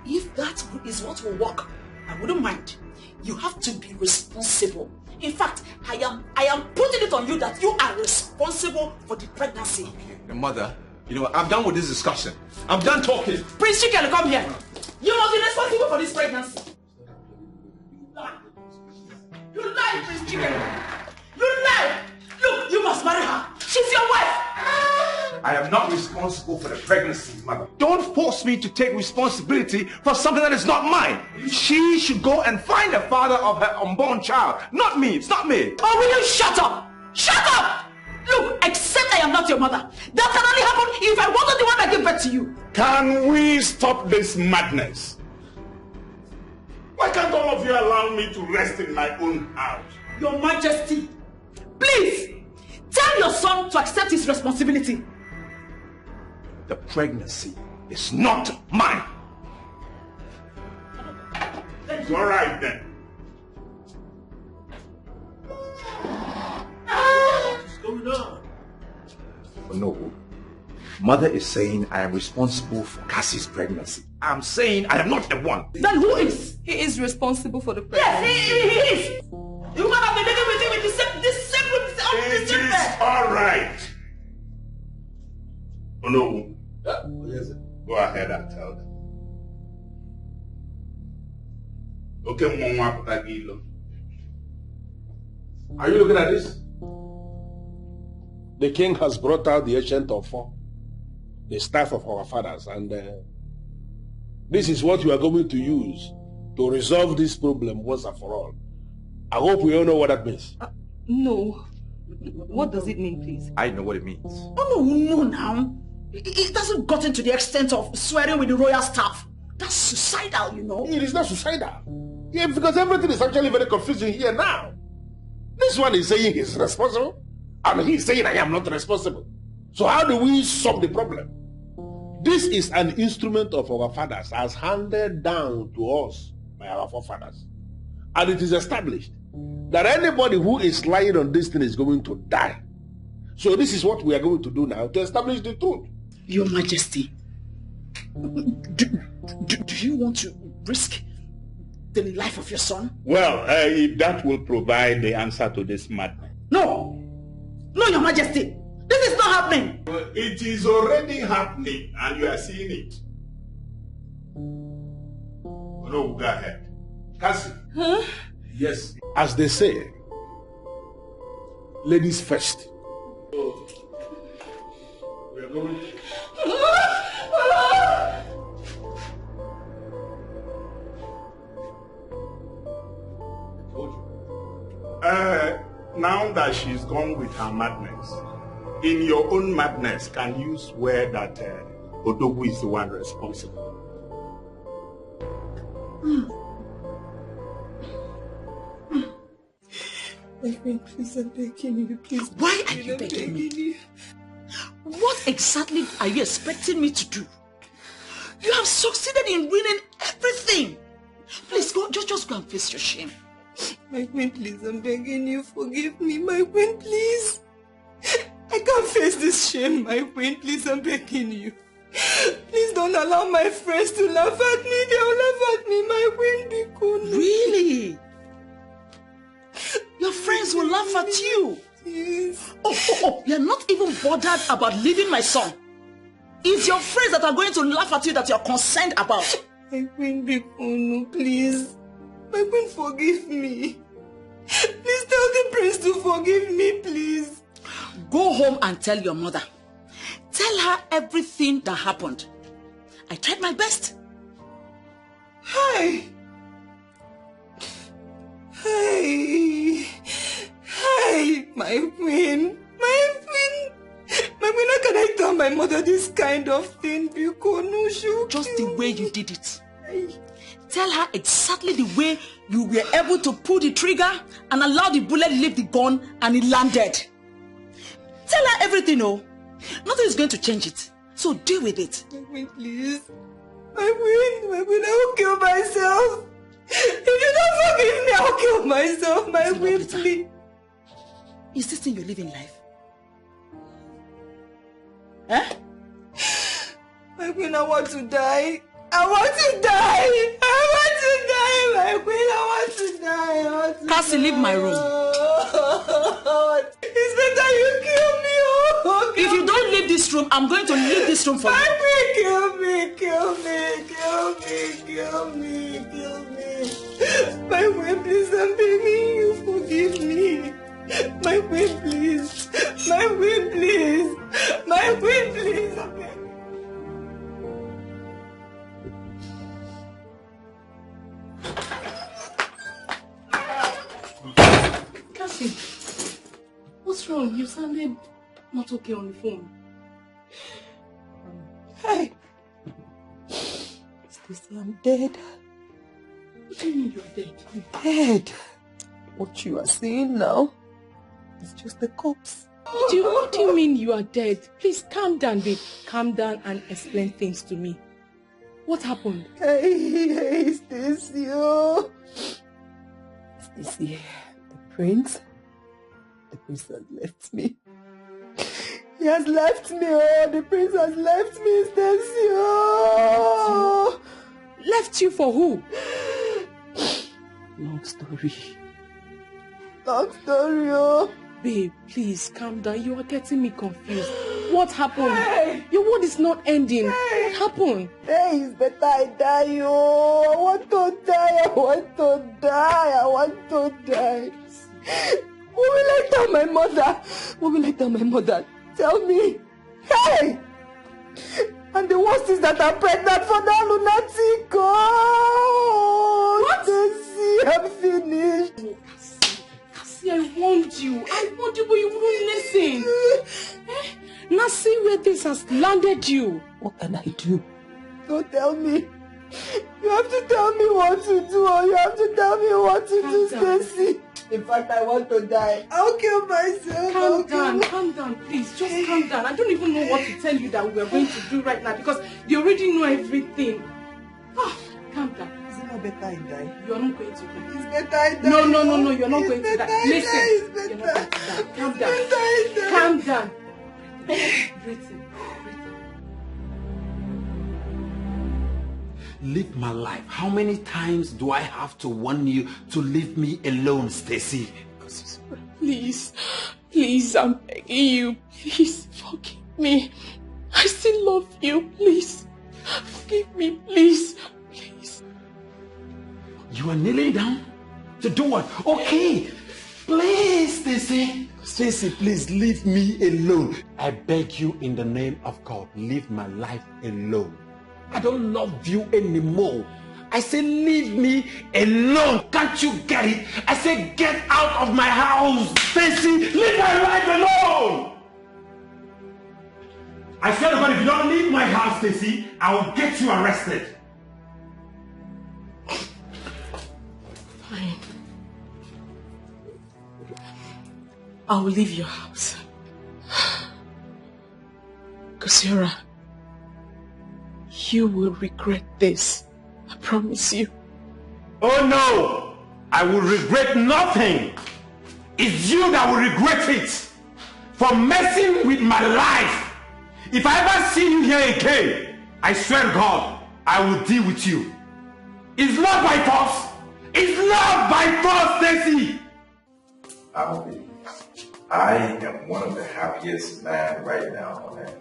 If that is what will work, I wouldn't mind. You have to be responsible. In fact, I am putting it on you that you are responsible for the pregnancy. Okay. Mother, you know what? I'm done with this discussion. I'm done talking. Prince Chicken, come here. You must be responsible for this pregnancy. You lie, Prince Chicken. You lie. Look, you must marry her. She's your wife. I am not responsible for the pregnancy, Mother. Don't force me to take responsibility for something that is not mine. She should go and find the father of her unborn child. Not me. It's not me. Oh, will you shut up? Shut up! Look, except I am not your mother. That can only happen if I wasn't the one that gave birth to you. Can we stop this madness? Why can't all of you allow me to rest in my own house? Your Majesty, please, tell your son to accept his responsibility. The pregnancy is not mine. It's all right then. What's going on? No. Mother is saying I am responsible for Cassie's pregnancy. I'm saying I am not the one. Then who is? He is responsible for the pregnancy. Yes, he is. You might have been living with him with the same It is all right. Oh no. Yes, go ahead and tell them. Okay, Mama. Are you looking at this? The king has brought out the ancient of four, the staff of our fathers, and this is what you are going to use to resolve this problem once and for all. I hope we all know what that means. No. What does it mean, please? I know what it means. Oh, no now. It hasn't gotten to the extent of swearing with the royal staff. That's suicidal, you know. It is not suicidal. Yeah, because everything is actually very confusing here now. This one is saying he's responsible, and he's saying I am not responsible. So how do we solve the problem? This is an instrument of our fathers as handed down to us by our forefathers. And it is established that anybody who is lying on this thing is going to die. So this is what we are going to do now to establish the truth. Your Majesty, do you want to risk the life of your son? Well, if that will provide the answer to this madness. No! No, Your Majesty! This is not happening! Well, it is already happening, and you are seeing it. No, go ahead. Cassie. Huh? Yes. As they say, ladies first. Oh. We are going to... Now that she's gone with her madness, in your own madness, can you swear that Odogu is the one responsible? My friend, please, I'm begging you, please. Why are you begging me? What exactly are you expecting me to do? You have succeeded in ruining everything. Please, go, just go and face your shame. My queen, please, I'm begging you, forgive me. My queen, please. I can't face this shame, my queen. Please, I'm begging you. Please don't allow my friends to laugh at me. They'll laugh at me, my queen. Be cool. Really? Your friends will laugh at you? Yes. Oh, you're not even bothered about leaving my son. It's your friends that are going to laugh at you that you're concerned about. My queen, be cool, no, please. My queen, forgive me. Please tell the prince to forgive me, please. Go home and tell your mother. Tell her everything that happened. I tried my best. Hi. Hey, my queen. My queen, how can I tell my mother this kind of thing? Just the way you did it. Tell her exactly the way you were able to pull the trigger and allow the bullet to leave the gun and it landed. Tell her everything, oh. Nothing is going to change it. So deal with it. My queen, please. My queen, I will kill myself. If you don't forgive me, I'll kill myself. My queen, please. Is this thing you're living life? Huh? My queen, I want to die. I want to die. My queen, I want to die. Cassie, leave my room. It's better you kill me. If you don't leave this room, I'm going to leave this room for you. My queen, kill me. My queen, please, I'm begging you, forgive me. My queen, please. My queen, please. My queen, please. I'm begging. Cassie, what's wrong? You sounded not okay on the phone. Hey, Stacy, I'm dead. What do you mean you're dead? I'm dead. What you are seeing now is just a corpse. What do you mean you are dead? Please calm down, babe. Calm down and explain things to me. What happened? Hey, Stacy. Stacy, the prince has left me. He has left me, the prince has left me, Stacy. Left you for who? Long story. Babe, please calm down. You are getting me confused. What happened? Hey. Your word is not ending. Hey. What happened? Hey, it's better I die, I want to die. What will I tell my mother? Tell me. Hey! And the worst is that I'm pregnant for that lunatic. What? Stacy, I'm finished. Cassie, I warned you, but you wouldn't listen. Now see where this has landed you. What can I do? Don't tell me. You have to tell me what to do, or you have to tell me what to do, Stacy. In fact, I want to die. I'll kill myself. Calm down, please. Just calm down. I don't even know what to tell you that we are going to do right now because you already know everything. Calm down. Is it not better I die? You are not going to die. It's better I die. No, you're not going to die. Listen, you're not going to die. Calm down. Breathe in. Live my life. How many times do I have to warn you to leave me alone, Stacy? Please, I'm begging you. Please, forgive me. I still love you. Please, forgive me, please. You are kneeling down? To do what? Okay. Please, Stacy. Stacy, please leave me alone. I beg you in the name of God, leave my life alone. I don't love you anymore. I say leave me alone. Can't you get it? I say get out of my house. Stacy, leave my life alone. I swear to God, if you don't leave my house, Stacy, I will get you arrested. Fine. I will leave your house. Kasiora, you will regret this. I promise you. Oh no! I will regret nothing. It's you that will regret it. For messing with my life. If I ever see you here again, I swear to God, I will deal with you. It's not by force. It's not by force, Stacy. I am one of the happiest men right now on earth.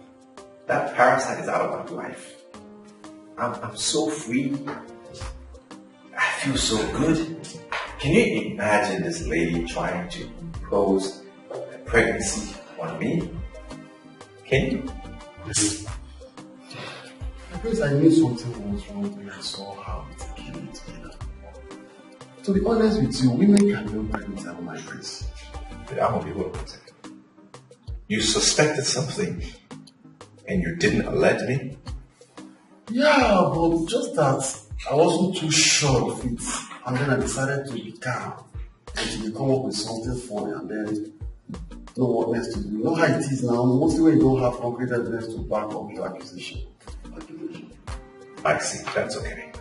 That parasite is out of my life. I'm so free. I feel so good. Can you imagine this lady trying to impose a pregnancy on me? Can you? Because I knew something was wrong when I saw how it's killing together. To be honest with you, women can do pregnant at my place. But I'm gonna be hold on a second. You suspected something and you didn't alert me? Yeah, but just that I wasn't too sure of it. And then I decided to be calm. And to come up with something funny and then know what next to do. You know how it is now. Mostly when you don't have concrete evidence to back up your accusation. I see, that's okay.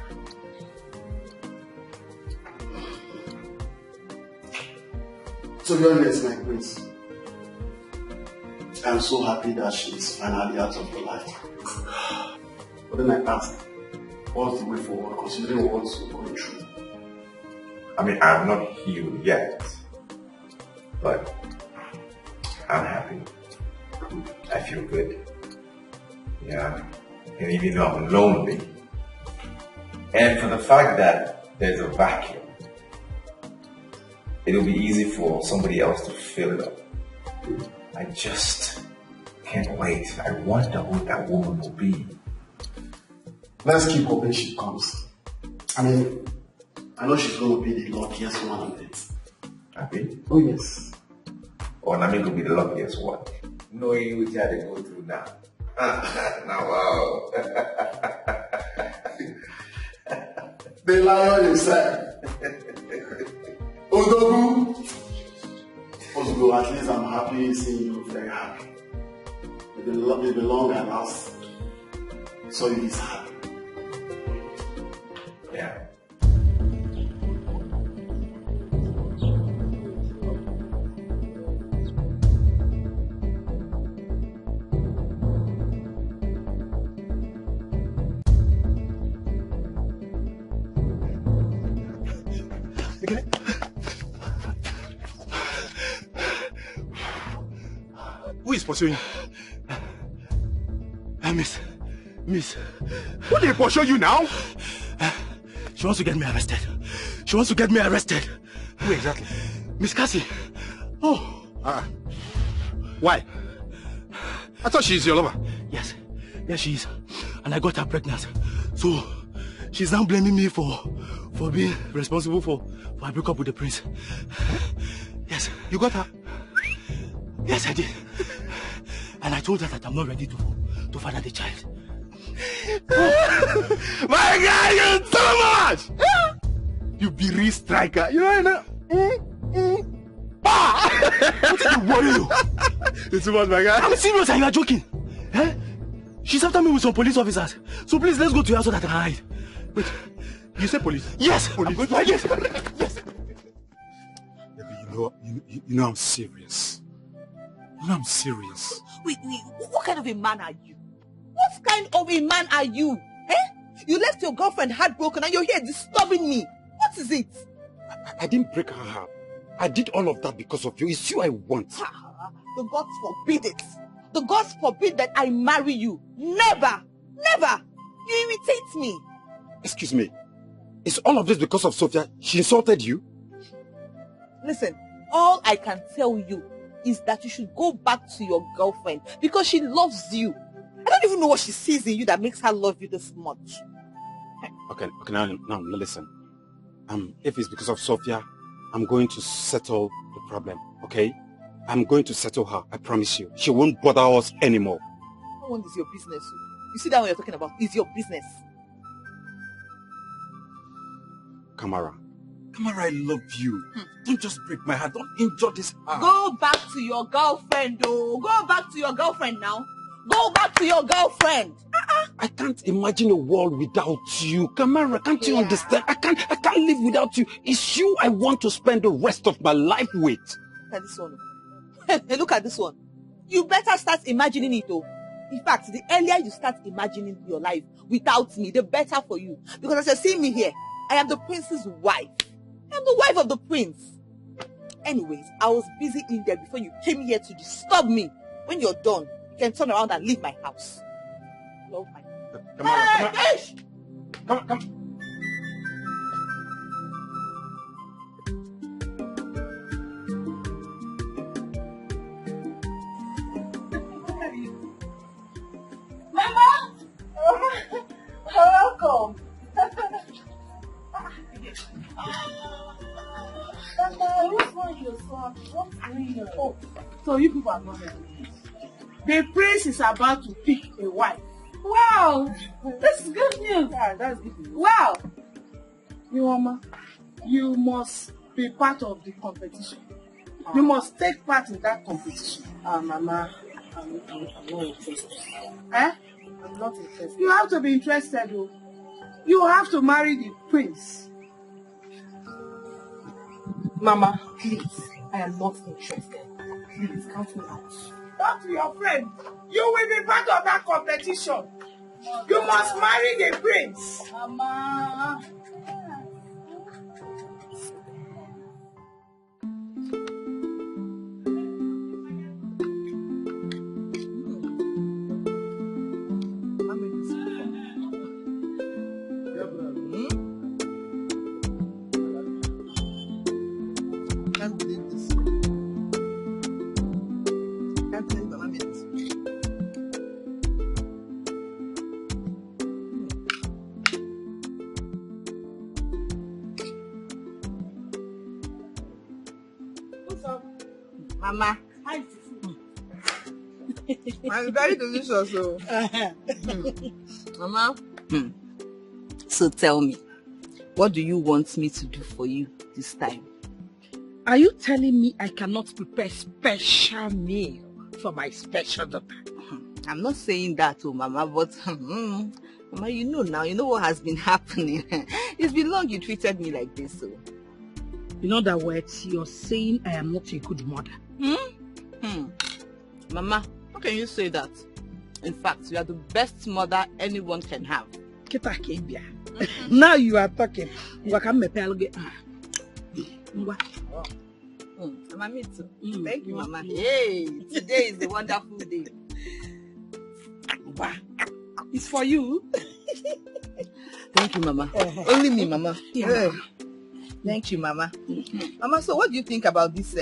To be honest, my prince, I'm so happy that she's finally out of your life. But then I asked, what's the way forward considering what you're going through? I mean, I'm not healed yet, but I'm happy. I feel good. Yeah, and even though I'm lonely, and for the fact that there's a vacuum, it'll be easy for somebody else to fill it up. I just can't wait. I wonder who that woman will be. Let's keep hoping she comes. I mean, I know she's going to be the luckiest one on it. Happy? Oh, yes. Or Nami will be the luckiest one. Knowing what you had to go through now. Now, wow. The lion inside. Odogu. Odogu, at least I'm happy seeing you very happy. It will be long and last. So he is happy. Yeah. Who is pursuing? Miss. Who did pursue you now? She wants to get me arrested. She wants to get me arrested. Who exactly? Miss Cassie. Oh. Why? I thought she's your lover. Yes, she is. And I got her pregnant. So, she's now blaming me for being responsible for I broke up with the prince. Yes. You got her? Yes, I did. And I told her that I'm not ready to father the child. My God, you're too much! You be real striker. You know. What did you worry you? It's too much, my guy. I'm serious and you are joking. Eh? She's after me with some police officers. So please, let's go to her so that I can hide. Wait, you said police? Yes! Police? I'm going to hide. Yes! You know I'm serious. You know I'm serious. Wait, what kind of a man are you? What kind of a man are you? Eh? You left your girlfriend heartbroken and you're here disturbing me. What is it? I didn't break her heart. I did all of that because of you. It's you I want. The gods forbid it. The gods forbid that I marry you. Never! Never! You irritate me. Excuse me. Is all of this because of Sophia? She insulted you? Listen, all I can tell you is that you should go back to your girlfriend because she loves you. I don't even know what she sees in you that makes her love you this much. Okay, now listen. If it's because of Sophia, I'm going to settle the problem, okay? I'm going to settle her, I promise you. She won't bother us anymore. No one is your business. You see that what you're talking about? It's your business. Kamara, I love you. Don't just break my heart. Don't injure this heart. Go back to your girlfriend, though. Go back to your girlfriend now. Go back to your girlfriend. I can't imagine a world without you. Kamara, can't you understand? I can't live without you. It's you I want to spend the rest of my life with. Look at this one. Hey, look at this one. You better start imagining it, though. In fact, the earlier you start imagining your life without me, the better for you. Because as you see me here, I am the prince's wife. I am the wife of the prince. Anyways, I was busy in there before you came here to disturb me. When you're done, you can turn around and leave my house. Love my... Come. Mama! Welcome. So you people are not ready. The prince is about to pick a wife. Wow! This is good news. Yeah, that's good news. Wow! Mama, you must be part of the competition. You must take part in that competition. Mama, I'm not interested. Eh? I'm not interested. You have to be interested, though. You have to marry the prince. Mama, please, I am not interested. Please, count me out. Talk to your friend. You will be part of that competition. You must marry the prince. Mama. Mama. It's very delicious. So. Mama. So tell me, what do you want me to do for you this time? Are you telling me I cannot prepare special meal for my special daughter? I'm not saying that, oh, Mama, but Mama, you know now, you know what has been happening. It's been long you treated me like this, so. In other words, you're saying I am not a good mother. Mama, how can you say that? In fact, you are the best mother anyone can have. Now you are talking. Mama, me too. Thank you, Mama. Hey, today is a wonderful day. It's for you. Thank you, Mama. Only me, Mama. Yeah. Thank you, Mama. Mama, so what do you think about this?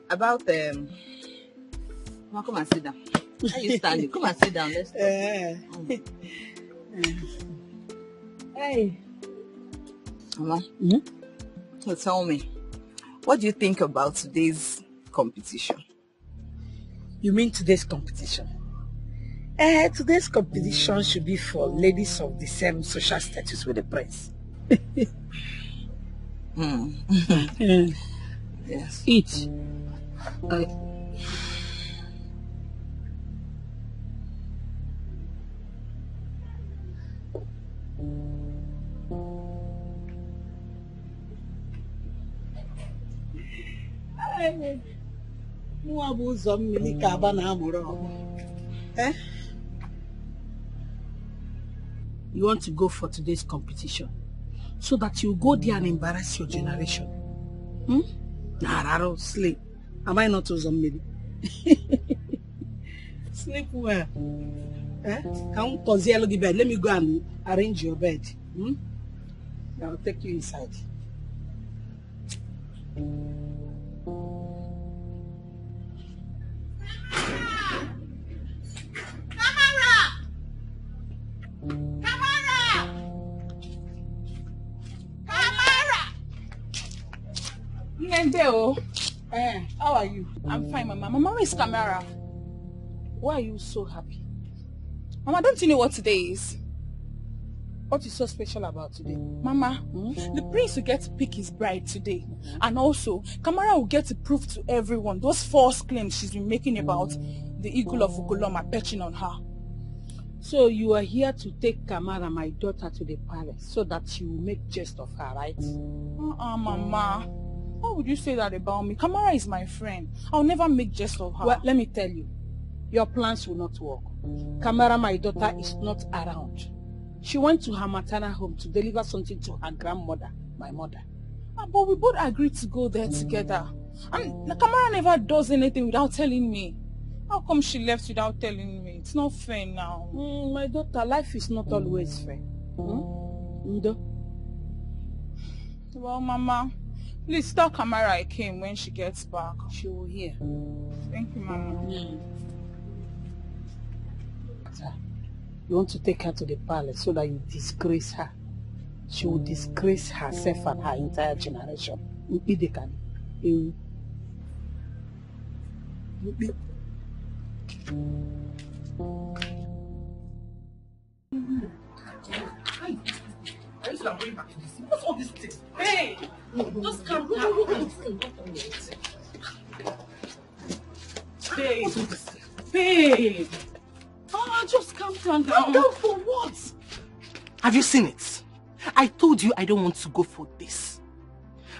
Mama, come and sit down. How you standing? Come and sit down. Let's talk. Hey. Mama, so tell me, what do you think about today's competition? You mean today's competition? Today's competition should be for ladies of the same social status with the prince. Yes. Eat. You want to go for today's competition so that you go there and embarrass your generation. Nah, sleep. Am I not Uzomili? Sleep well. Come to the bed. Let me go and arrange your bed. I'll take you inside. How are you? I'm fine, Mama. Mama, where is Kamara? Why are you so happy? Mama, don't you know what today is? What is so special about today? Mama, the prince will get to pick his bride today. And also, Kamara will get to prove to everyone those false claims she's been making about the eagle of Ugoloma perching on her. So you are here to take Kamara, my daughter, to the palace so that you will make jest of her, right? Mama. Why would you say that about me? Kamara is my friend. I'll never make jest of her. Well, let me tell you, your plans will not work. Kamara, my daughter, is not around. She went to her maternal home to deliver something to her grandmother, my mother. But we both agreed to go there together. And Kamara never does anything without telling me. How come she left without telling me? It's not fair now. My daughter, life is not always fair. Ndo? Well, Mama, please tell Kamara I came when she gets back. She will hear. Thank you, Mama. You want to take her to the palace so that you disgrace her. She will disgrace herself and her entire generation. What's all this thing? Hey! Just calm down. Babe. Babe. Oh, just calm down. Calm down for what? Have you seen it? I told you I don't want to go for this.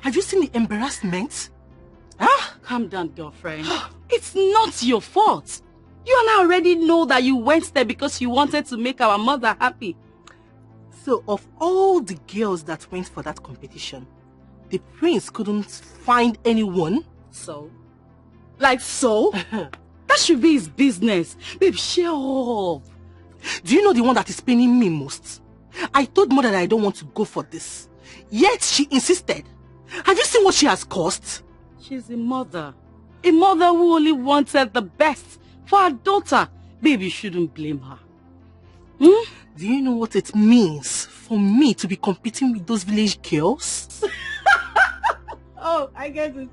Have you seen the embarrassment? Huh? Calm down, girlfriend. It's not your fault. You and I already know that you went there because you wanted to make our mother happy. So of all the girls that went for that competition, the prince couldn't find anyone? So? Like so? That should be his business. Babe, shut up. Do you know the one that is paining me most? I told mother that I don't want to go for this. Yet she insisted. Have you seen what she has caused? She's a mother. A mother who only wanted the best for her daughter. Babe, you shouldn't blame her. Do you know what it means for me to be competing with those village girls? Oh, I get it.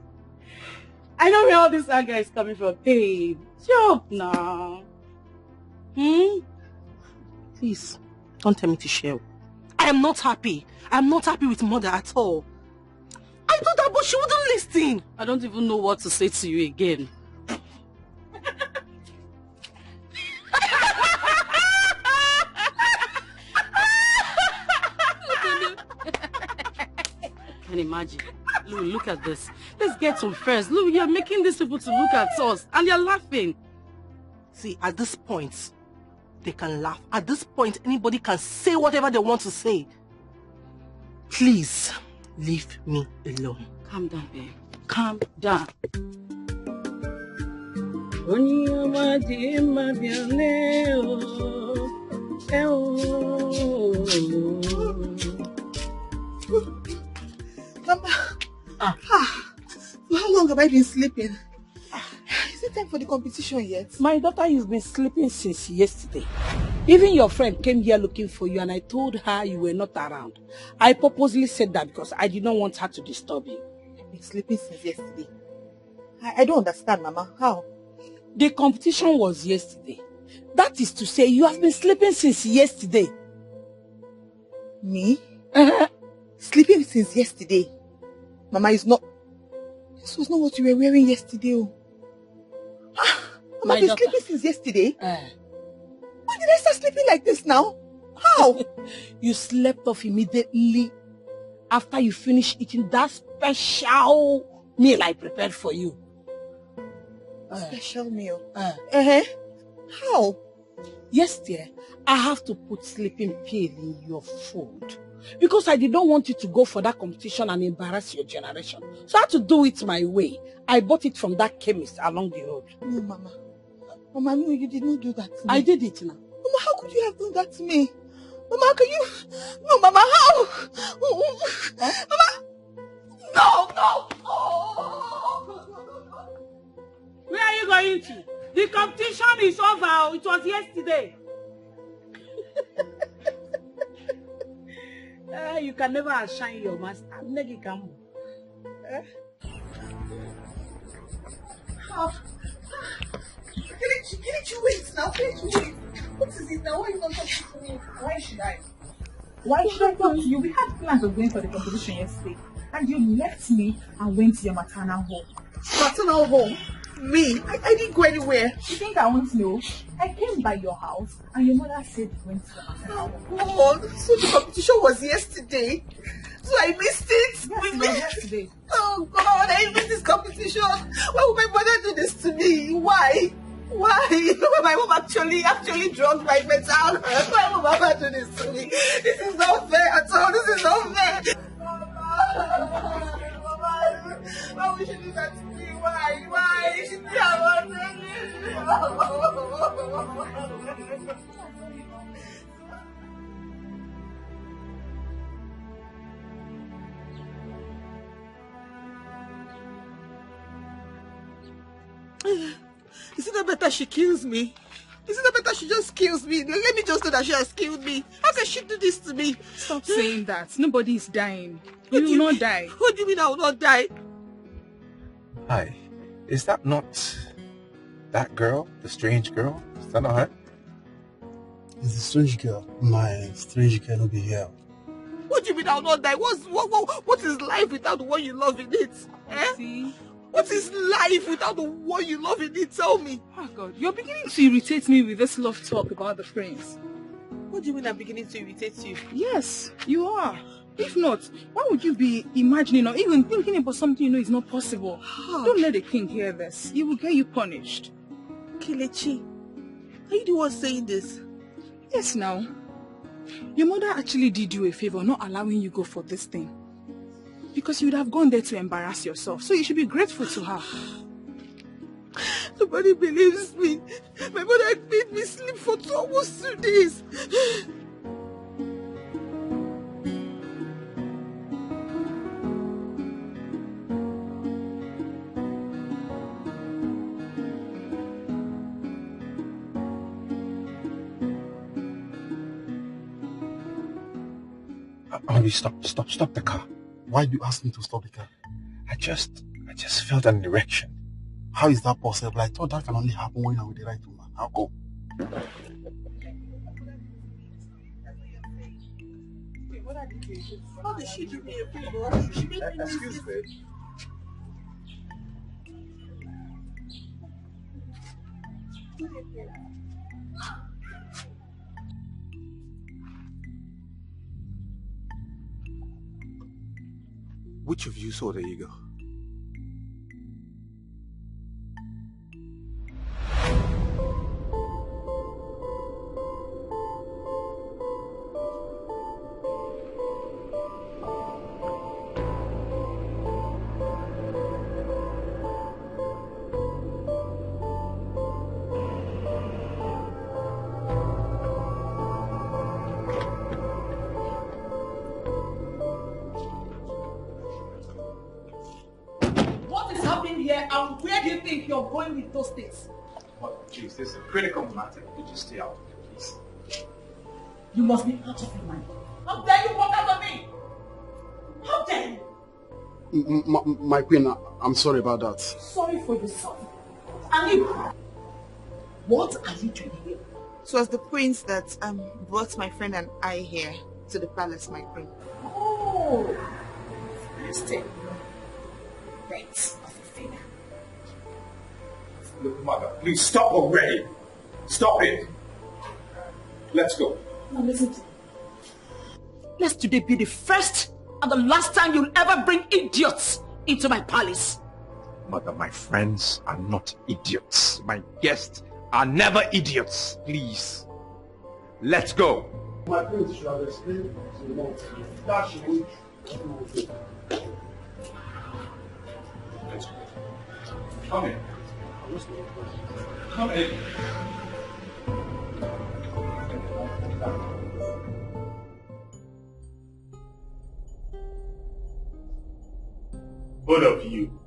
I know where all this anger is coming from. Babe, shut up now. Please, don't tell me to share. I am not happy. I am not happy with mother at all. I told her, but she wouldn't listen. I don't even know what to say to you again. Can imagine. Look at this. Let's get some first. Look, you're making these people to look at us and you're laughing. See, at this point, they can laugh. At this point, anybody can say whatever they want to say. Please, leave me alone. Calm down, babe. Calm down. Mama, for how long have I been sleeping? Is it time for the competition yet? My daughter, you've been sleeping since yesterday. Even your friend came here looking for you and I told her you were not around. I purposely said that because I did not want her to disturb you. I've been sleeping since yesterday. I don't understand, Mama. How? The competition was yesterday. That is to say, you have been sleeping since yesterday. Me? Sleeping since yesterday? Mama, it's not... This was not what you were wearing yesterday. Oh. Mama, you've been sleeping since yesterday? Why did I start sleeping like this now? How? You slept off immediately after you finished eating that special meal I prepared for you. Special meal? How? Yes, dear. I have to put sleeping pill in your food. Because I did not want you to go for that competition and embarrass your generation. So I had to do it my way. I bought it from that chemist along the road. No, Mama. Mama, no, you did not do that to me. I did it now. Mama, how could you have done that to me? Mama, can you... No, Mama, how? Mama! No! Where are you going to? The competition is over. It was yesterday. You can never outshine your master. Can you wait now? What is it now? Why are you not talking to me? Why should I? Why should I talk to you? We had plans of going for the competition yesterday. And you left me and went to your maternal home. Maternal home? Me? I didn't go anywhere. You think I won't know? I came by your house and your mother said you went to your maternal home. Oh, so the competition was yesterday. So I missed it. Yes, it was yesterday. Oh God, I missed this competition. Why would my mother do this to me? Why? My mom actually drugged my mental. Why would my mother do this to me? This is not fair at all. This is not fair. Mama, why would she do that to me? Why? She did not want Is it not better she kills me? Is it not better she just kills me? Let me just know that she has killed me. How can she do this to me? Stop saying that. Nobody is dying. You will not die. What do you mean I will not die? Hi. Is that not that girl? The strange girl? Is that not her? It's the strange girl. My strange girl will be here. What do you mean I'll not die? What is life without the one you love in it? Eh? What is life without the one you love in it? Tell me. Oh God, you're beginning to irritate me with this love talk about the prince. What do you mean I'm beginning to irritate you? Yes, you are. If not, why would you be imagining or even thinking about something you know is not possible? Don't let the king hear this. He will get you punished. Kelechi, are you the one saying this? Yes, now. Your mother actually did you a favor not allowing you go for this thing. Because you would have gone there to embarrass yourself. So you should be grateful to her. Nobody believes me. My mother had made me sleep for almost 2 days. Stop the car. Why do you ask me to stop the car? I just felt an erection. How is that possible? I thought that can only happen when I'm with the right woman. I'll go. How did she do me a favor? She made me Excuse me. Which of you saw the eagle? And where do you think you're going with those things? But, please, this is a critical matter. You just stay out of it, please. You must be out of your mind. How dare you walk out on me? How dare you? My queen, I'm sorry about that. Sorry for yourself. And you, what are you doing here? It was the prince that brought my friend and I here to the palace, my queen. Oh, fantastic. Thanks. Look, mother, please stop already. Stop it. Let's go. Now listen to me. Let today be the first and the last time you'll ever bring idiots into my palace. Mother, my friends are not idiots. My guests are never idiots. Please. Let's go. My prince should have explained to the mom that she would. Let's go. Come in. Come in. Both of you,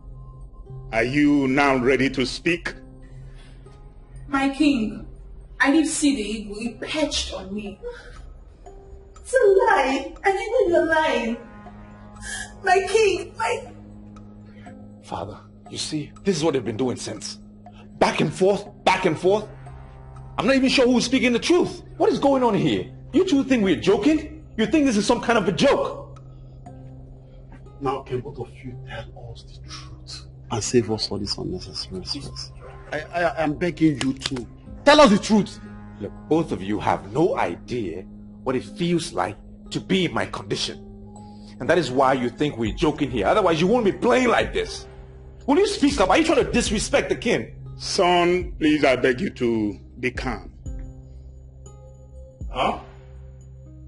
are you now ready to speak? My king, I did see the eagle. He perched on me. It's a lie. I didn't know you're lying. My king, Father, you see, this is what they've been doing since. Back and forth, back and forth. I'm not even sure who's speaking the truth. What is going on here? You two think we're joking? You think this is some kind of a joke? Now can both of you tell us the truth and save us all this unnecessary stress? I am begging you to tell us the truth. Look, both of you have no idea what it feels like to be in my condition. And that is why you think we're joking here. Otherwise, you won't be playing like this. Will you speak up? Are you trying to disrespect the king? Son, please, I beg you to be calm. Huh?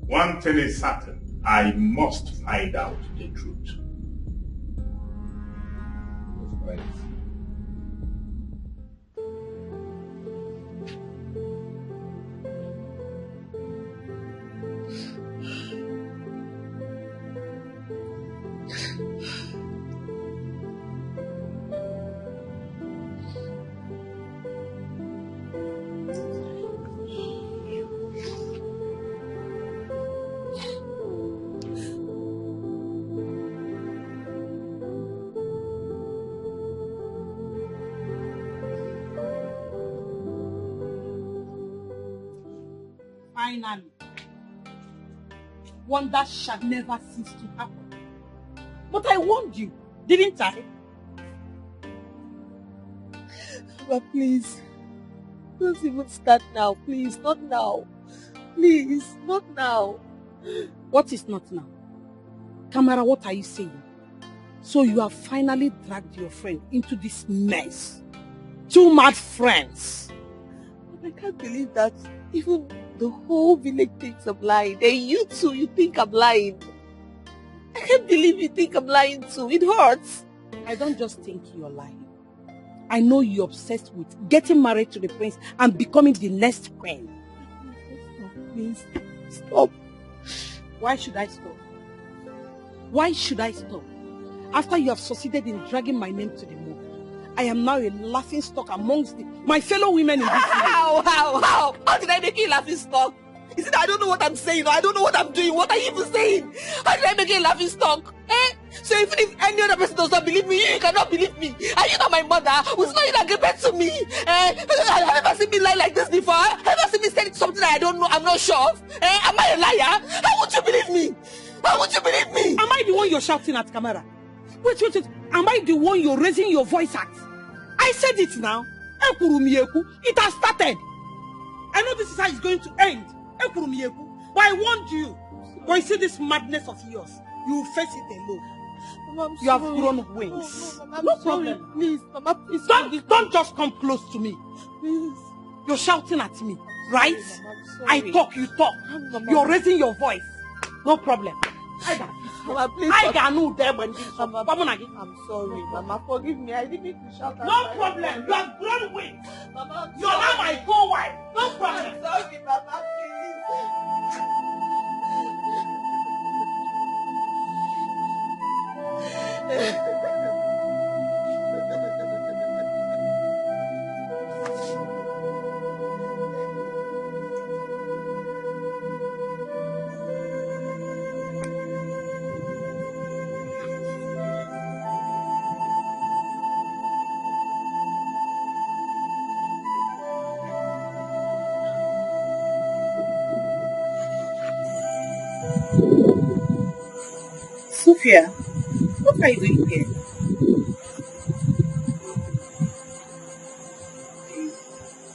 One thing is certain. I must find out the truth. Right. finally. Wonders shall never cease to happen. But I warned you, didn't I? But please, don't even start now. Please, not now. Please, not now. What is not now? Kamara, what are you saying? So you have finally dragged your friend into this mess. Two mad friends. But I can't believe that even the whole village thinks I'm lying. And you too, you think I'm lying. I can't believe you think I'm lying too. It hurts. I don't just think you're lying. I know you're obsessed with getting married to the prince and becoming the next queen. Please, stop. Why should I stop? Why should I stop? After you have succeeded in dragging my name to the moon, I am now a laughing stock amongst my fellow women in this village. How? How did I make you a laughing stock? Is it that I don't know what I'm saying or I don't know what I'm doing? What are you even saying? How did I make you a laughing stock? Eh? So even if any other person does not believe me, you cannot believe me. Are you not my mother? Was not you that gave birth to me? Have you ever seen me lie like this before? Have you ever seen me saying something that I don't know, I'm not sure of? Am I a liar? How would you believe me? How would you believe me? Am I the one you're shouting at, Kamara? Wait. Am I the one you're raising your voice at? I said it now. It has started. I know this is how it's going to end. But I warned you. But you see this madness of yours, you will face it alone. Mama, you have grown wings. No problem. Please, Mama, please. Don't just come close to me. Please. You're shouting at me, right? Mama, I talk, you talk. You're raising your voice. No problem. Mama, please. I'm sorry, Mama. Forgive me. I didn't mean to shout at No problem. You have grown wings. Mama, you're now my co-wife. No problem. I'm sorry, Mama. Sophia, what are you doing here?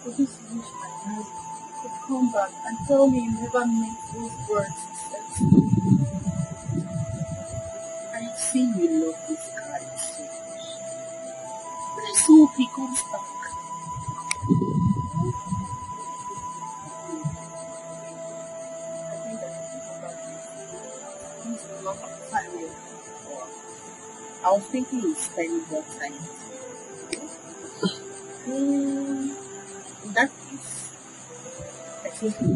I just wish my dad could come back and tell me you never meant those words he said to me. I have seen you love this guy so much. But I so hope he comes back. I think that I think about this. He's a lot of time with me. I was thinking of spending more time. In that case, I think we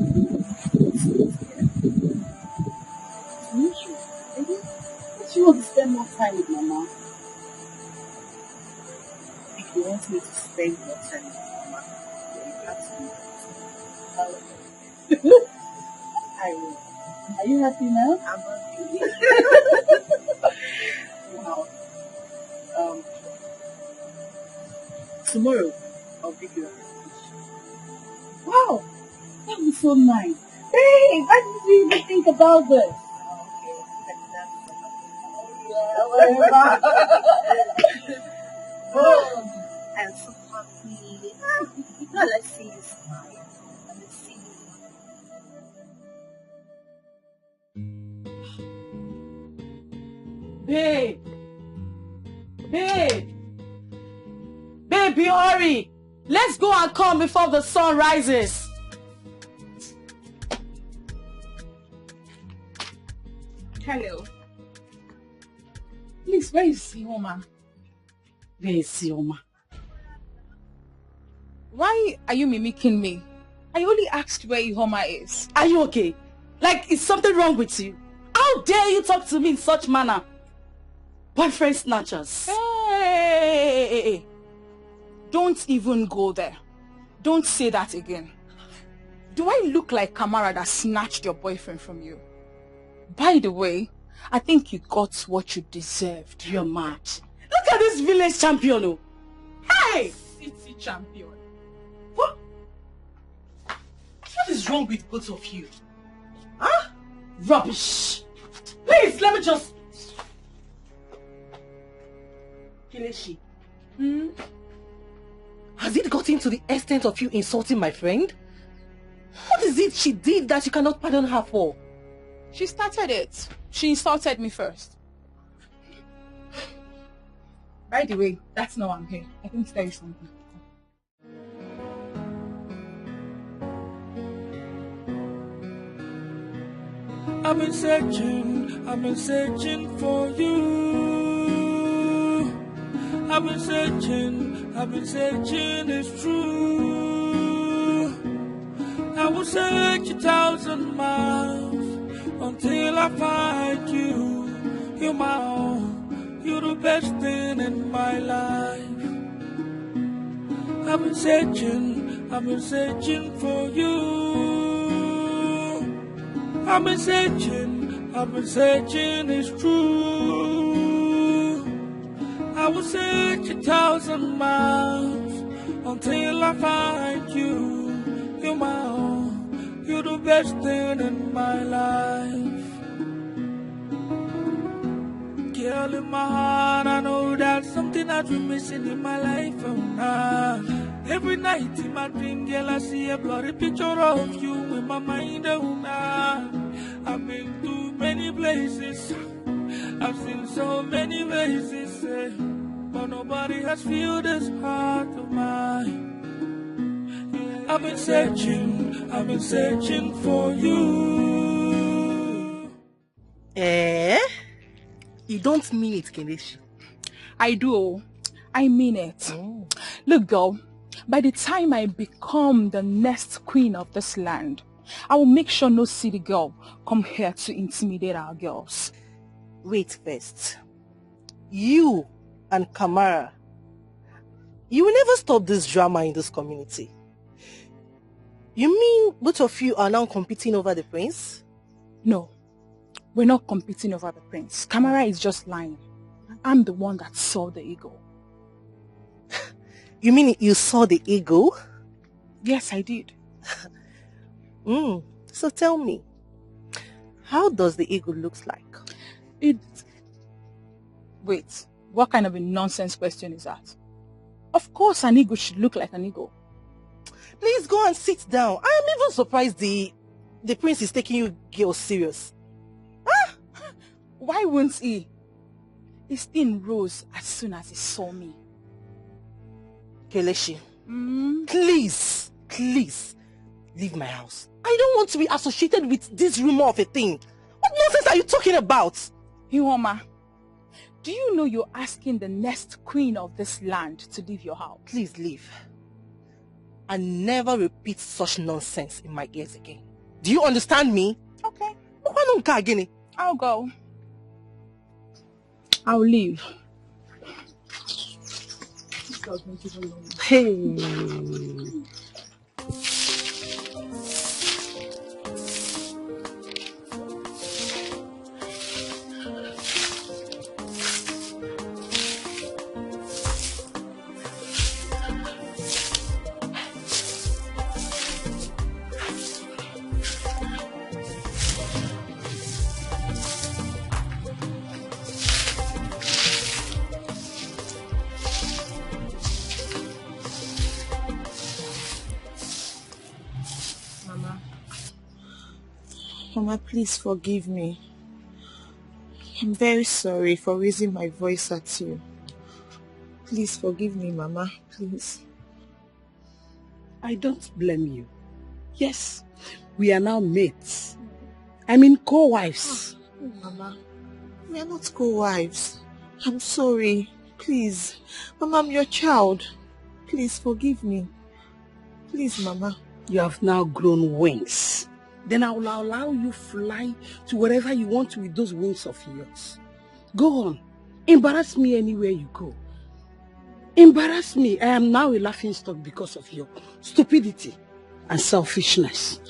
will Don't you want to spend more time with Mama? If you want me to spend more time with Mama, then you have to be I will. Are you happy now? I'm happy. Wow. Tomorrow, I'll pick you up. Wow, that was so nice. Hey, why did you even think about this? Whatever. I'm so happy. Now let's see you smile. Let's see you. Babe! Baby, hurry! Let's go and come before the sun rises. Hello. Please, where is Sioma? Where is Sioma? Why are you mimicking me? I only asked where Ihoma is. Are you okay? Like, is something wrong with you? How dare you talk to me in such manner? Boyfriend snatchers. Hey. Don't even go there. Don't say that again. Do I look like Kamara that snatched your boyfriend from you? By the way, I think you got what you deserved. You're mad. Look at this village champion. Oh. Hey! City champion. What is is wrong with both of you? Huh? Rubbish. Please, let me just... Kelechi. Has it gotten to the extent of you insulting my friend? What is it she did that you cannot pardon her for? She started it. She insulted me first. By the way, that's not why I'm here. I think there is something. I've been searching for you. I've been searching, it's true. I will search 1,000 miles until I find you. You're my own, you're the best thing in my life. I've been searching for you. I've been searching, it's true. I will search 1,000 miles until I find you. You're my own, you're the best thing in my life. Girl, in my heart, I know that something I've been missing in my life. Every night in my dream, girl, I see a blurry picture of you in my mind. I've been to many places, I've seen so many faces, but nobody has filled this heart of mine. I've been searching for you. You don't mean it, Kelechi. I do. I mean it. Look, girl, by the time I become the next queen of this land, I will make sure no city girl come here to intimidate our girls. Wait first. You and Kamar, you will never stop this drama in this community. You mean both of you are now competing over the prince? No, we're not competing over the prince. Kamara is just lying. I'm the one that saw the eagle. You mean you saw the eagle? Yes, I did. So tell me, how does the eagle look like? Wait, what kind of a nonsense question is that? Of course an eagle should look like an eagle. Please go and sit down. I am even surprised the prince is taking you girls serious. Why won't he? His skin rose as soon as he saw me. Kelechi, please, leave my house. I don't want to be associated with this rumor of a thing. What nonsense are you talking about? Hiwoma, do you know you're asking the next queen of this land to leave your house? Please leave. And never repeat such nonsense in my ears again. Do you understand me? Okay. I'll go. I'll leave. Hey. Mama, please forgive me. I'm very sorry for raising my voice at you. Please forgive me, Mama, please. I don't blame you. Yes, we are now mates. I mean co-wives. Oh, Mama, we are not co-wives. I'm sorry. Please. Mama, I'm your child. Please forgive me. Please, Mama. You have now grown wings. Then I will allow you fly to wherever you want with those wings of yours. Go on. Embarrass me anywhere you go. Embarrass me. I am now a laughingstock because of your stupidity and selfishness.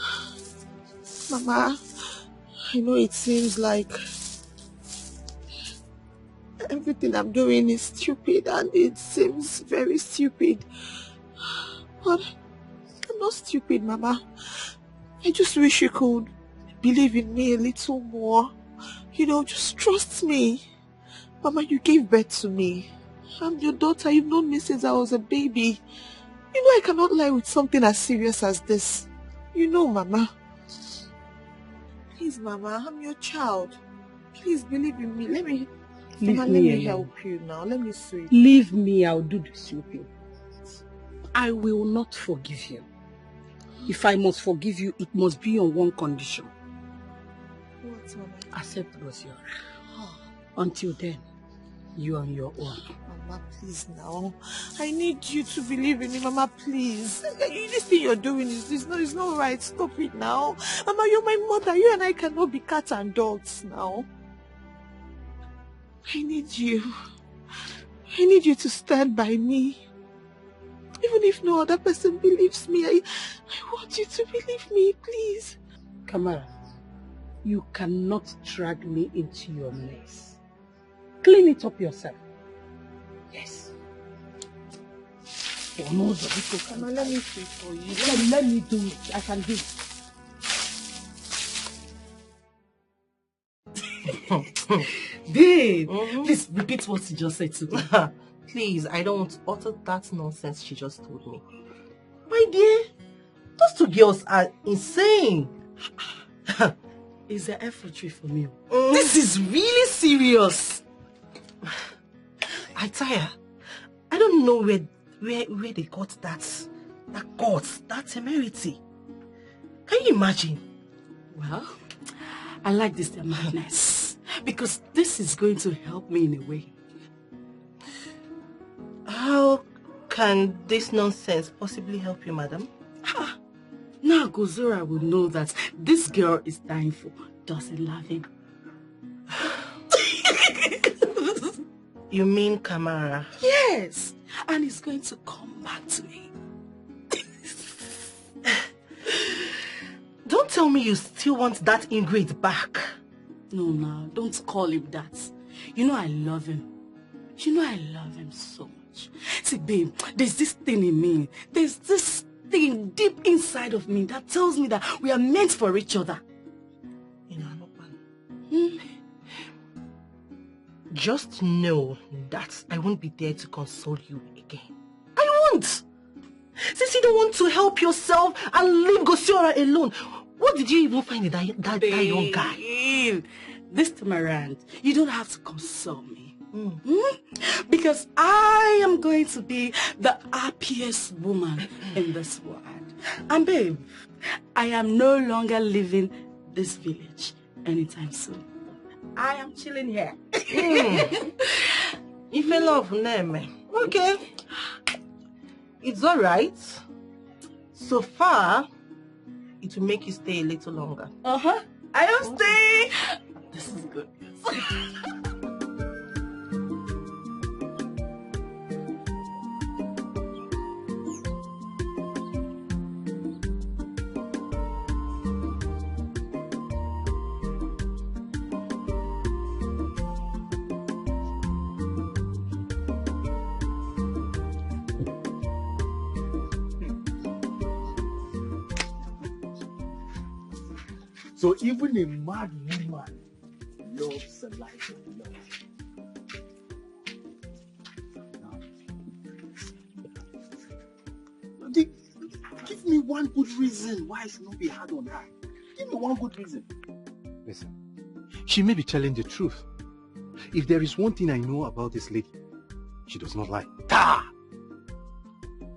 Mama, I know it seems like everything I'm doing is stupid and it seems very stupid. But I'm not stupid, Mama. I just wish you could believe in me a little more. You know, just trust me. Mama, you gave birth to me. I'm your daughter. You've known me since I was a baby. You know I cannot lie with something as serious as this. You know, Mama. Please, Mama, I'm your child. Please believe in me. Let me help you now. Let me see. Leave me, I'll do the sweeping. I will not forgive you. If I must forgive you, it must be on one condition. What, Mama? Accept Gosiora. Until then, you are on your own. Mama, please now. I need you to believe in me, Mama, please. This thing you're doing is not right. Stop it now. Mama, you're my mother. You and I cannot be cats and dogs now. I need you. I need you to stand by me. Even if no other person believes me, I want you to believe me, please. Kamar, you cannot drag me into your mess. Clean it up yourself. Yes. Mama, let me see for you. Let me do it. I can do it. Babe, please repeat what you just said to me. Please, I don't want to utter that nonsense she just told me. My dear, those two girls are insane. It's an effort for me. This is really serious. I tire. I don't know where they got that guts, that temerity. Can you imagine? Well, I like this their madness because this is going to help me in a way. How can this nonsense possibly help you, madam? Now Gozora will know that this girl is dying for doesn't love him. You mean Kamara? Yes, and he's going to come back to me. Don't tell me you still want that ingrate back. No, don't call him that. You know I love him. You know I love him so much. See, babe, there's this thing in me. There's this thing deep inside of me that tells me that we are meant for each other. You know, just know that I won't be there to console you again. I won't! Since you don't want to help yourself and leave Gosiora alone, what did you even find in that young guy? This time around, you don't have to console me. Because I am going to be the happiest woman in this world. And babe, I am no longer leaving this village anytime soon. I am chilling here. You fell off, Neme. Okay. It's alright. So far, it will make you stay a little longer. I am staying. This is good. So even a mad woman loves a life of love. Give me one good reason why I should not be hard on her. Give me one good reason. Listen, she may be telling the truth. If there is one thing I know about this lady, she does not lie.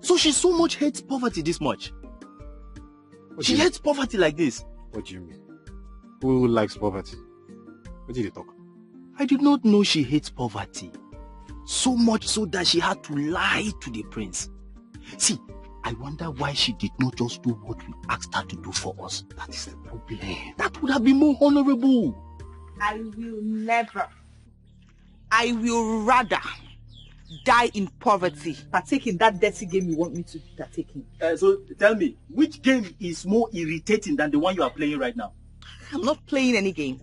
So she so much hates poverty this much? She hates poverty like this? What do you mean? Who likes poverty? What did you talk? I did not know she hates poverty. So much so that she had to lie to the prince. See, I wonder why she did not just do what we asked her to do for us. That is the problem. That would have been more honorable. I will never. I will rather die in poverty. Partake in that dirty game you want me to partake in. So tell me, which game is more irritating than the one you are playing right now? I'm not playing any game.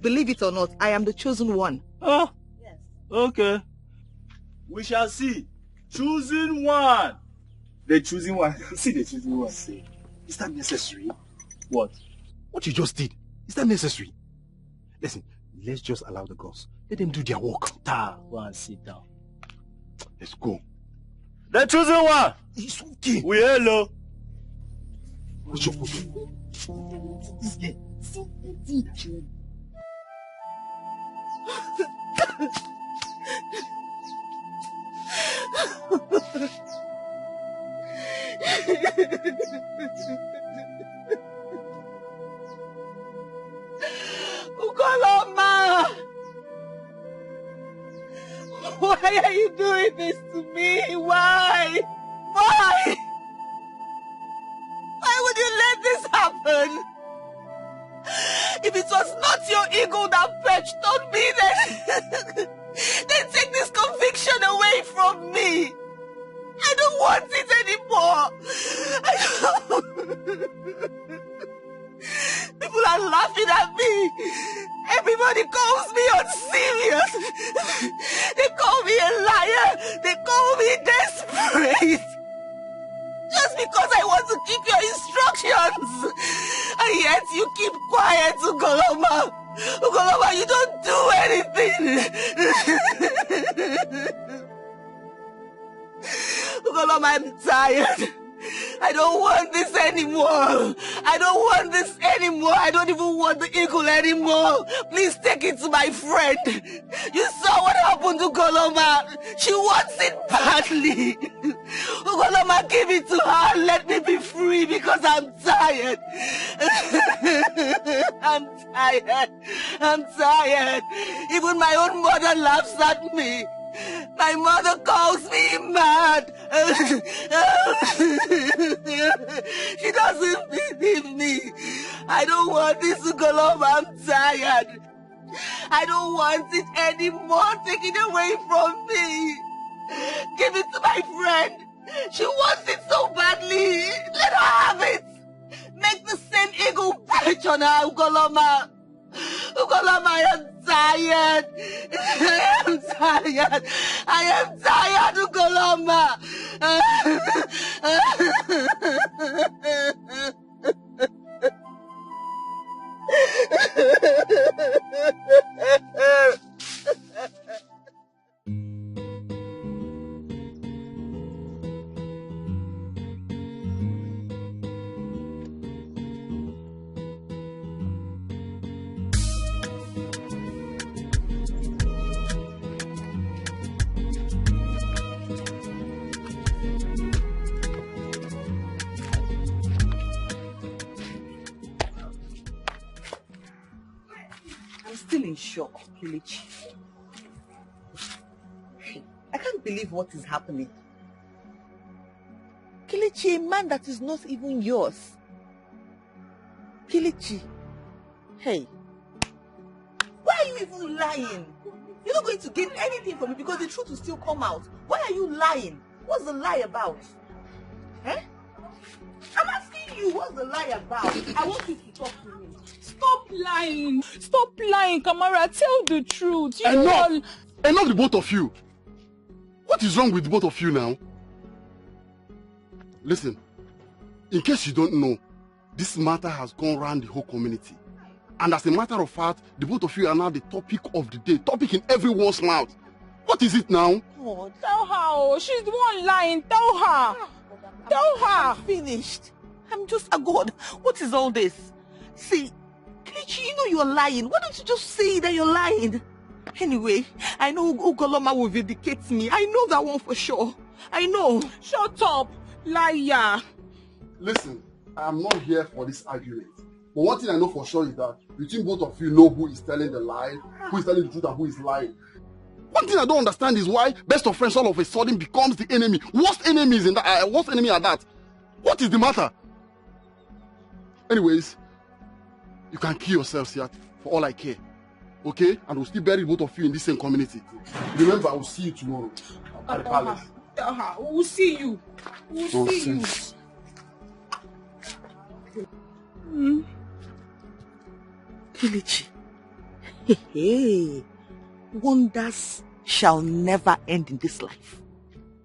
Believe it or not, I am the chosen one. Oh, yes. Okay. We shall see. Choosing one. The choosing one. See the choosing one. Say, is that necessary? What? What you just did, is that necessary? Listen, let's just allow the girls. Let them do their work. Go and sit down. Let's go. The chosen one! It's okay. We hello. What's your problem? Ukoloma! Why are you doing this to me? Why? Why? Why would you let this happen? If it was not your ego that perched on me, then take this conviction away from me. I don't want it anymore. People are laughing at me. Everybody calls me unserious. They call me a liar. They call me desperate. Just because I want to keep your instructions. And yet you keep quiet, Ugoloma. Ugoloma, you don't do anything. Ugoloma, I'm tired. I don't want this anymore. I don't want this anymore. I don't even want the eagle anymore. Please take it to my friend. You saw what happened to Ugoloma. She wants it badly. Ugoloma, give it to her and let me be free because I'm tired. I'm tired. I'm tired. Even my own mother laughs at me. My mother calls me mad. She doesn't believe me. I don't want this Ugoloma. I'm tired. I don't want it anymore. Take it away from me. Give it to my friend. She wants it so badly. Let her have it. Make the same ego perch on her, Ugoloma. Ugoloma, I am tired. I am tired. I am tired, Ugoloma. Still in shock, Kelechi. I can't believe what is happening. Kelechi, a man that is not even yours. Kelechi, hey, why are you even lying? You're not going to gain anything from it because the truth will still come out. Why are you lying? What's the lie about? Eh? I'm asking you, what's the lie about? I want you to talk to me. Stop lying. Stop lying, Kamara. Tell the truth. Enough! Enough, the both of you. What is wrong with the both of you now? Listen, in case you don't know, this matter has gone around the whole community. And as a matter of fact, the both of you are now the topic of the day. Topic in everyone's mouth. What is it now? Oh, tell her. She's the one lying. Tell her. Tell her. I'm finished. I'm just, God, what is all this? See, Kelechi, you know you're lying. Why don't you just say that you're lying? Anyway, I know Ugoloma will vindicate me. I know that one for sure. I know. Shut up, liar. Listen, I'm not here for this argument. But one thing I know for sure is that between both of you know who is telling the lie, who is telling the truth and who is lying. One thing I don't understand is why best of friends all of a sudden becomes the enemy. Worst enemies in that. Worst enemy are that. What is the matter? Anyways, you can kill yourselves here for all I care. Okay? And we'll still bury both of you in the same community. Remember, I will see you tomorrow at the palace. Tell her. We'll see you. We'll see you. Kelechi. Hey. Wonders shall never end in this life.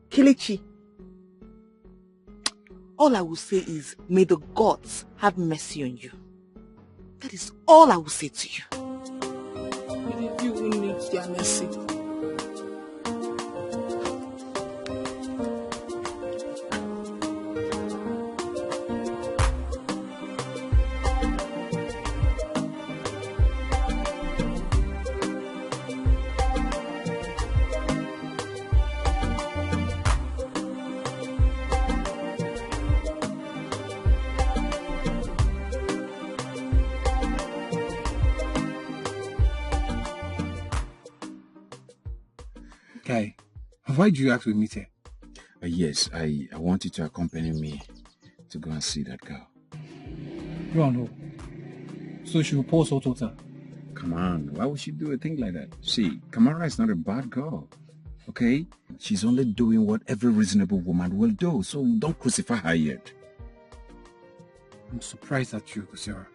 Kelechi. all I will say is, may the gods have mercy on you. That is all I will say to you. But if you will need their mercy. Guy, why do you have to meet her? Yes, I want you to accompany me to go and see that girl. You don't know. So she will pour salt water. Come on, why would she do a thing like that? See, Kamara is not a bad girl, okay? She's only doing what every reasonable woman will do, so don't crucify her yet. I'm surprised at you, Sarah.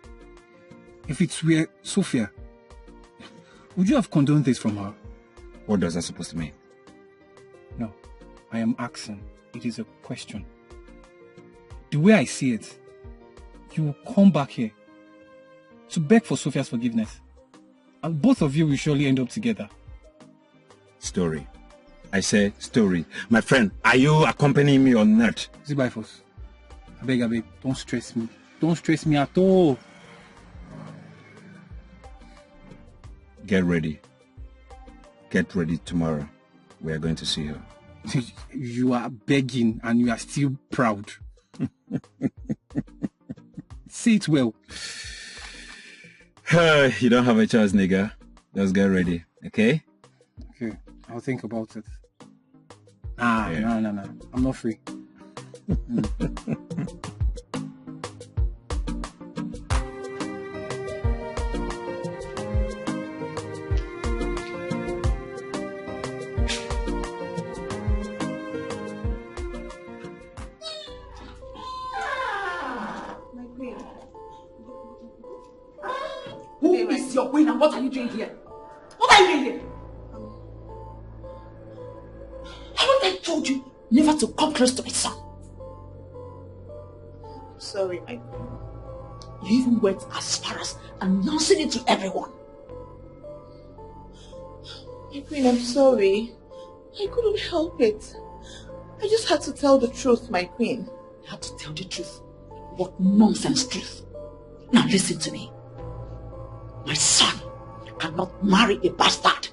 If it were Sophia, would you have condoned this from her? What does that supposed to mean? No, I am asking. It is a question. The way I see it, you will come back here to beg for Sophia's forgiveness. And both of you will surely end up together. Story. I say story. My friend, are you accompanying me or not? Zibaifos, I beg, don't stress me. Don't stress me at all. Get ready. Get ready tomorrow. We are going to see her. You are begging and you are still proud. Say it well. You don't have a choice, nigga. Just get ready, okay? Okay, I'll think about it. No. I'm not free. Who is your queen and what are you doing here? What are you doing here? Haven't I told you never to come close to my son? Sorry, my queen. You even went as far as announcing it to everyone. My queen, I'm sorry. I couldn't help it. I just had to tell the truth, my queen. You had to tell the truth? What nonsense truth? Now listen to me. My son cannot marry a bastard.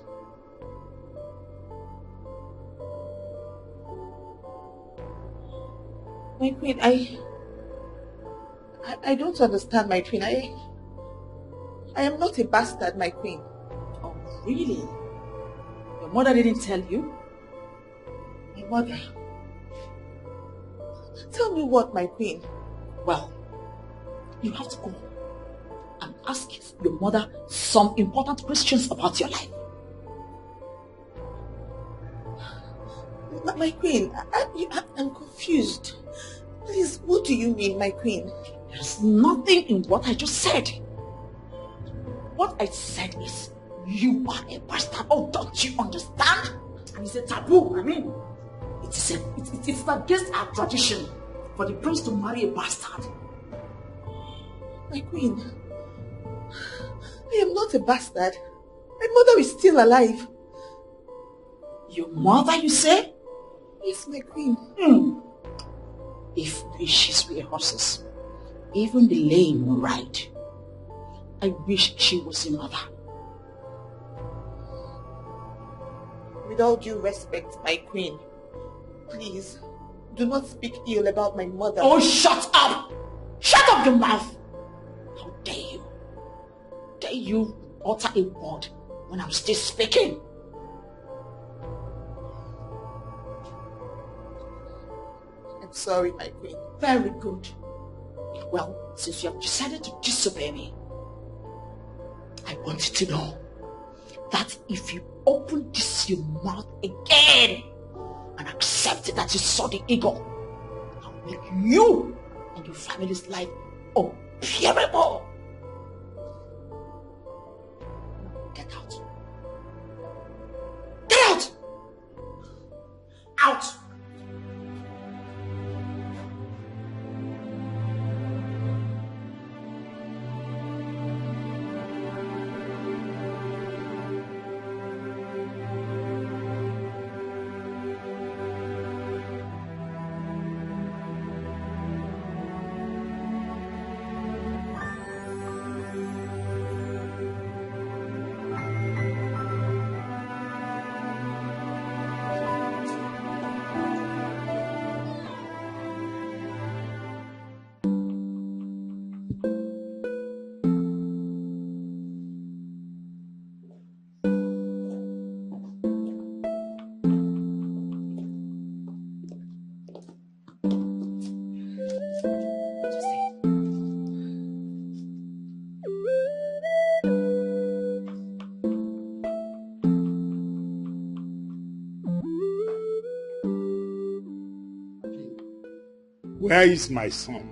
My queen, I don't understand, my queen. I am not a bastard, my queen. Oh, really? Your mother didn't tell you? My mother? Tell me what, my queen? Well, you have to go and ask your mother some important questions about your life. My queen, I'm confused. Please, what do you mean, my queen? There's nothing in what I just said. What I said is, you are a bastard. Oh, don't you understand? And it's a taboo. I mean, it's against our tradition for the prince to marry a bastard. My queen, I am not a bastard. My mother is still alive. Your mother, you say? Yes, my queen. If wishes were horses, even the lame will ride. I wish she was a mother. With all due respect, my queen, please, do not speak ill about my mother. Oh, shut up! Shut up your mouth! How dare you? Dare you utter a word when I'm still speaking? I'm sorry, my queen. Very good. Well, since you have decided to disobey me, I want you to know that if you open this your mouth again and accept that you saw the eagle, I'll make you and your family's life unbearable. Get out. Get out! Out! Where is my son?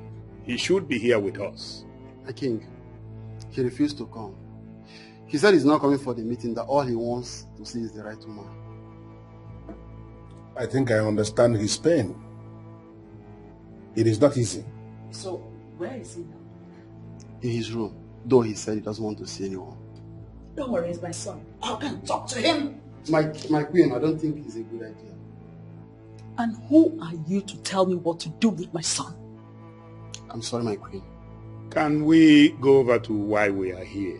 He should be here with us. My king, he refused to come. He said he's not coming for the meeting, that all he wants to see is the right woman. I think I understand his pain. It is not easy. So, where is he now? In his room, though he said he doesn't want to see anyone. Don't worry, it's my son. I can talk to him. My queen, I don't think it's a good idea. And who are you to tell me what to do with my son? I'm sorry, my queen. Can we go over to why we are here?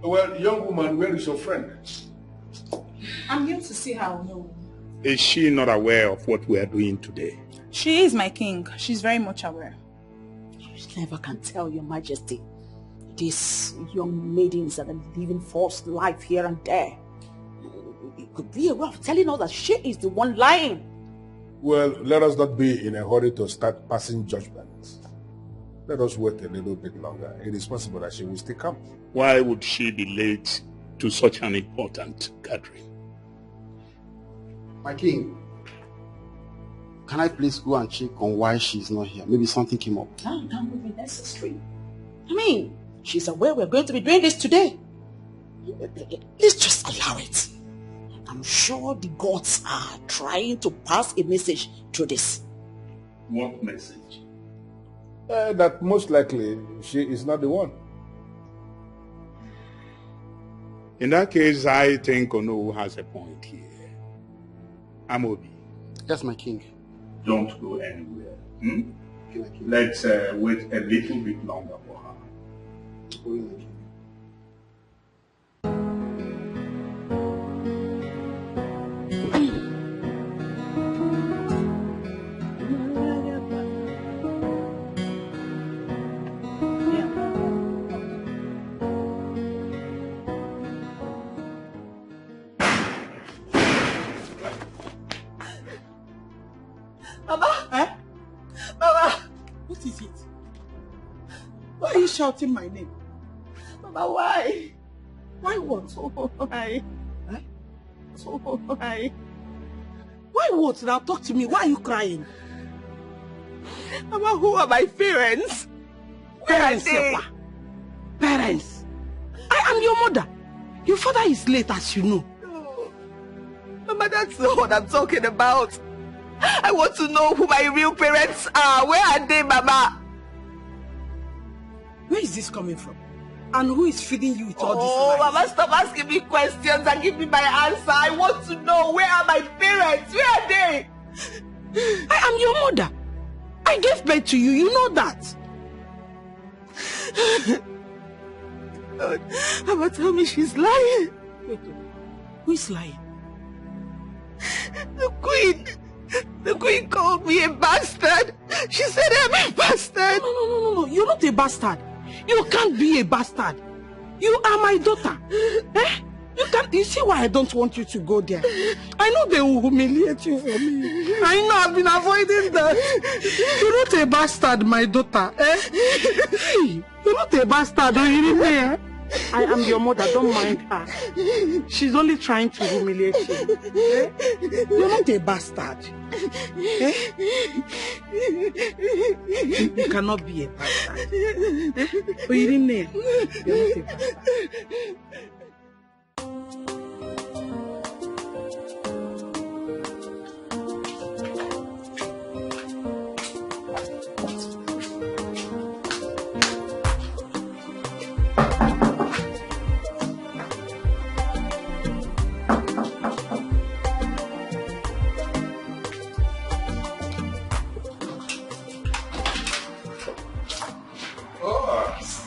Well, young woman, where is your friend? I'm here to see her. No. Is she not aware of what we are doing today? She is my king. She's very much aware. You never can tell, your majesty. These young maidens that are living forced life here and there. It could be a way of telling her that she is the one lying. Well, let us not be in a hurry to start passing judgments. Let us wait a little bit longer. It is possible that she will still come. Why would she be late to such an important gathering? My king, can I please go and check on why she's not here? Maybe something came up. No, that would be necessary. I mean, she's aware we're going to be doing this today. Let's just allow it. I'm sure the gods are trying to pass a message through this. What message? That most likely she is not the one. In that case, I think Ono has a point here. Amobi. Yes, my king. Don't go anywhere. Let's wait a little bit longer for her. Shouting my name. Mama, why? Why what? Why? Why? Why what? Now talk to me. Why are you crying? Mama, who are my parents? Where are they? Parents? I am your mother. Your father is late, as you know. No. Mama, that's not what I'm talking about. I want to know who my real parents are. Where are they, Mama? Where is this coming from? And who is feeding you with all this? Oh, Mama, stop asking me questions and give me my answer. I want to know, where are my parents? Where are they? I am your mother. I gave birth to you. You know that. God, Mama, tell me she's lying. Wait, who is lying? The queen. The queen called me a bastard. She said I'm a bastard. No. You're not a bastard. You can't be a bastard. You are my daughter. You see why I don't want you to go there. I know they will humiliate you for me. I know I've been avoiding that. You're not a bastard, my daughter. You're not a bastard, are you there? I am your mother, don't mind her. She's only trying to humiliate you. You're not a bastard. You cannot be a bastard. But you didn't know. You're not a bastard.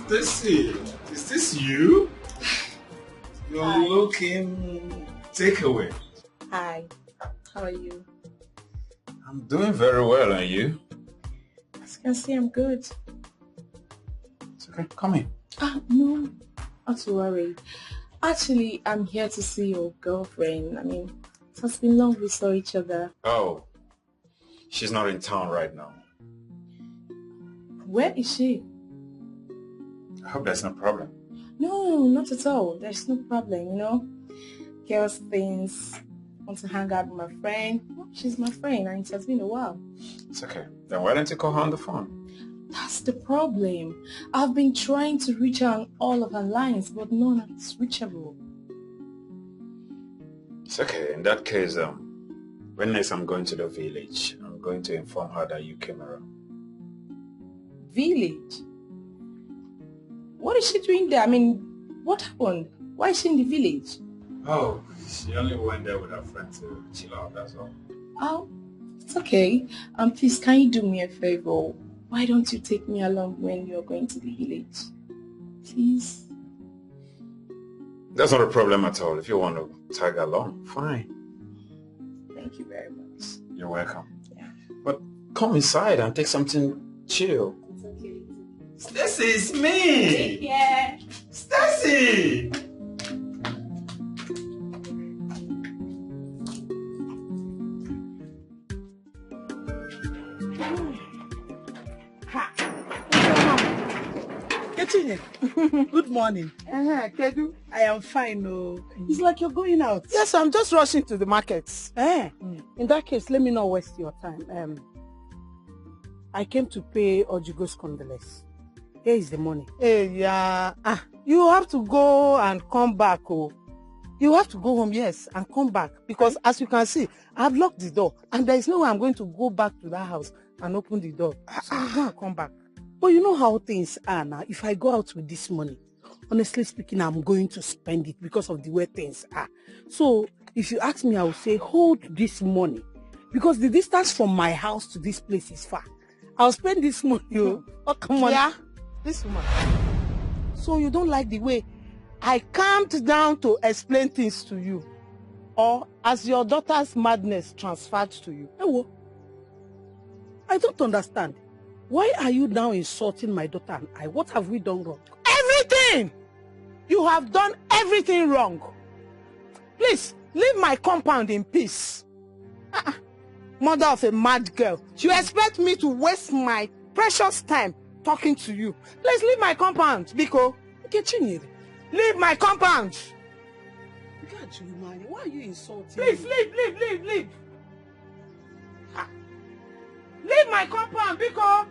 Stacy, is this you? You're looking takeaway. Hi, how are you? I'm doing very well, and you? As you can see, I'm good. It's okay, come in. No, not to worry. Actually, I'm here to see your girlfriend. I mean, it has been long we saw each other. Oh, she's not in town right now. Where is she? I hope that's no problem. No, not at all. There's no problem, you know. Girls things want to hang out with my friend. Well, she's my friend and it has been a while. It's okay. Then why don't you call her on the phone? That's the problem. I've been trying to reach her on all of her lines, but none is reachable. It's okay. In that case, when next I'm going to the village, I'm going to inform her that you came around. Village? What is she doing there? I mean, what happened? Why is she in the village? Oh, she only went there with her friend to chill out, that's all. Oh, it's okay. Please, can you do me a favor? Why don't you take me along when you're going to the village? Please? That's not a problem at all. If you want to tag along, fine. Thank you very much. You're welcome. Yeah. But come inside and take something chill. It's okay. Stacy, it's me! Yeah. Stacy! Good morning. Kedu? I am fine. Oh, it's like you're going out. Yes, I'm just rushing to the markets. In that case, let me not waste your time. I came to pay Ojugo's condolence. Here is the money. Hey, yeah. You have to go and come back. Oh, you have to go home, yes, and come back because, as you can see, I've locked the door, and there is no way I'm going to go back to that house and open the door. So you go and come back. But you know how things are now. If I go out with this money, honestly speaking, I'm going to spend it because of the way things are. So if you ask me, I will say, hold this money. Because the distance from my house to this place is far. I'll spend this money. Oh, come on. Yeah, this woman. So you don't like the way I calmed down to explain things to you? Or as your daughter's madness transferred to you? Ewo, I don't understand. Why are you now insulting my daughter and I? What have we done wrong? Everything! You have done everything wrong. Please, leave my compound in peace. Mother of a mad girl. You expect me to waste my precious time talking to you? Please leave my compound, Biko. Leave my compound. God, you man, why are you insulting Please, me? leave. Leave my compound, Biko.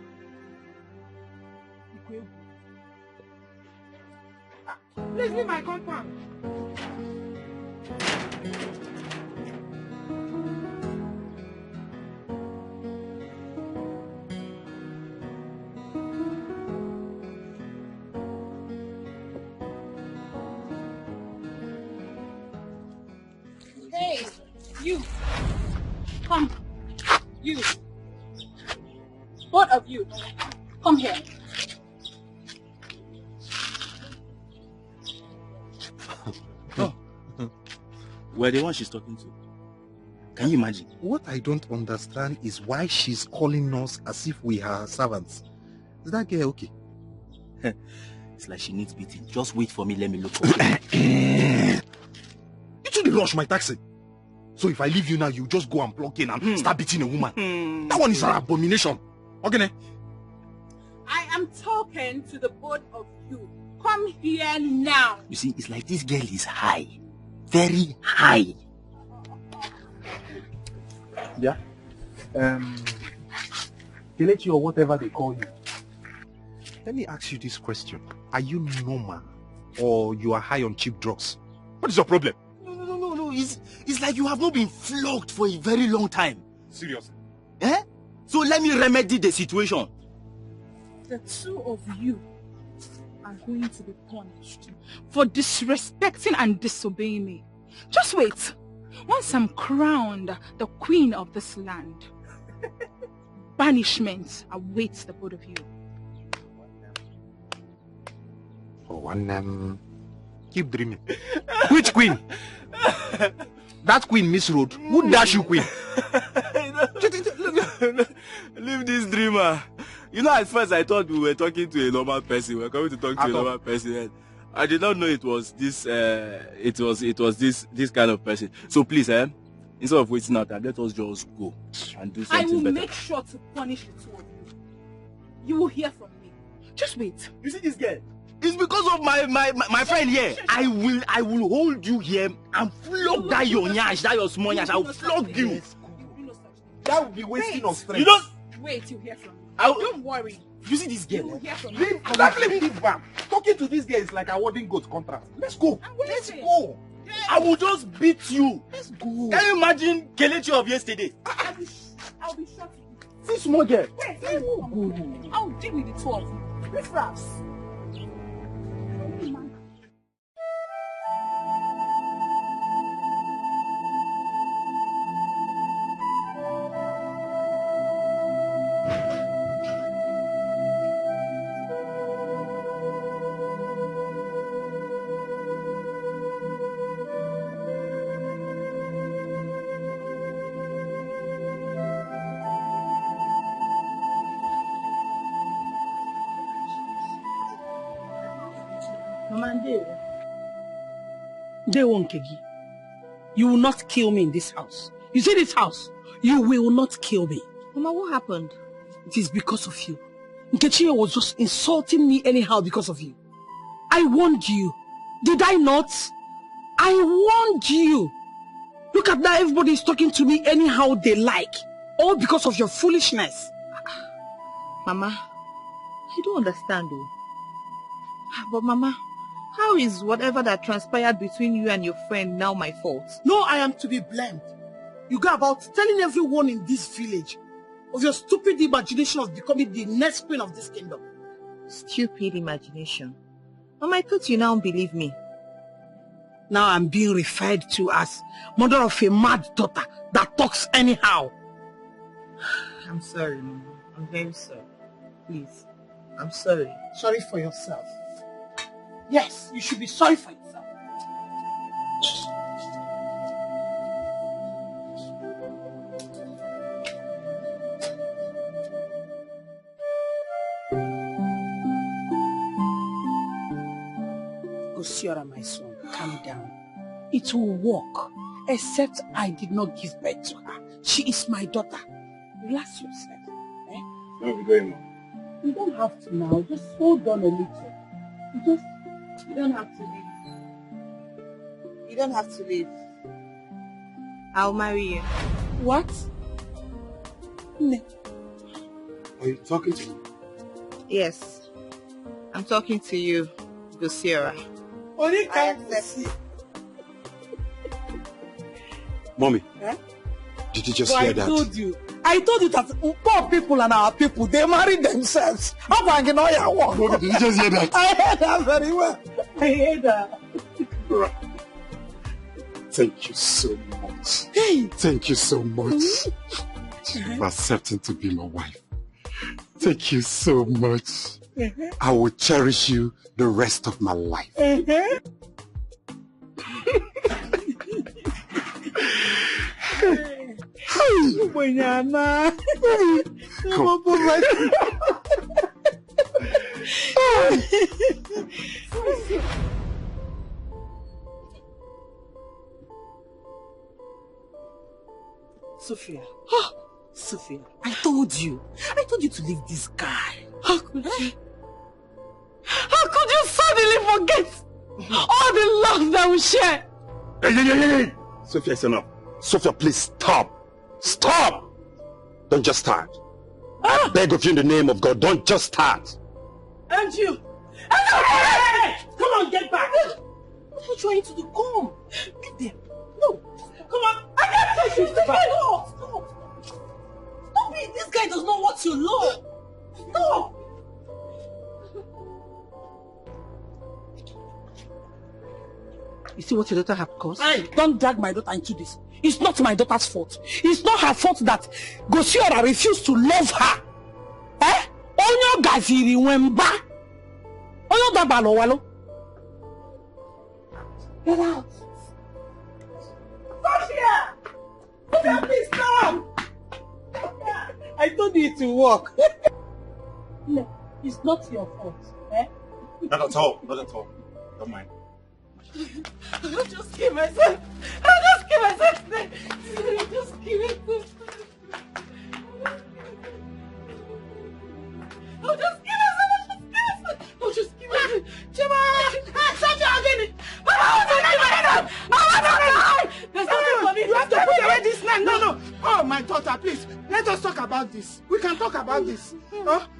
Please leave my compound. Hey, you. Come. You. Both of you. Come here. We're the one she's talking to. Can you imagine? What I don't understand is why she's calling us as if we are her servants. Is that girl okay? It's like she needs beating. Just wait for me, let me look for her. You shouldn't rush my taxi. So if I leave you now, you just go and plug in and start beating a woman. That one is an abomination. Okay? I am talking to the both of you. Come here now. You see, it's like this girl is high. Very high. Yeah. Kelechi or whatever they call you. Let me ask you this question. Are you normal or you are high on cheap drugs? What is your problem? No. It's like you have not been flogged for a very long time. Seriously? So let me remedy the situation. The two of you are going to be punished for disrespecting and disobeying me. Just wait. Once I'm crowned the queen of this land, banishment awaits the both of you. Oh, and keep dreaming. Which queen? That queen, Miss Road. Who dash you, queen? Leave this dreamer. You know, at first I thought we were talking to a normal person. We were coming to talk to a normal person. I did not know it was this. It was this kind of person. So please, instead of wasting our time, let us just go and do something I will better. make sure to punish the two of you. You will hear from me. Just wait. You see this girl? It's It's because of my friend here. I will hold you here and flog that your nyash, that your small nyash. I will flog you. That would be wasting of strength. You don't wait till you hear from me. I'll, don't worry. You see this girl? Leave bam. Talking to this girl is like awarding goat contract. Let's go. Let's go. I will just beat you. Let's go. Can you imagine Kelechi of yesterday? I'll be shot. See small girl. Wait, I'll deal with the two of you. Riffraffs. Nkegi, you will not kill me in this house. You see this house? You will not kill me. Mama, what happened? It is because of you. Nkechi was just insulting me anyhow because of you. I warned you. Did I not? I warned you. Look at that, everybody is talking to me anyhow they like. All because of your foolishness. Mama, I don't understand though. But Mama, how is whatever that transpired between you and your friend now my fault? No, I am to be blamed. You go about telling everyone in this village of your stupid imagination of becoming the next queen of this kingdom. Stupid imagination. Mama, I thought you now believe me. Now I'm being referred to as mother of a mad daughter that talks anyhow. I'm sorry, Mama. I'm very sorry. Please. I'm sorry. Sorry for yourself. Yes, you should be sorry for yourself. Gosiora, my son, calm down. It will work, except I did not give birth to her. She is my daughter. Relax yourself. Eh? Where are we going, Mom? You don't have to now. Just hold on a little. You don't have to leave. You don't have to leave. I'll marry you. What? No. Are you talking to me? Yes. I'm talking to you, Gosiora. I accept. Mommy, eh? Did you just hear that? I told you that poor people and our people, they marry themselves. How about you know your work? Mommy, did you just hear that? I heard that very well. I heard that. Thank you so much. Hey. Thank you so much for accepting to be my wife. Thank you so much. I will cherish you the rest of my life. Sophia. Sophia, I told you to leave this guy. How could you? How could you suddenly forget all the love that we share? Hey. Sophia, it's enough. Sophia, please stop. Stop! Don't just start. I beg of you in the name of God, don't just start. And you! Hey! Come on, get back! What are you trying to do? Come! Get them! No! Come on! I can't take you back! Stop! Stop it! This guy does not want your love! Stop! You see what your daughter has caused? Hey, don't drag my daughter into this. It's not my daughter's fault. It's not her fault that Gosiora refused to love her. Eh? Onyo gaziri wemba. Onyo dabalo walo. Get out. Sophia! Sophia, please stop! I told you to walk. No, it's not your fault. Eh? Not at all. Not at all. Don't mind. I'll just kill myself. I'll just kill myself today. I'll just kill myself. I'll just kill myself. I'll just kill myself. Let us talk about this. We can talk about this.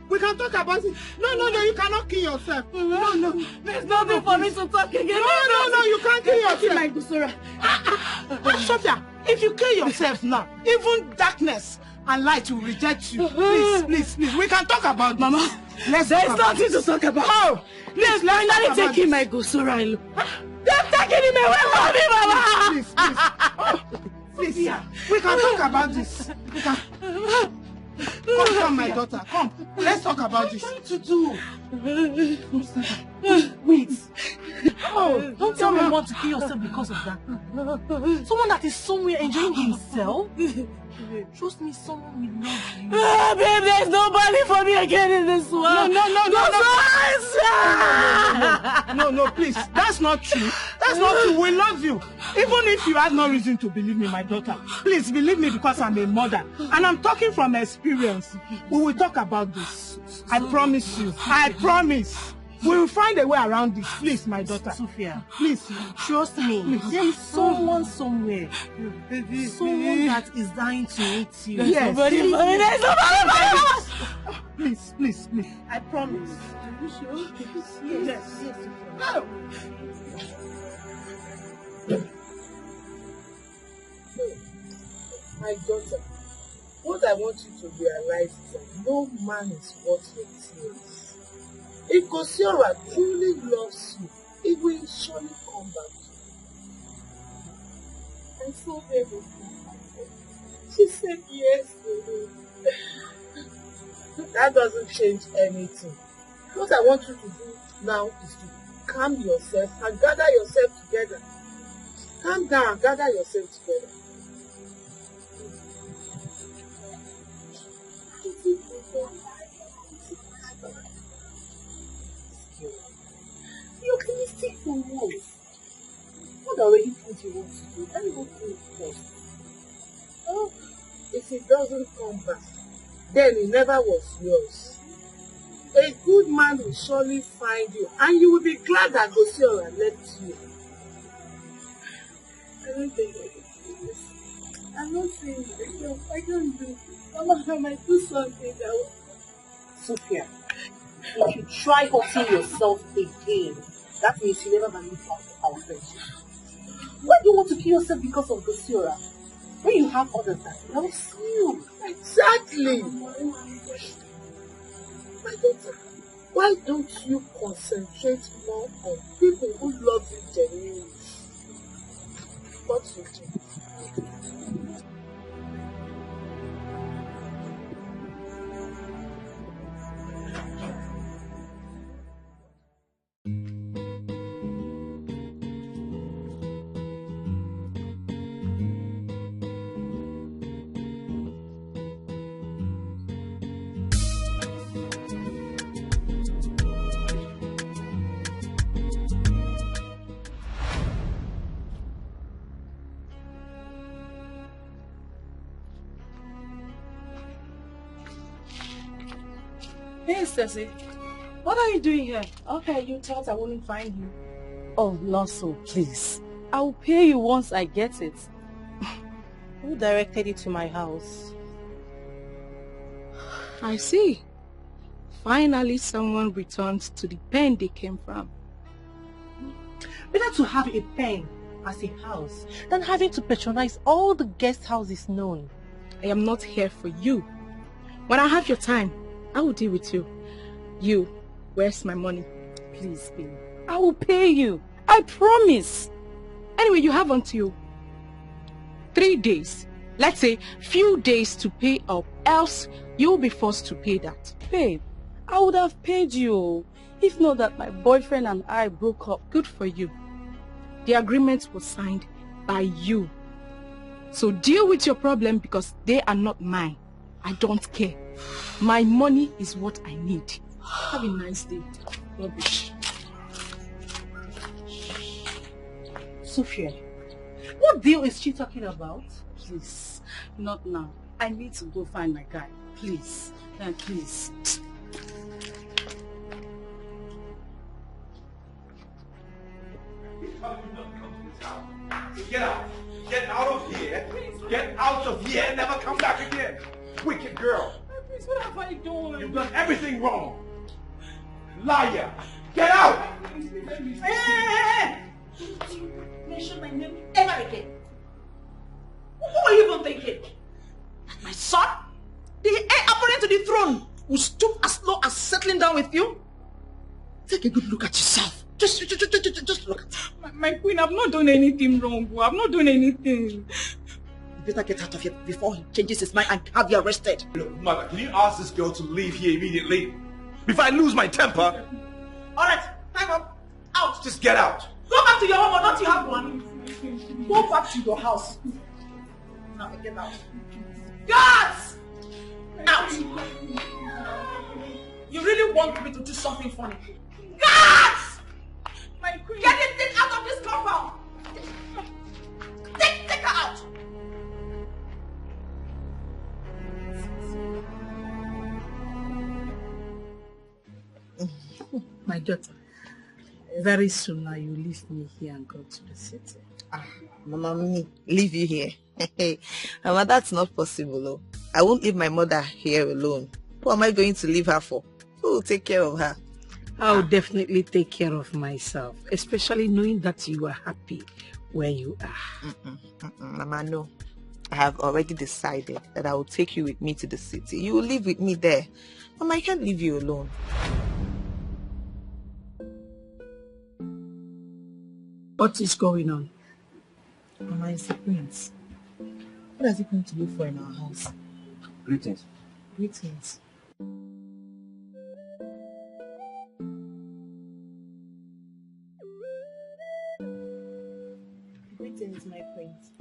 We can talk about it. No, you cannot kill yourself. No. There's nothing for me to talk again. No, you can't kill yourself. My Gusora. Sophia, if you kill yourself now, even darkness and light will reject you. Please. We can talk about this. Mama, there's nothing to talk about. Oh, let's finally taking my Gusora. They're taking him away from me, Mama. Please. We can talk about this. Come, my daughter. Come. Let's talk about this. What to do? Wait. Oh, don't tell me you want to kill yourself because of that. Someone that is somewhere enjoying himself. Trust me, someone will love you. Babe, there's nobody for me again in this world. No, please. That's not true. We love you. Even if you have no reason to believe me, my daughter, please believe me because I'm a mother. And I'm talking from experience. We will talk about this. I promise you. I promise. We will find a way around this. Please, my daughter. Sophia, please. Trust me. Please. There is someone somewhere. Someone that is dying to meet you. Yes. There's nobody. Please. I promise. Are you sure? Yes. No. My daughter, what I want you to realize is that no man is worth your tears. If Kosiora truly loves you, he will surely come back to you. I saw her before. She said yes to me. That doesn't change anything. What I want you to do now is to calm yourself and gather yourself together. Calm down and gather yourself together. You're optimistic for what? What already things you want to do? Let me go do it first. Oh, if it doesn't come back, then it never was yours. A good man will surely find you, and you will be glad that Gosiora left you. I don't think I can do this. I'm not saying this. I can't do it. Mama, I might do something that will... Sophia, if you try hurting yourself again, that means you never value our friendship. Why do you want to kill yourself because of Gosiora? When you have others that loves you. Exactly. My daughter, why don't you concentrate more on people who love you genuinely? What you do? Hey, Stacy. What are you doing here? Okay, you thought I wouldn't find you. Oh, not so, please. I'll pay you once I get it. Who directed you to my house? I see. Finally, someone returned to the pen they came from. Better to have a pen as a house than having to patronize all the guest houses known. I am not here for you. When I have your time, I will deal with you. You, where's my money? Please, babe. I will pay you. I promise. Anyway, you have until 3 days. Let's say few days to pay up, else you'll be forced to pay that. Babe, I would have paid you. If not that my boyfriend and I broke up, good for you. The agreement was signed by you. So deal with your problem because they are not mine. I don't care. My money is what I need. Have a nice day. Rubbish. Sophia, what deal is she talking about? Please, not now. I need to go find my guy. Please, please. Get out. Get out of here. Get out of here and never come back again. wicked girl. Please, what have I done? You've done everything wrong. Liar. Get out! Hey! Don't you mention my name ever again. Who are you even thinking? That my son, the heir apparent to the throne, will stoop as low as settling down with you? Take a good look at yourself. Just look at my queen, I've not done anything wrong. I've not done anything. You better get out of here before he changes his mind and have you arrested. Look, mother, can you ask this girl to leave here immediately? Before I lose my temper? Alright, hang on. Out. Just get out. Go back to your home, or don't you have one? Go back to your house. Now get out. Guards! Out! You really want me to do something funny? Guards! My queen. Get this thing out of this compound! Take her out! My daughter, very soon now you leave me here and go to the city. Mama, me leave you here? Mama, that's not possible. Oh. I won't leave my mother here alone. Who am I going to leave her for? Who will take care of her? I'll definitely take care of myself, especially knowing that you are happy where you are. Mama, no. I have already decided that I will take you with me to the city. You will live with me there. Mama, I can't leave you alone. What is going on? Mama, it's the prince. What is he going to look for in our house? Greetings. Greetings. Greetings, my prince.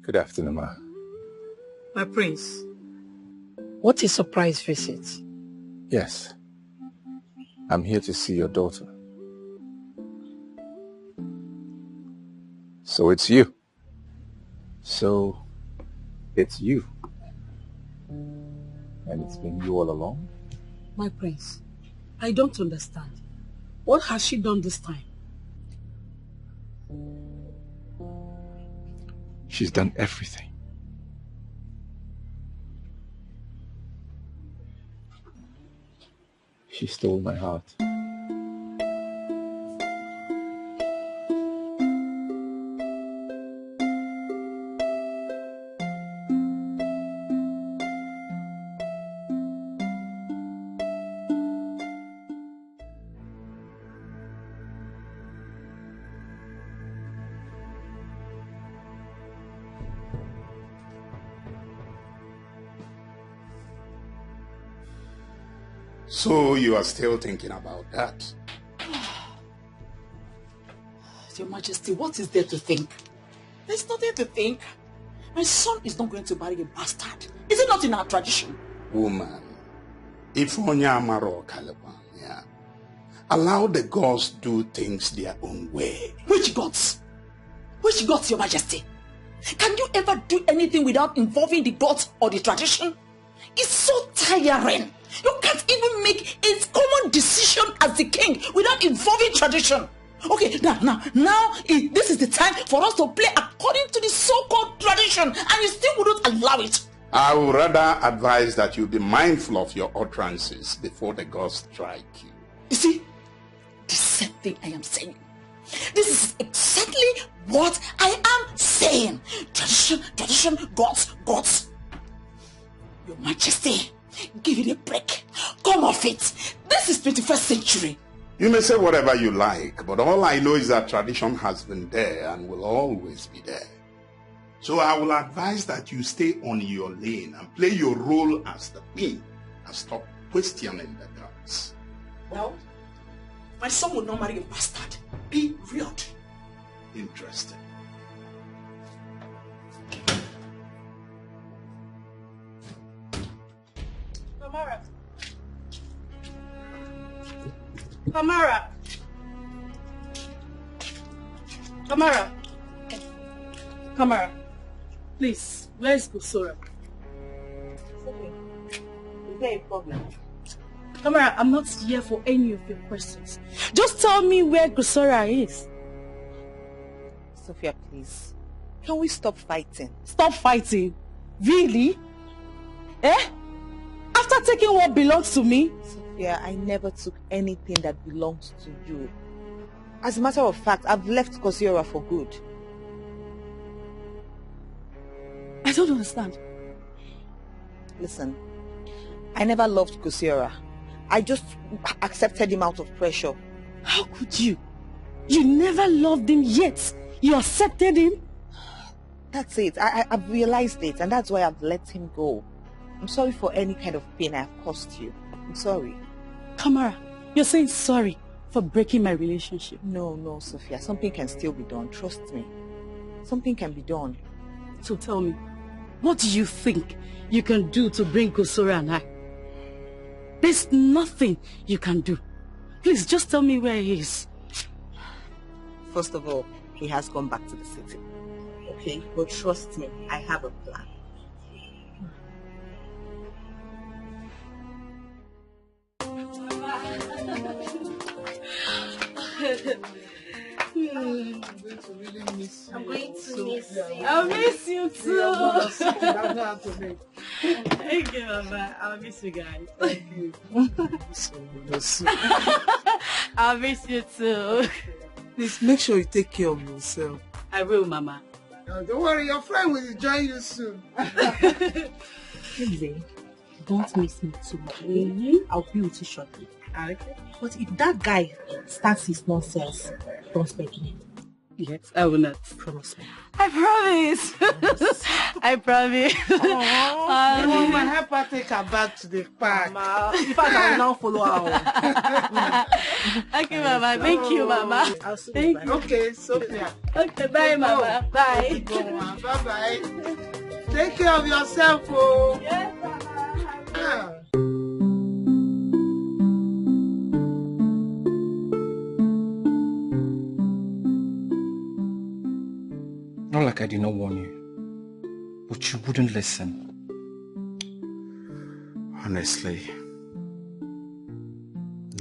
Good afternoon, ma. My prince, what a surprise visit. Yes. I'm here to see your daughter. So it's you. And it's been you all along? My prince, I don't understand. What has she done this time? She's done everything. She stole my heart. So you are still thinking about that? Your Majesty, what is there to think? There's nothing to think. My son is not going to marry a bastard. Is it not in our tradition? Woman, if allow the gods do things their own way. Which gods? Which gods, Your Majesty? Can you ever do anything without involving the gods or the tradition? It's so tiring. You can't even make a common decision as the king without involving tradition. Okay, now, this is the time for us to play according to the so-called tradition, and you still wouldn't allow it. I would rather advise that you be mindful of your utterances before the gods strike you. You see, the same thing I am saying. This is exactly what I am saying. Tradition, gods. Your Majesty, give it a break. Come off it. This is 21st century. You may say whatever you like, but all I know is that tradition has been there and will always be there. So I will advise that you stay on your lane and play your role as the queen and stop questioning the gods. Well, my son will not marry a bastard. Period. Interesting. Kamara, please, where is Gusora? Okay. Is there a problem? Kamara, I'm not here for any of your questions. Just tell me where Gusora is. Sophia, please. Can we stop fighting? Stop fighting? Really? Eh? After taking what belongs to me? Sophia, I never took anything that belongs to you. As a matter of fact, I've left Kosiora for good. I don't understand. Listen, I never loved Kosiora. I just accepted him out of pressure. How could you? You never loved him yet. You accepted him? That's it. I've realized it, and that's why I've let him go. I'm sorry for any kind of pain I've caused you. I'm sorry. Kamara, you're saying sorry for breaking my relationship? No, Sophia. Something can still be done. Trust me. Something can be done. So tell me, what do you think you can do to bring Kosora and I? There's nothing you can do. Please, just tell me where he is. First of all, he has gone back to the city. Okay? But trust me, I have a plan. I'm going to miss you. I'll miss you too. Thank you, Mama. I'll miss you guys. Thank you. I'll miss you too. Please make sure you take care of yourself. I will, Mama. Don't worry, your friend will join you soon. Please, don't miss me too much. I'll be with you shortly. Okay. But if that guy starts his nonsense, don't speak to him. Yes, I will not. Promise me. I promise. I promise. My helper take her back to the park. In fact, I will now follow her. Okay, Mama. Thank you, Mama. Thank you. Okay, Sophia. Okay, bye, Mama. Bye. Bye-bye. Take care of yourself, oh. Yes, Mama. Not like I did not warn you, but you wouldn't listen. Honestly,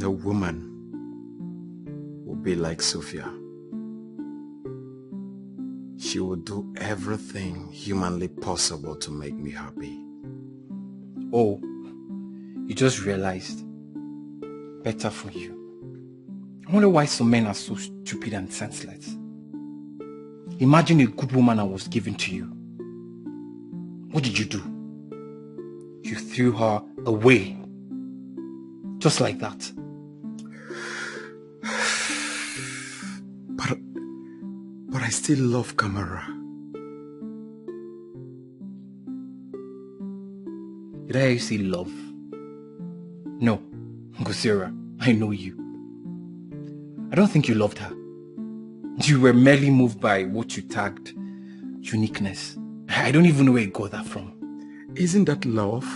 no woman will be like Sophia. She will do everything humanly possible to make me happy. Oh, you just realized. Better for you. I wonder why some men are so stupid and senseless. Imagine a good woman I was given to you. What did you do? You threw her away. Just like that. But I still love Kamara. Did I hear you say love? No, Gosira, I know you. I don't think you loved her. You were merely moved by what you tagged uniqueness. I don't even know where you got that from. Isn't that love?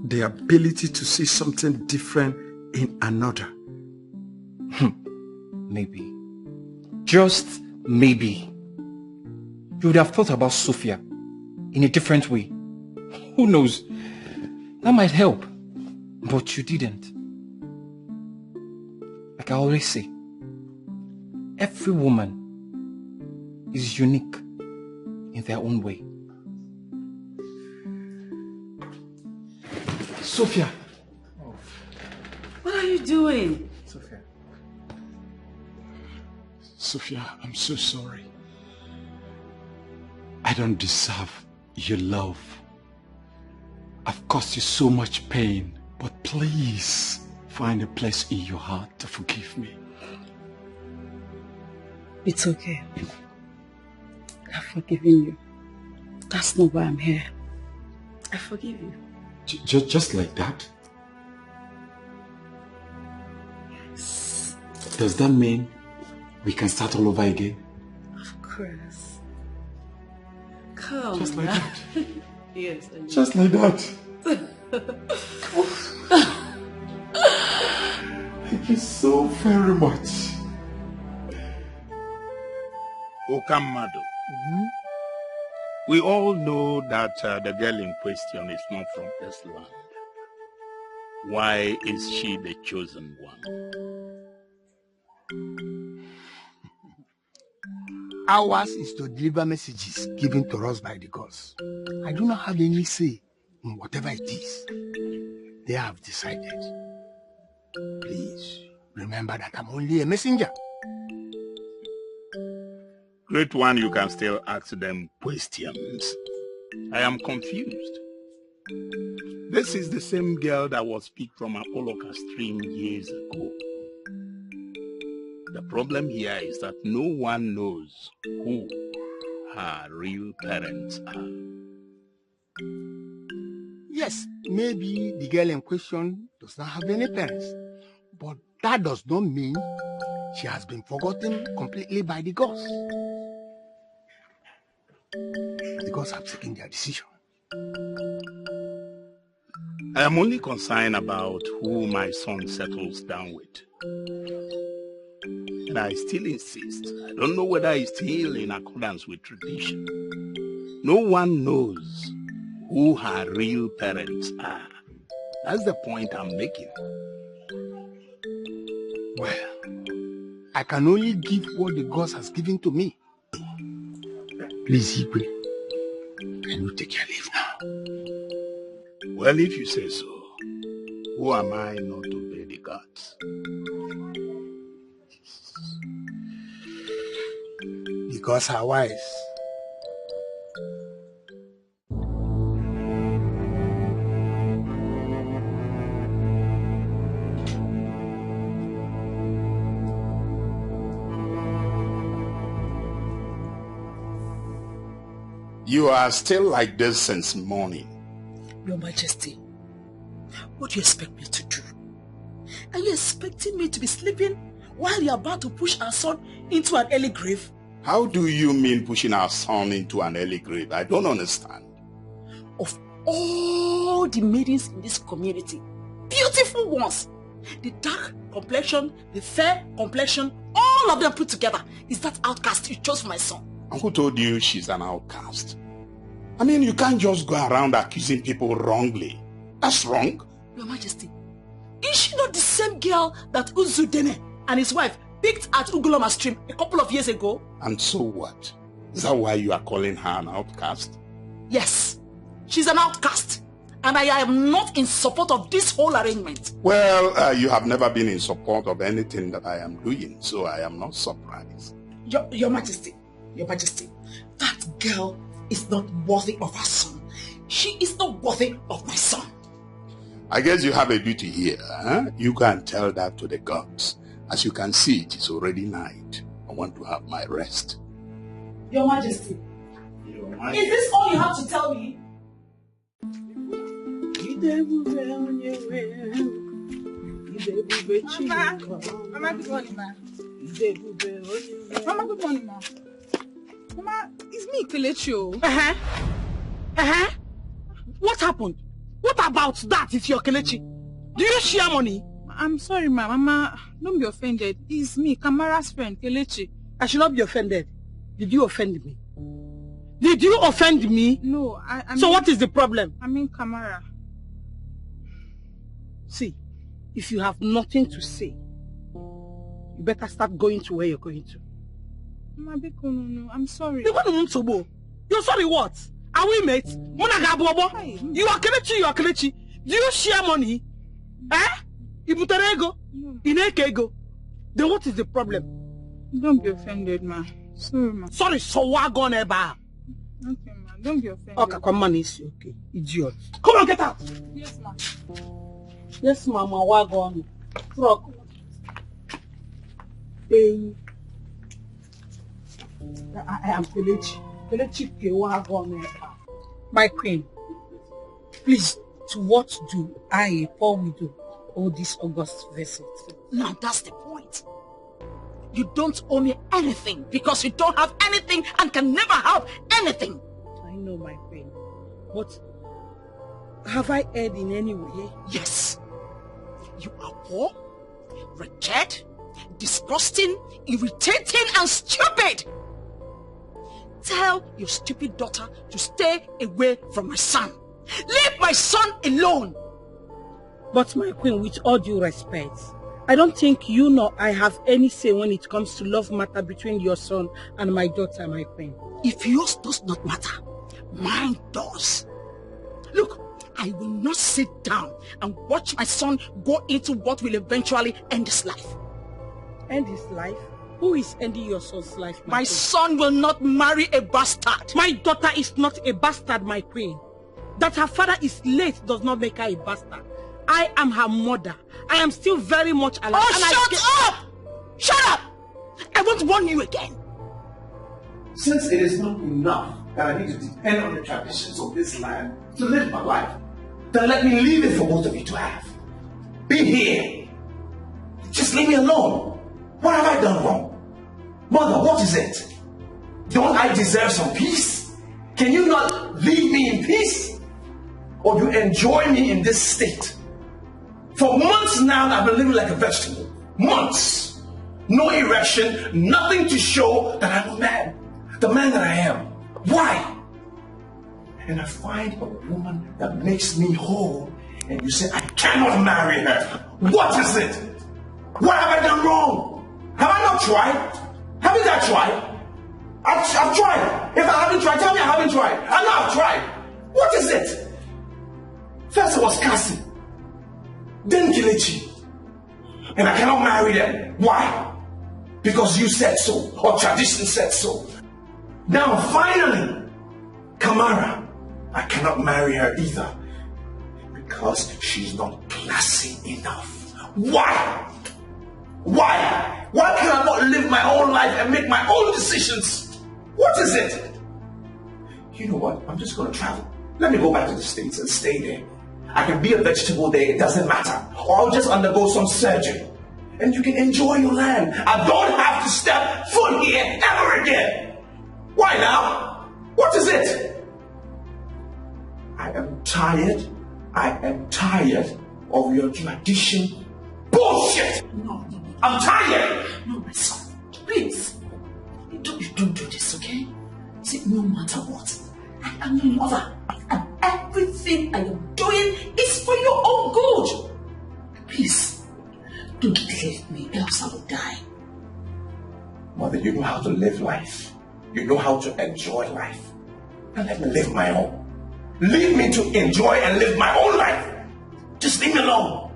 The ability to see something different in another. Maybe. Just maybe. You would have thought about Sophia in a different way. Who knows? That might help. But you didn't. Like I always say, every woman is unique in their own way. Sophia! Oh. What are you doing? Sophia. Sophia, I'm so sorry. I don't deserve your love. I've caused you so much pain, but please find a place in your heart to forgive me. It's okay. I've forgiven you. That's not why I'm here. I forgive you. Just like that? Yes. Does that mean we can start all over again? Of course. Come just like now. That? Yes. Just like that. Thank you so very much. Okamado. We all know that the girl in question is not from this land. Why is she the chosen one? Ours is to deliver messages given to us by the gods. I do not have any say Whatever it is, they have decided. Please remember that I'm only a messenger. Great one, you can still ask them questions. I am confused. This is the same girl that was picked from Apollo stream years ago. The problem here is that no one knows who her real parents are. Yes, maybe the girl in question does not have any parents, but that does not mean she has been forgotten completely by the gods. The gods have taken their decision. I am only concerned about who my son settles down with. And I still insist. I don't know whether it's still in accordance with tradition. No one knows who her real parents are. That's the point I'm making. Well, I can only give what the gods has given to me. Please, Igwe, can you take your leave now? Well, if you say so, who am I not to obey the gods? The gods are wise. You are still like this since morning. Your Majesty, what do you expect me to do? Are you expecting me to be sleeping while you're about to push our son into an early grave? How do you mean pushing our son into an early grave? I don't understand. Of all the maidens in this community, beautiful ones, the dark complexion, the fair complexion, all of them put together, is that outcast you chose for my son? And who told you she's an outcast? I mean, you can't just go around accusing people wrongly. That's wrong. Your Majesty, is she not the same girl that Uzudene and his wife picked at Uguloma Stream a couple of years ago? And so what? Is that why you are calling her an outcast? Yes, she's an outcast. And I am not in support of this whole arrangement. Well, you have never been in support of anything that I am doing, so I am not surprised. Your Majesty, that girl is not worthy of her son. She is not worthy of my son. I guess you have a duty here. Huh? You can tell that to the gods. As you can see, it is already night. I want to have my rest. Your Majesty, is this all you have to tell me? Mama, good morning, ma. Mama, good morning, ma. Mama, it's me, Kelechi. What happened? What about that? It's your Kelechi. Do you share money? I'm sorry, ma. Mama, don't be offended. It's me, Kamara's friend, Kelechi. I should not be offended. Did you offend me? Did you offend me? No, I mean... So what is the problem? I mean Kamara. See, if you have nothing to say, you better start going to where you're going to. Mama, no, I'm sorry. You're sorry what? Are we mates? You are Kelechi, Do you share money? Ibuterego? Inekego? Then what is the problem? Don't be offended, ma. Sorry, ma. Sorry, so what gone eba? Okay, ma. Don't be offended. Okay, come on, it's okay. Idiot. Come on, get out! Yes, ma. Yes, mama, what gone? Frog. I am Kelechi. Kelechi Kewagon. My queen, please, to what do I, a poor widow, owe this August visit? Now that's the point. You don't owe me anything because you don't have anything and can never have anything. I know, my queen, but have I erred in any way? Yes. You are poor, wretched, disgusting, irritating, and stupid. Tell your stupid daughter to stay away from my son. Leave my son alone. But my queen, with all due respect, I don't think you nor I have any say when it comes to love matter between your son and my daughter, my queen. If yours does not matter, mine does. Look, I will not sit down and watch my son go into what will eventually end his life. End his life? Who is ending your son's life, my son will not marry a bastard. My daughter is not a bastard, my queen. That her father is late does not make her a bastard. I am her mother. I am still very much alive. Oh, shut up! Shut up! I won't warn you again. Since it is not enough that I need to depend on the traditions of this land to live my life, then let me leave it for both of you to have. Be here. Just leave me alone. What have I done wrong? Mother, what is it? Don't I deserve some peace? Can you not leave me in peace? Or you enjoy me in this state? For months now, I've been living like a vegetable. Months. No erection, nothing to show that I'm a man. The man that I am. Why? And I find a woman that makes me whole, and you say I cannot marry her. What is it? What have I done wrong? Have I not tried? Haven't I tried? I've tried. If I haven't tried, tell me I haven't tried. I know I've tried. What is it? First it was Cassie, then Kelechi, and I cannot marry them. Why? Because you said so, or tradition said so. Now finally, Kamara, I cannot marry her either, because she's not classy enough. Why? Why? Why can I not live my own life and make my own decisions? What is it? You know what? I'm just going to travel. Let me go back to the States and stay there. I can be a vegetable there, it doesn't matter. Or I'll just undergo some surgery. And you can enjoy your land. I don't have to step foot here ever again. Why now? What is it? I am tired. I am tired of your tradition bullshit. No. I'm tired. No, my son. Please. You don't do this, okay? See, no matter what, I am your mother. And everything I am doing is for your own good. Please, don't leave me, else I will die. Mother, you know how to live life. You know how to enjoy life. Now let me live my own. Leave me to enjoy and live my own life. Just leave me alone.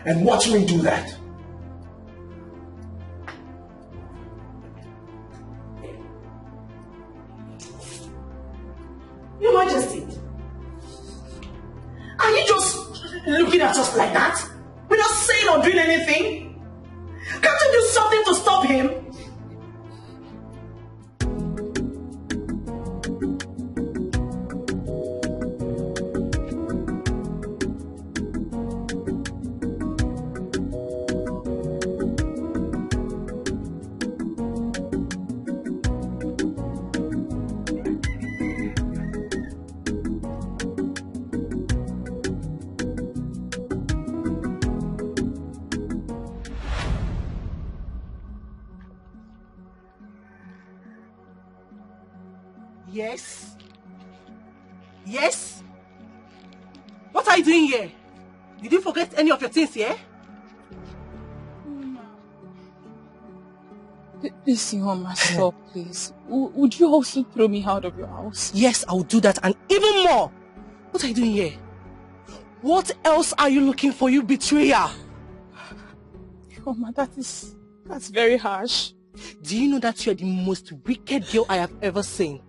And watch me do that. Your Majesty, are you just looking at us like that? Without saying or doing anything? Can't you do something to stop him? Yes? Yes? What are you doing here? Did you forget any of your things here? Listen, Mama, stop, please. Would you also throw me out of your house? Yes, I will do that and even more. What are you doing here? What else are you looking for, you betrayer? Mama, that's very harsh. Do you know that you are the most wicked girl I have ever seen?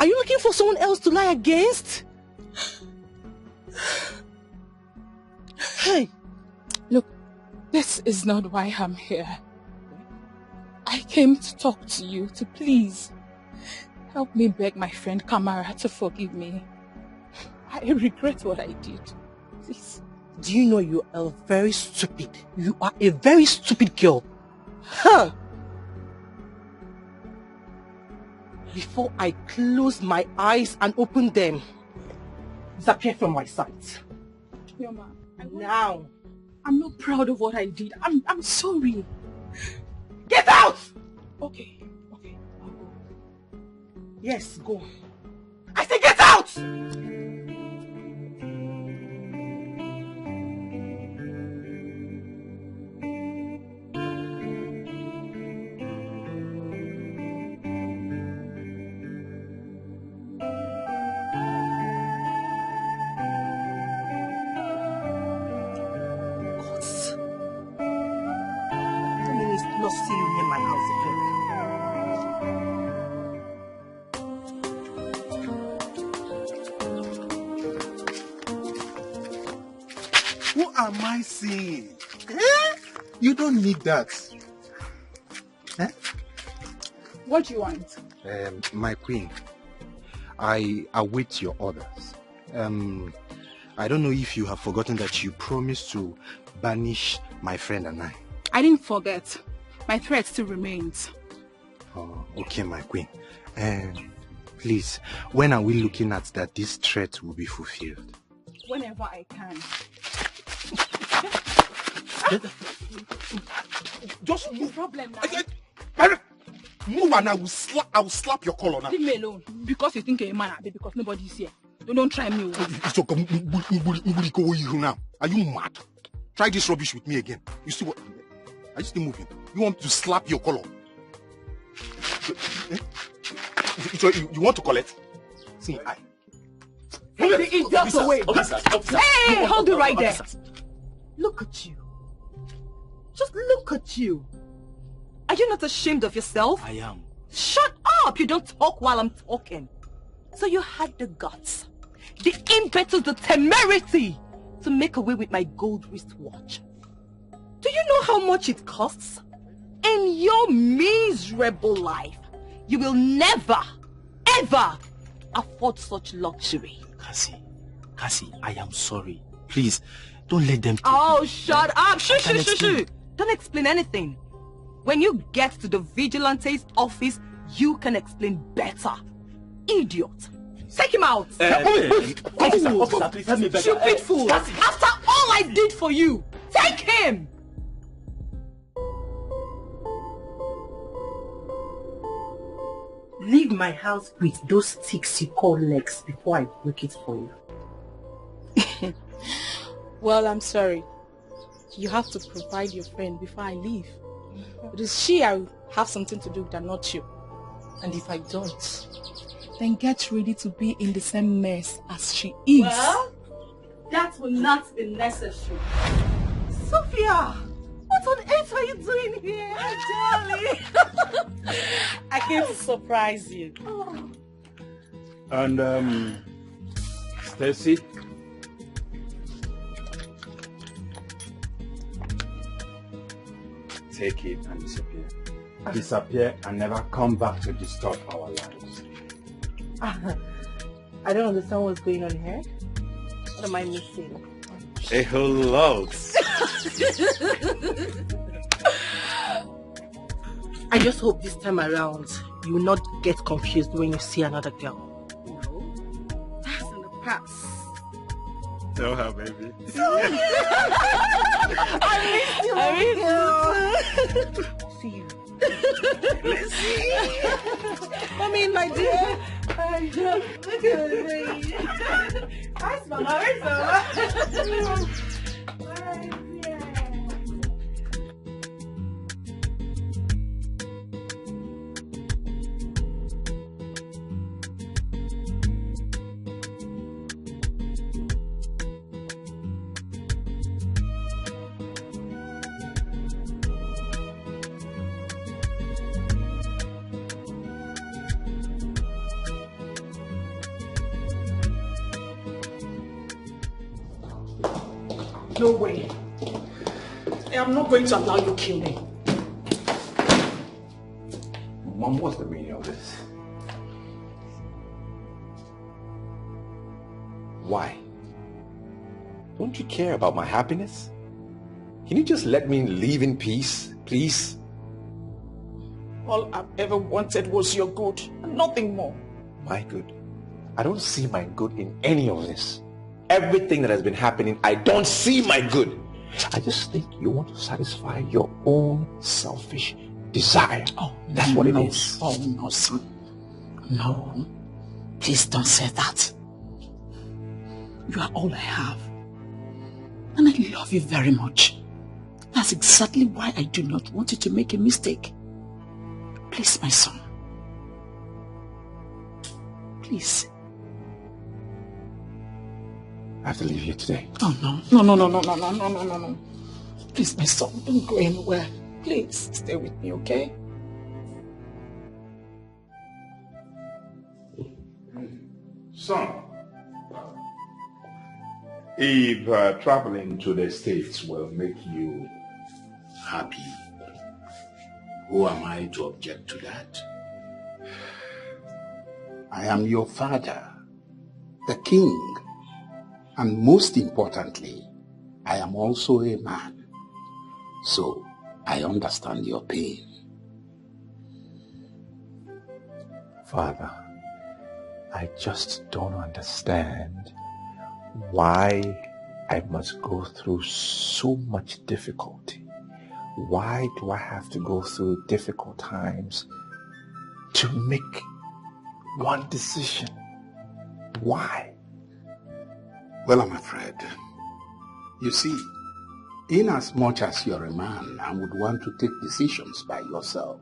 Are you looking for someone else to lie against? Hey! Look, this is not why I'm here. I came to talk to you, to please help me beg my friend Kamara to forgive me. I regret what I did. Please. Do you know you are very stupid? You are a very stupid girl. Huh? Before I close my eyes and open them, disappear from my sight. Yoma, now. I'm not proud of what I did. I'm sorry. Get out! Okay, I'll go. Yes, go. I say get out! am I seeing? Eh? You don't need that. Eh? What do you want? My queen, I await your orders. I don't know if you have forgotten that you promised to banish my friend and I. I didn't forget. My threat still remains. Oh, okay, my queen. Please, when are we looking at that this threat will be fulfilled? Whenever I can. Just move. Problem now. Move and I will slap your collar now. Leave me alone. Because you think you're a man, because nobody's here. Don't try me. Now. Are you mad? Try this rubbish with me again. You see what? Are you still moving? You want to slap your collar? You want to collect? See, Hey, the idiot away! Hey, hold it right there! Look at you. Just look at you. Are you not ashamed of yourself? I am. Shut up! You don't talk while I'm talking. So you had the guts, the impetus, the temerity to make away with my gold wristwatch. Do you know how much it costs? In your miserable life, you will never, ever afford such luxury. Cassie, I am sorry. Please, don't let them... Oh, shut up! Shh! Don't explain anything. When you get to the vigilante's office, you can explain better. Idiot! Take him out! Officer, please help me better. Stupid fool! After all I did for you, take him! Leave my house with those sticks you call legs before I break it for you. Well, I'm sorry. You have to provide your friend before I leave. It is she I have something to do with and not you. And if I don't? Then get ready to be in the same mess as she is. Well, that will not be necessary. Sophia! What on earth are you doing here? Darling! I came to surprise you. Oh. And, Stacy? Take it and disappear. Disappear and never come back to disturb our lives. I don't understand what's going on here. What am I missing? A whole lot. I just hope this time around you will not get confused when you see another girl. No, that's in the past. Tell her, baby. I miss you. See you. Come in, my dear. Look at me. Hi, Mama. No way. I am not going to allow you to kill me. Mom, what's the meaning of this? Why? Don't you care about my happiness? Can you just let me live in peace, please? All I've ever wanted was your good, and nothing more. My good? I don't see my good in any of this. Everything that has been happening, I don't see my good. I just think you want to satisfy your own selfish desire. Oh, that's what it is. Oh, no, son. No. Please don't say that. You are all I have. And I love you very much. That's exactly why I do not want you to make a mistake. Please, my son. Please. I have to leave here today. Oh, no. Please, my son, don't go anywhere. Please, stay with me, okay? Son, If traveling to the States will make you happy, who am I to object to that? I am your father, the king, and most importantly, I am also a man, so I understand your pain. Father, I just don't understand why I must go through so much difficulty. Why do I have to go through difficult times to make one decision? Why? Well, I'm afraid. You see, in as much as you're a man and would want to take decisions by yourself,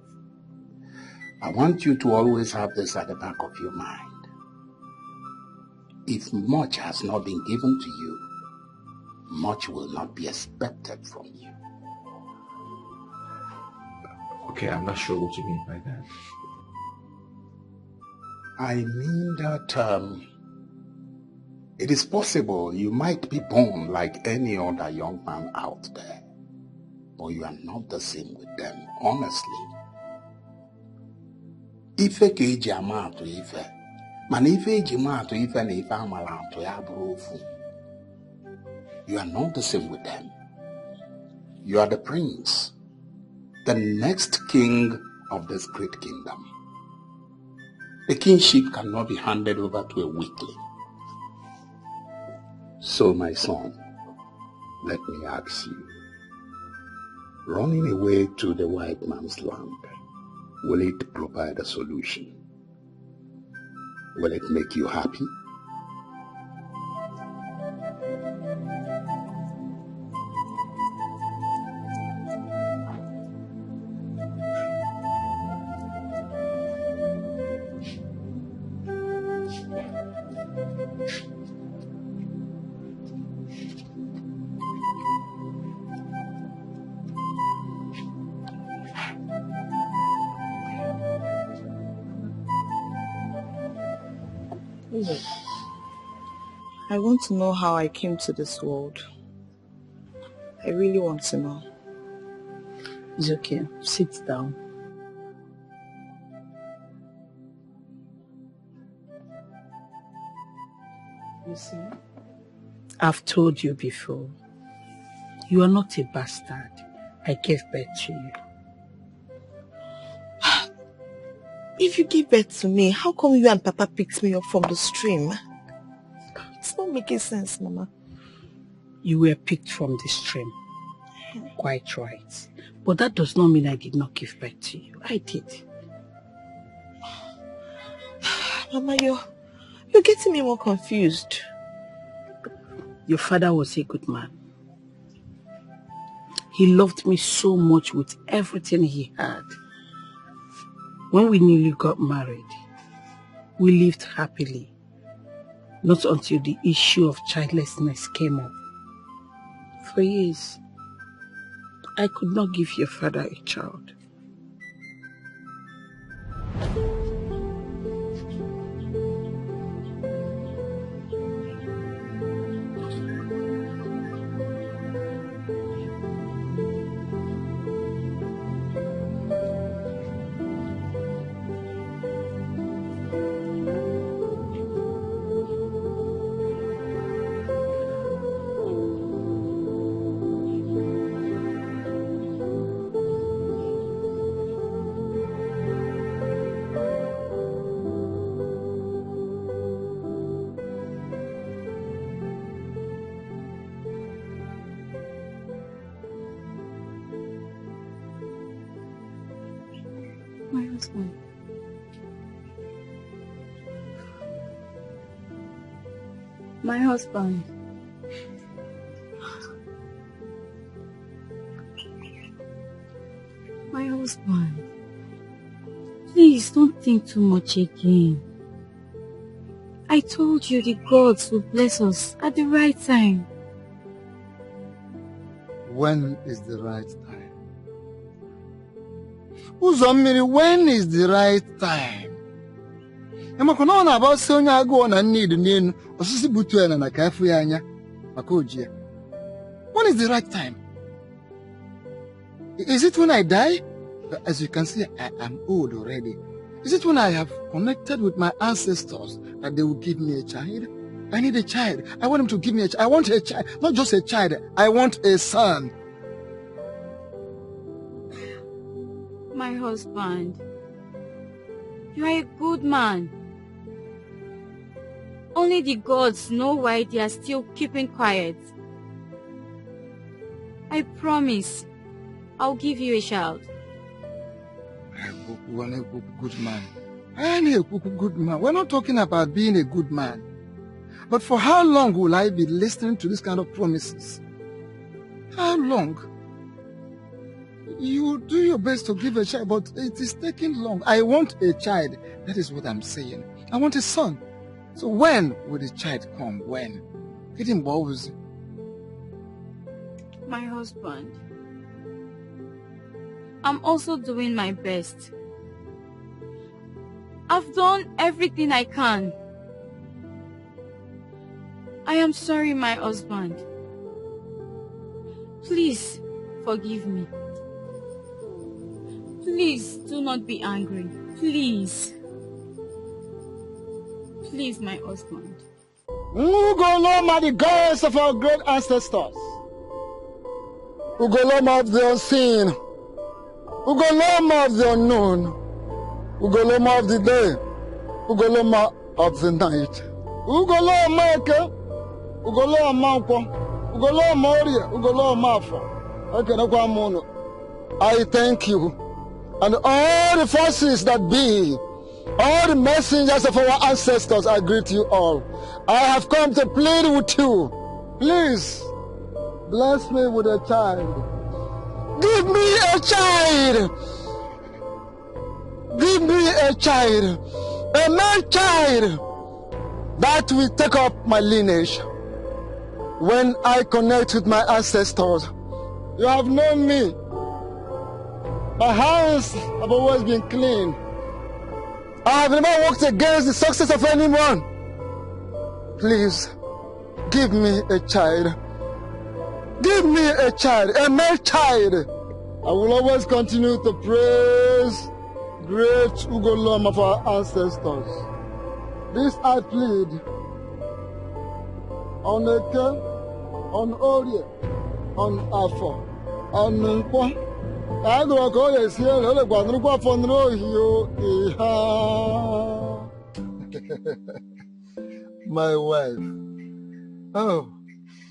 I want you to always have this at the back of your mind. If much has not been given to you, much will not be expected from you. Okay, I'm not sure what you mean by that. I mean that it is possible you might be born like any other young man out there, but you are not the same with them, honestly. Ife ka eji ama atụ ife, mana ife eji ma atụ ife na ife amala atụ ya bụrụ ofu. You are not the same with them. You are the prince, the next king of this great kingdom. The kingship cannot be handed over to a weakling. So, my son, let me ask you, running away to the white man's land, will it provide a solution? Will it make you happy? I want to know how I came to this world. I really want to know. It's okay. Sit down. You see, I've told you before, you are not a bastard. I gave birth to you. If you give birth to me, how come you and Papa picked me up from the stream? It's not making sense, Mama. You were picked from the stream. Quite right. But that does not mean I did not give birth to you. I did. Mama, you're getting me more confused. Your father was a good man. He loved me so much with everything he had. When we newly got married, we lived happily. Not until the issue of childlessness came up. For years, I could not give your father a child. My husband. My husband. Please don't think too much again. I told you the gods will bless us at the right time. When is the right time? Uzomiri, when is the right time? Ema kono na about sonya go na need nin osisi butu na kafu ya anya. Makojia. When is the right time? Is it when I die? As you can see, I am old already. Is it when I have connected with my ancestors that they will give me a child? I need a child. I want them to give me a child. I want a child. Not just a child. I want a son. My husband, you are a good man. Only the gods know why they are still keeping quiet. I promise, I'll give you a child. Good man. I am a good man. We're not talking about being a good man. But for how long will I be listening to this kind of promises? How long? You do your best to give a child, but it is taking long. I want a child. That is what I'm saying. I want a son. So when will the child come? When? Get involved. My husband, I'm also doing my best. I've done everything I can. I am sorry, my husband. Please forgive me. Please do not be angry. Please. Please, my husband. Ugoloma, the gods of our great ancestors. Ugoloma of the unseen. Ugoloma of the unknown. Ugoloma of the day. Ugoloma of the night. Ugoloma eke. Ugoloma mpo. Ugoloma orie. Ugoloma afọ. Okay, no kwa mono. I thank you. And all the forces that be, all the messengers of our ancestors, I greet you all. I have come to plead with you. Please, bless me with a child. Give me a child. Give me a child. A male child that will take up my lineage. When I connect with my ancestors, you have known me. My hands have always been clean. I have never worked against the success of anyone. Please, give me a child. Give me a child, a male child. I will always continue to praise great Ugolom of our ancestors. This I plead on Eke, on Orie, on Afo, on Nkwa. My wife. Oh,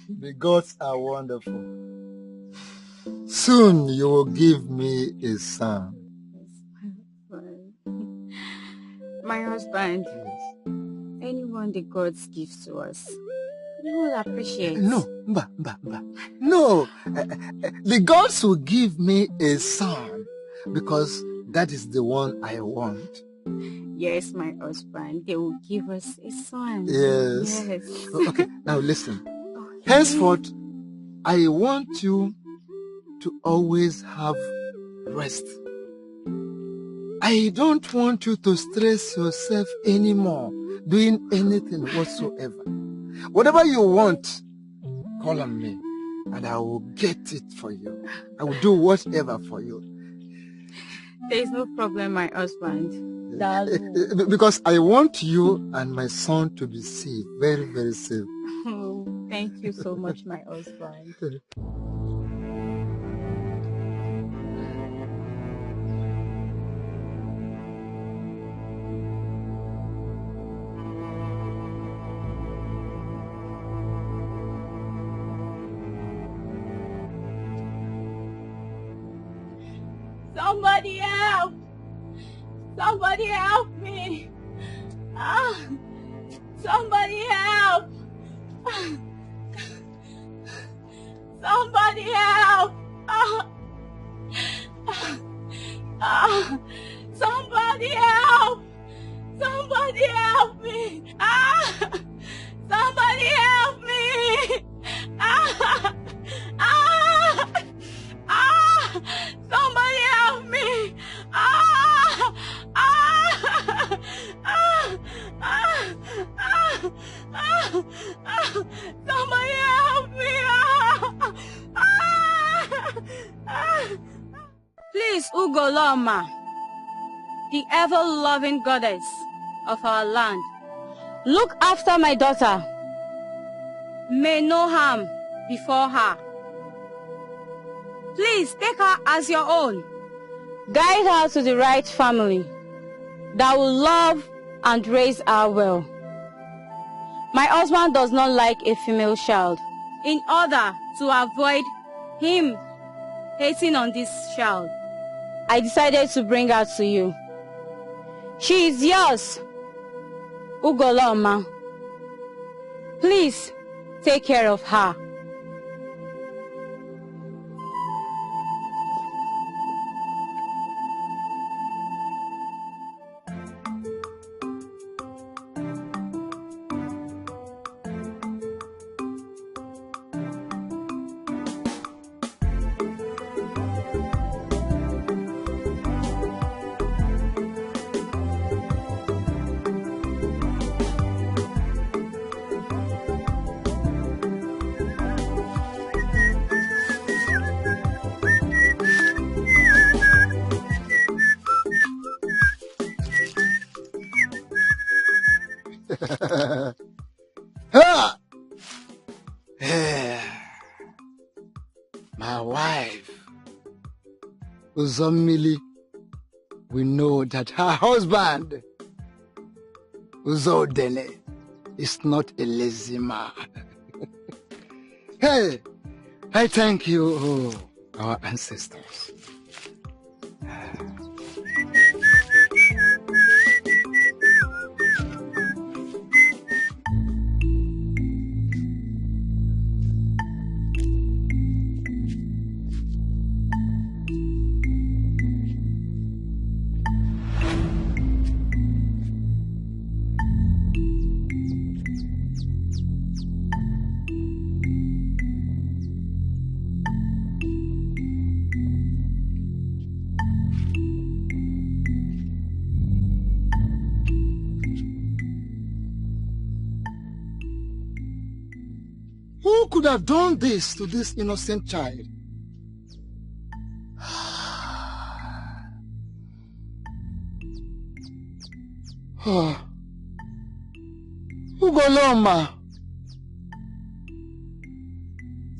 the gods are wonderful. Soon you will give me a son. My husband, anyone the gods give to us, we will appreciate. No, no. The gods will give me a son because that is the one I want. Yes, my husband, they will give us a son. Yes. Yes. Okay, now listen. Henceforth, I want you to always have rest. I don't want you to stress yourself anymore doing anything whatsoever. Whatever you want, call on me and I will get it for you. I will do whatever for you. There is no problem, my husband. Because I want you and my son to be safe, very, very safe. Oh, thank you so much, my husband. Somebody help! Somebody help me! Ah! Somebody help! Somebody help! Ah! Ah! Somebody help! Somebody help me! Ah! Somebody help me! Ah! Ah! Ah! Somebody help me! Ah! Ah! Ah! Ah! Ah! Ah! Ah! Somebody help Please, Ugoloma, the ever-loving goddess of our land, look after my daughter. May no harm befall her. Please take her as your own. Guide her to the right family that will love and raise her well. My husband does not like a female child. In order to avoid him hating on this child, I decided to bring her to you. She is yours, Ugoloma. Please take care of her. Ha! My wife, Uzomili, we know that her husband, Uzodene, is not a lazy man. Hey, I thank you, our ancestors. Who could have done this to this innocent child? Ugoloma,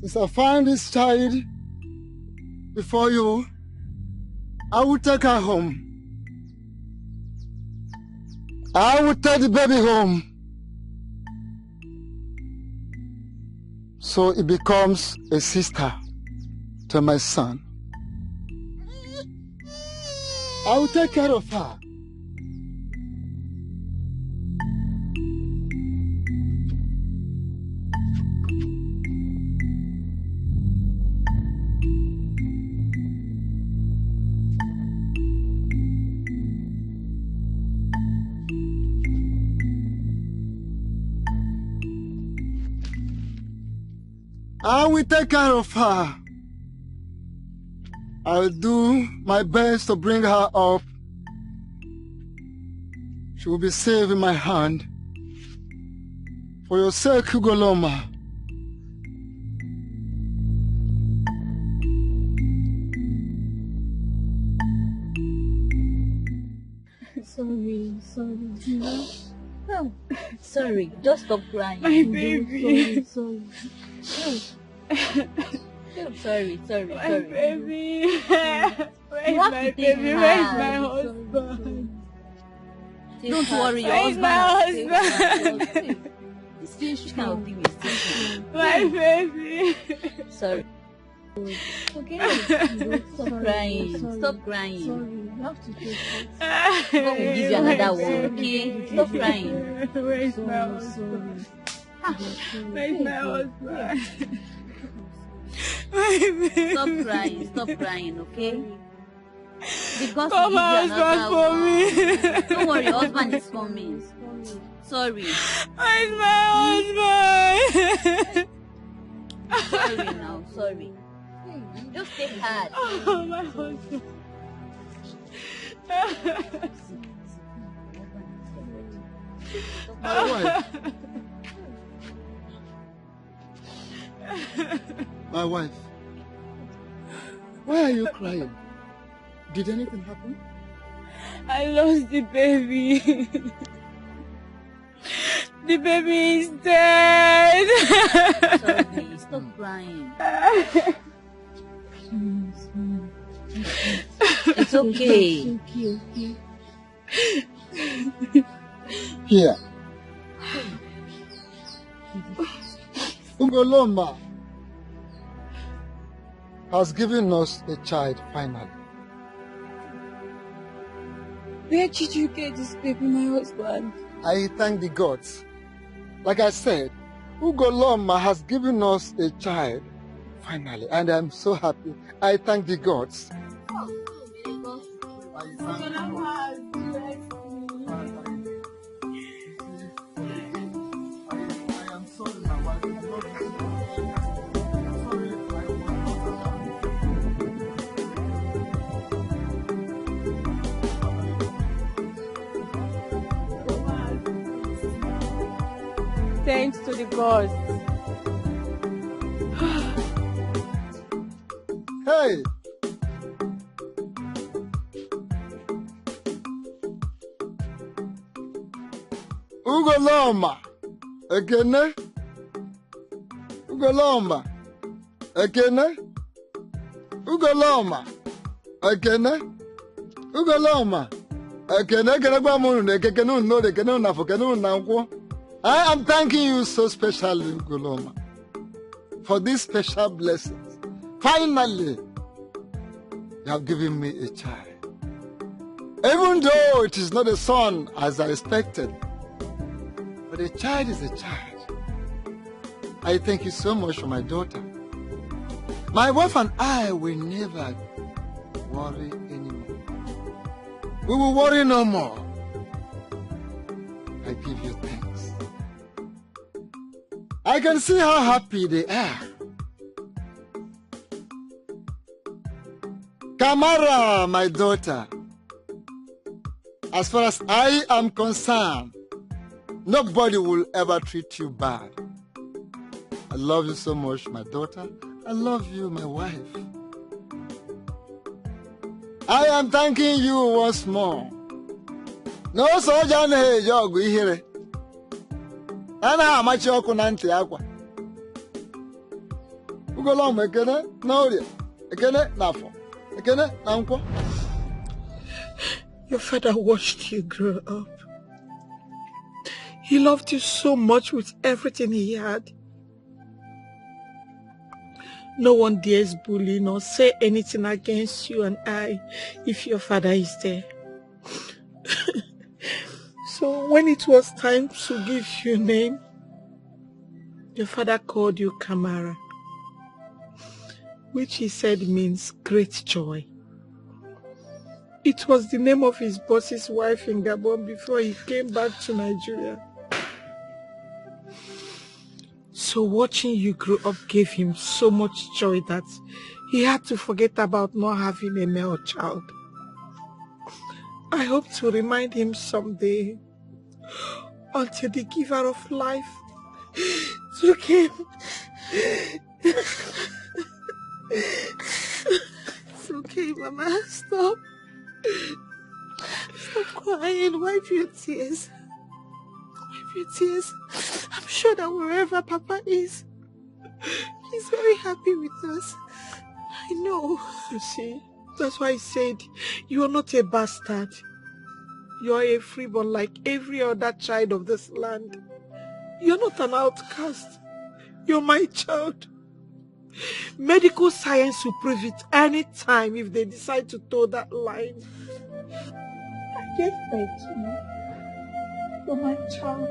since I found this child before you, I will take her home. I will take the baby home. So it becomes a sister to my son. I will take care of her. I will take care of her. I will do my best to bring her up. She will be safe in my hand. For your sake, Ugoloma. Sorry. No, sorry. Just stop crying. My baby. Sorry. Sorry. My baby. Where's my baby? Where's my husband? Don't worry, your Where's husband. my husband? Stay strong. My baby. Sorry. Okay. Stop crying. Stop crying. Sorry, you have to take it. God will give you another one, okay? Stop crying. Where's my husband? Where's my husband? Stop crying, okay? Because Come on, husband for me. Don't worry, your husband is coming. Sorry. Where's my husband? Sorry now, sorry. Just take heart. Oh, my husband. My wife. My wife. Why are you crying? Did anything happen? I lost the baby. The baby is dead. Sorry, stop crying. It's okay. Okay. Here. Ungoloma has given us a child finally. Where did you get this baby, my husband? I thank the gods. Like I said, Ugoloma has given us a child finally, and I'm so happy. I thank the gods. Thanks to the gods. Hey! Ugoloma! Ekene? Ugoloma! Ekene? Ugoloma! Ekene? Ugoloma! Ekene? Ekene gba munu ne kekene no de kene na fo kene na nkwo. I am thanking you so specially, Ugoloma, for these special blessings. Finally, you have given me a child. Even though it is not a son as I expected, but a child is a child. I thank you so much for my daughter. My wife and I will never worry anymore. We will worry no more. I give you thanks. I can see how happy they are. Kamara, my daughter, as far as I am concerned, nobody will ever treat you bad. I love you so much, my daughter. I love you, my wife. I am thanking you once more. No soldier hey jog here. Ana amachi oku na nti akwa. Ugoloma ekene na orie. Ekene na afọ. Ekene na nkwo. Your father watched you grow up. He loved you so much with everything he had. No one dares bully nor say anything against you and I if your father is there. So when it was time to give you a name, your father called you Kamara, which he said means great joy. It was the name of his boss's wife in Gabon before he came back to Nigeria. So watching you grow up gave him so much joy that he had to forget about not having a male child. I hope to remind him someday, until the giver of life took him. It's okay, Mama. Stop. Stop crying. Wipe your tears. Wipe your tears. I'm sure that wherever Papa is, he's very happy with us. I know. You see, that's why I said you are not a bastard. You are a freeborn like every other child of this land. You're not an outcast. You're my child. Medical science will prove it any time if they decide to toe that line. I gave birth to you. You're my child.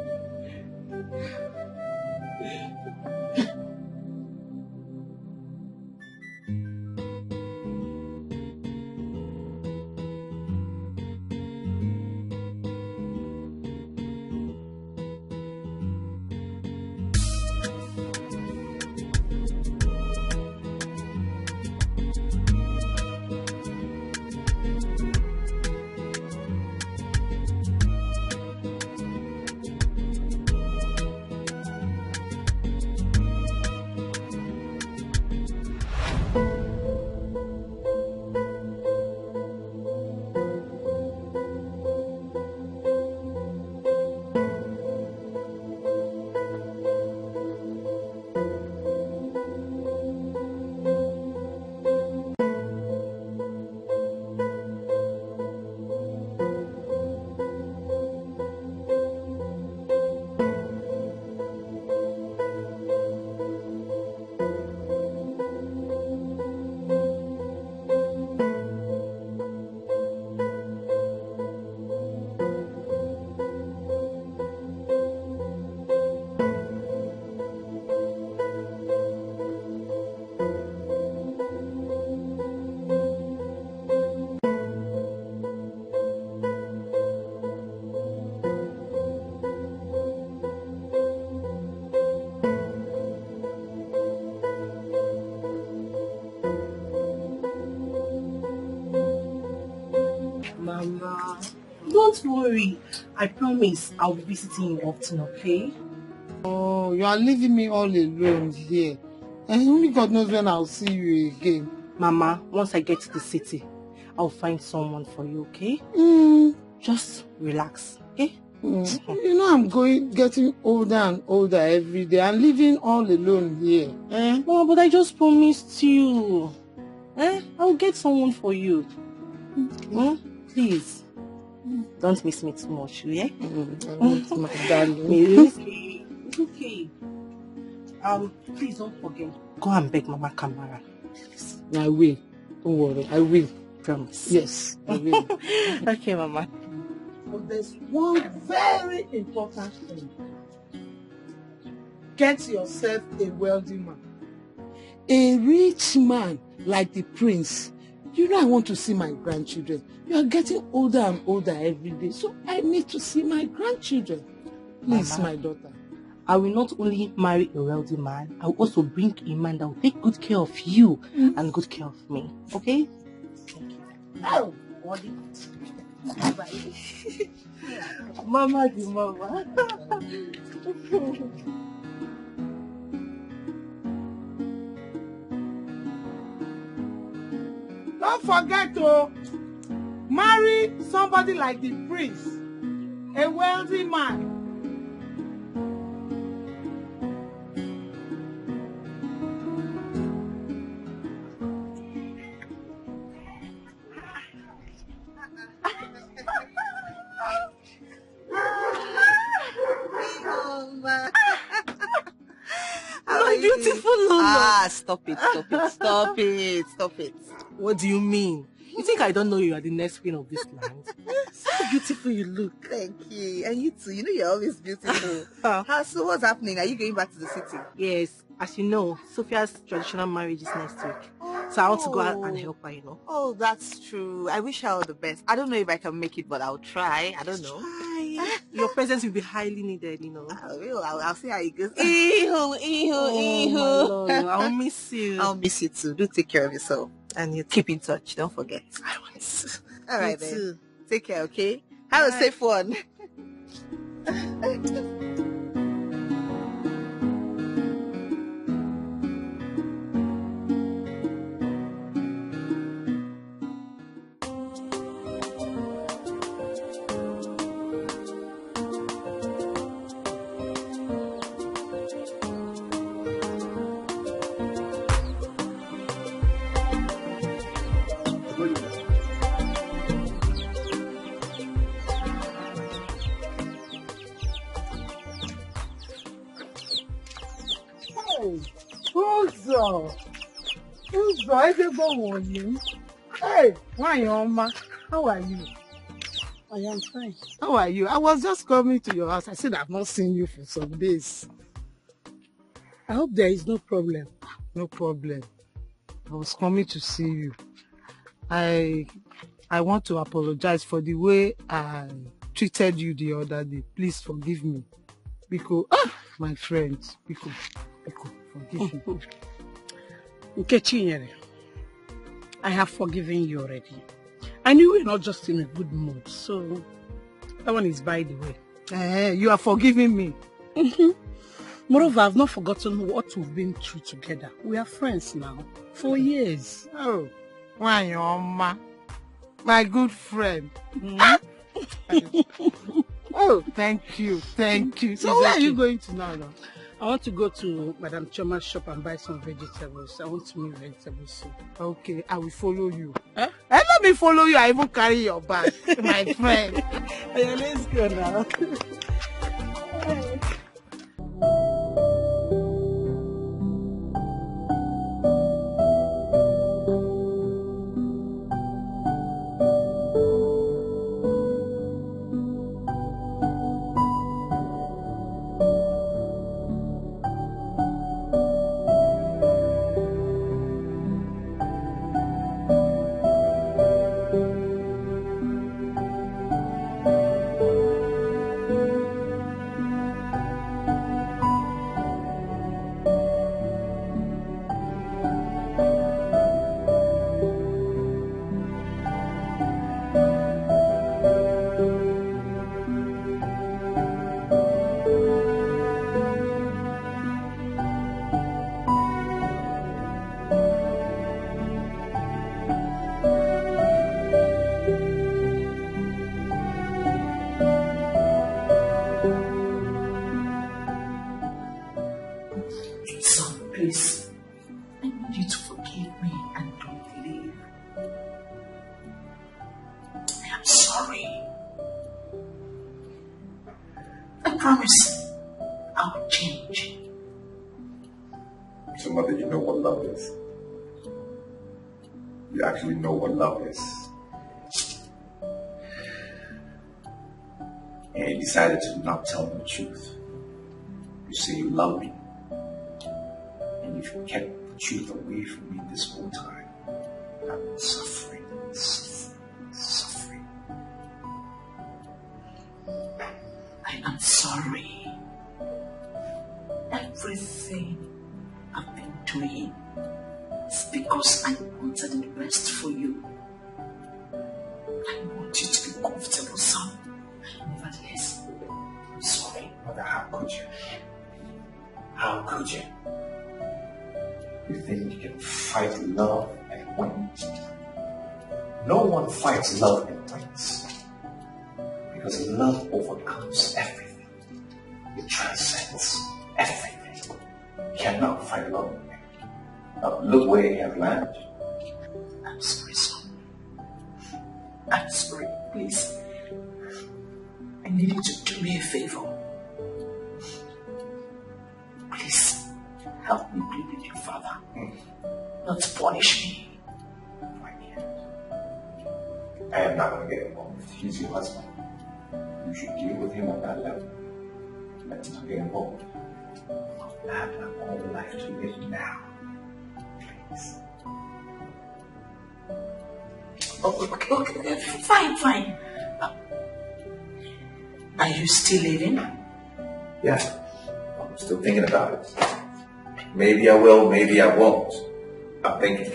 Don't worry. I promise I'll be visiting you often, okay? Oh, you are leaving me all alone here. And only God knows when I'll see you again. Mama, once I get to the city, I'll find someone for you, okay? Just relax, okay? You know I'm getting older and older every day. I'm living all alone here. Mama, but I just promised you. I'll get someone for you. Please. Don't miss me too much, yeah? My darling. It's okay. Please don't forget. Go and beg Mama Kamara. I will. Don't worry. I will. Promise. Yes, I will. Okay, Mama. But there's one very important thing. Get yourself a wealthy man. A rich man like the prince. You know I want to see my grandchildren. You are getting older and older every day. So I need to see my grandchildren. Please, Mama, my daughter. I will not only marry a wealthy man, I will also bring a man that will take good care of you and good care of me. Okay? Oh, Mama the mama. Don't forget to marry somebody like the prince, a wealthy man. My beautiful Lola. Stop it. What do you mean? You think I don't know you are the next queen of this land? So beautiful you look. Thank you. And you too. You know you're always beautiful. So what's happening? Are you going back to the city? Yes. As you know, Sophia's traditional marriage is next week. So I want to go out and help her, you know. Oh, that's true. I wish her all the best. I don't know if I can make it, but I'll try. I don't know. Your presence will be highly needed, you know. I will. I'll see how it goes. I'll miss you. I'll miss you too. Do take care of yourself. And you keep in touch. Don't forget. I want to. All right, Me then. too. Take care, okay? Have a safe one. Hey, Wanyoma, how are you? I am fine. How are you? I was just coming to your house. I said I've not seen you for some days. I hope there is no problem. No problem. I was coming to see you. I want to apologize for the way I treated you the other day. Please forgive me. Because, my friends, because, forgive me. Nkechinyere, I have forgiven you already. I knew we're not just in a good mood, so that one is by the way. You are forgiving me. Moreover, I've not forgotten what we've been through together. We are friends now, for years. Oh, Wanyoma, my good friend. Oh, thank you. So where are you going to now? I want to go to Madam Choma's shop and buy some vegetables. I want to make vegetable soup. Okay, I will follow you. And let me follow you. I even carry your bag, my friend. Yeah, let's go now. promise I'll change. So, Mother, you know what love is. You actually know what love is. And you decided to not tell me the truth. You say you love me. And you've kept the truth away from me this whole time. I've been suffering. I am sorry. Everything I've been doing is because I wanted the best for you. I want you to be comfortable, son. Nevertheless, I'm sorry. Mother, how could you? How could you? You think you can fight love and win? No one fights love and wins. Because love overcomes everything. It transcends everything. You cannot fight love. Now look where you have landed. I'm sorry, son. I'm sorry. Please. I need you to do me a favor. Please, help me plead with your father. Not to punish me. I am not going to get involved. He's your husband. You should deal with him on that level. Let him not get involved. I have my own life to live now. Please. Okay. Fine. Are you still living? Yeah. I'm still thinking about it. Maybe I will, maybe I won't. I'm thinking.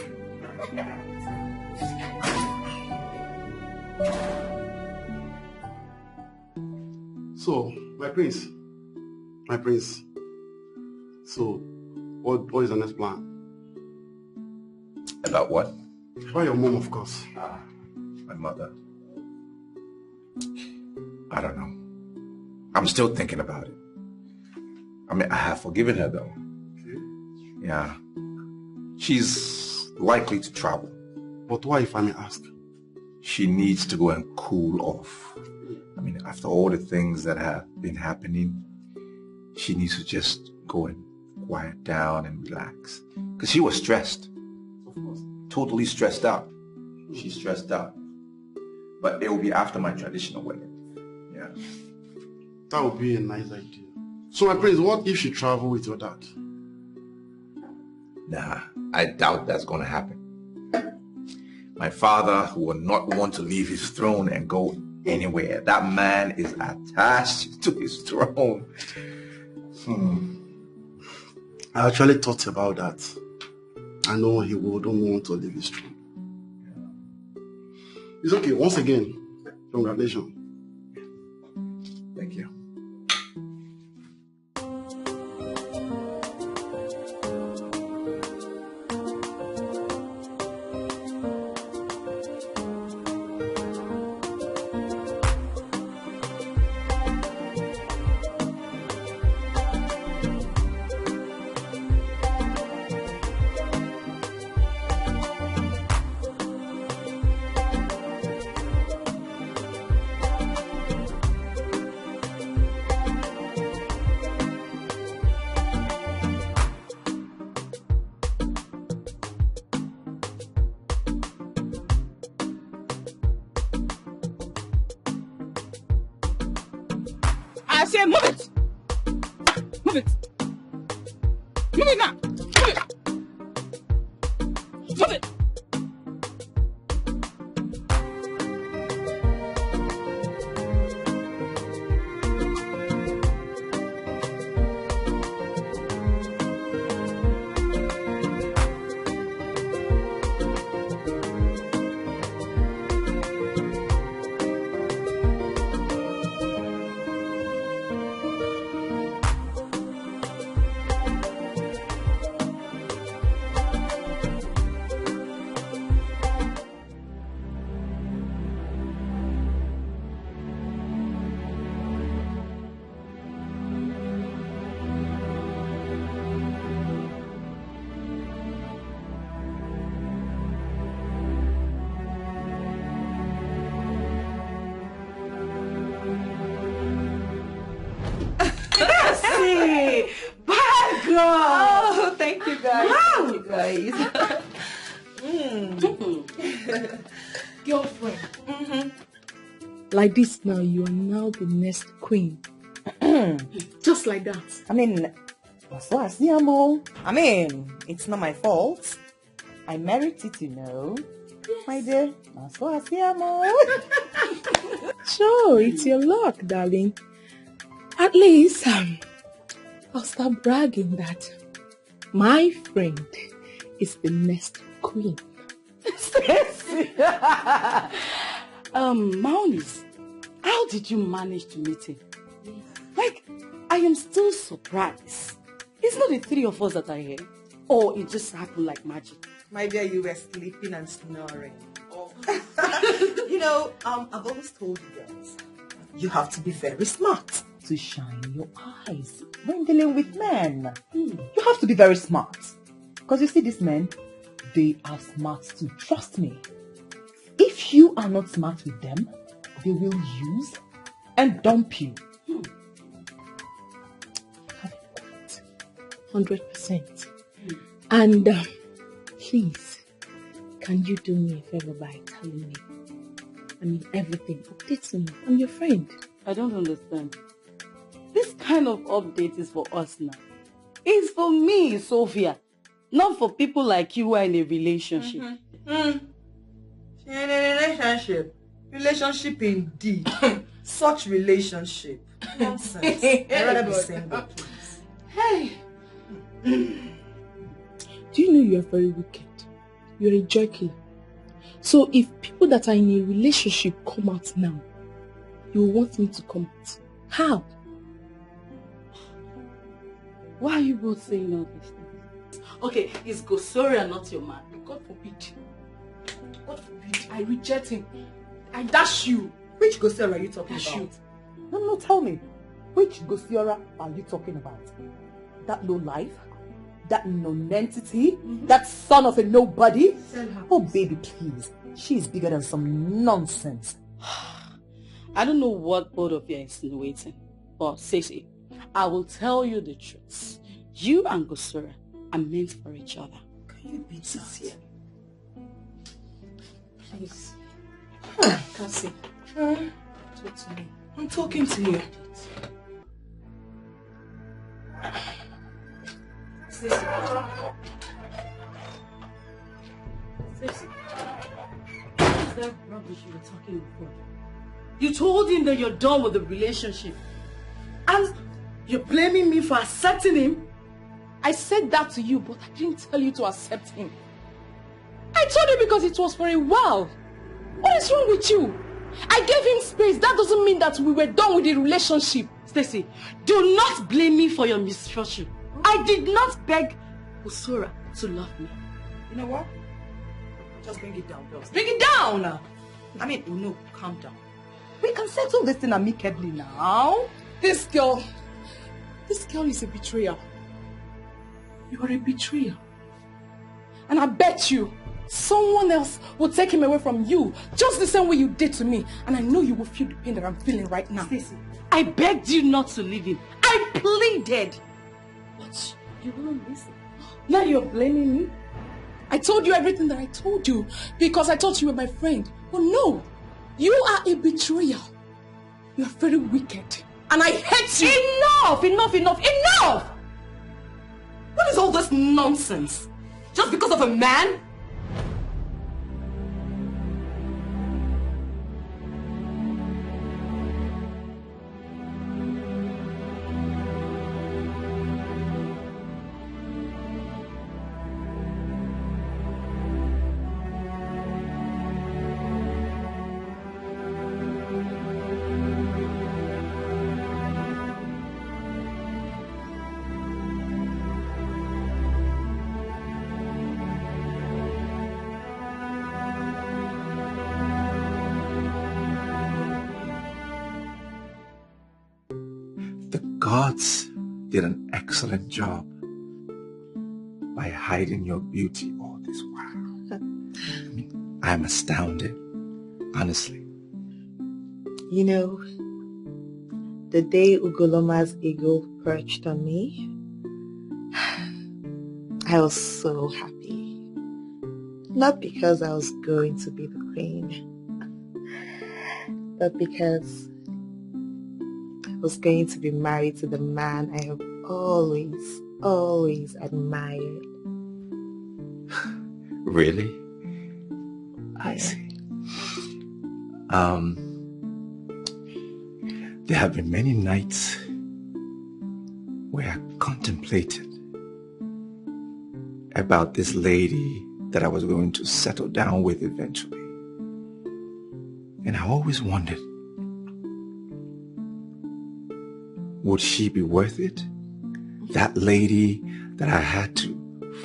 So, my prince. So, what is the next plan? About what? About your mom, of course. My mother. I don't know. I'm still thinking about it. I mean, I have forgiven her though. Okay. Yeah. She's likely to travel. But why, if I may ask? She needs to go and cool off. I mean, after all the things that have been happening, she needs to just go and quiet down and relax. Because she was stressed. Of course. Totally stressed out. She's stressed out. But it will be after my traditional wedding. Yeah. That would be a nice idea. So, my prince, what if she travel with your dad? Nah, I doubt that's going to happen. My father will not want to leave his throne and go anywhere. That man is attached to his throne. I actually thought about that. I know he wouldn't want to leave his throne. It's okay. Once again, congratulations. Thank you. I say move it. Move it. Move it now. Move it. Move it. Oh, thank you guys. Wow. Thank you guys. Girlfriend. Like this now, you are now the next queen. Just like that. I mean, it's not my fault. I married it, you know. Yes. My dear. Sure, it's your luck, darling. At least, I'll start bragging that my friend is the next queen. Stacy! Maunis, how did you manage to meet him? Like, I am still surprised. It's not the three of us that are here. Or it just happened like magic. My dear, you were sleeping and snoring. Oh. You know, I've always told you guys, you have to be very smart to shine your eyes when dealing with men. You have to be very smart. Because you see these men, they are smart too. Trust me. If you are not smart with them, they will use and dump you. 100%. And please, can you do me a favor by telling me? I mean, everything. Update me. I'm your friend. I don't understand. This kind of update is for us now. It's for me, Sophia. Not for people like you who are in a relationship. In a relationship. Relationship indeed. Such relationship. Nonsense. I'd rather be single, please. Hey! Do you know you are very wicked? You're a joy killer. So if people that are in a relationship come out now, you want me to come out. How? Why are you both saying all these things? Okay, is Gosoria not your man? God forbid. God forbid. I reject him. I dash you. Which Gosoria are you talking about? Shoot. No, tell me. Which Gosoria are you talking about? That low life? That non-entity? That son of a nobody? Oh, baby, please. She is bigger than some nonsense. I don't know what both of you are insinuating, but Stacy, I will tell you the truth. You and Gosura are meant for each other. Can you be sincere? Please. Cassie. Talk to me. I'm talking to you. Stacy. Stacy. What is that rubbish you were talking before? You told him that you're done with the relationship. And you're blaming me for accepting him? I said that to you, but I didn't tell you to accept him. I told you because it was for a while. What is wrong with you? I gave him space. That doesn't mean that we were done with the relationship. Stacy, do not blame me for your misfortune. I did not beg Usura to love me. You know what? Just bring it down, girls. Bring it down! I mean, no, calm down. We can settle this thing amicably now. This girl is a betrayer. You are a betrayer. And I bet you someone else will take him away from you, just the same way you did to me. And I know you will feel the pain that I'm feeling right now. Stacy, I begged you not to leave him. I pleaded. But you won't listen. Now you're blaming me? I told you everything that I told you because I thought you were my friend. But no, you are a betrayer. You are very wicked. And I hate you. Enough! What is all this nonsense? Just because of a man? Gods did an excellent job by hiding your beauty all this while. I mean, I'm astounded, honestly. You know, the day Ugoloma's ego perched on me, I was so happy. Not because I was going to be the queen, but because I was going to be married to the man I have always admired. Really? I see. There have been many nights where I contemplated about this lady that I was going to settle down with eventually. And I always wondered, would she be worth it? That lady that I had to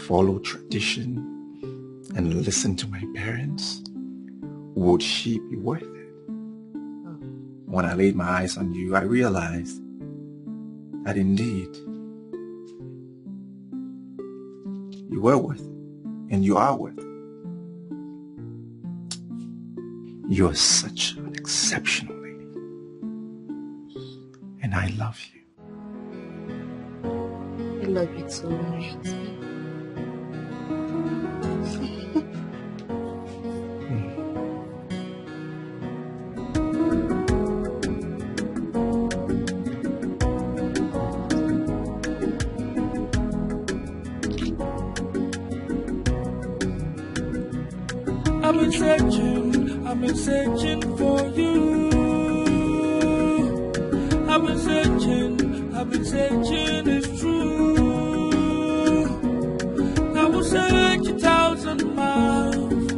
follow tradition and listen to my parents, would she be worth it? When I laid my eyes on you, I realized that indeed you were worth it, and you are worth it. You're such an exceptional lady, and I love you. I love you too much. I've been searching for you. I've been searching, it's true. I will search 1,000 miles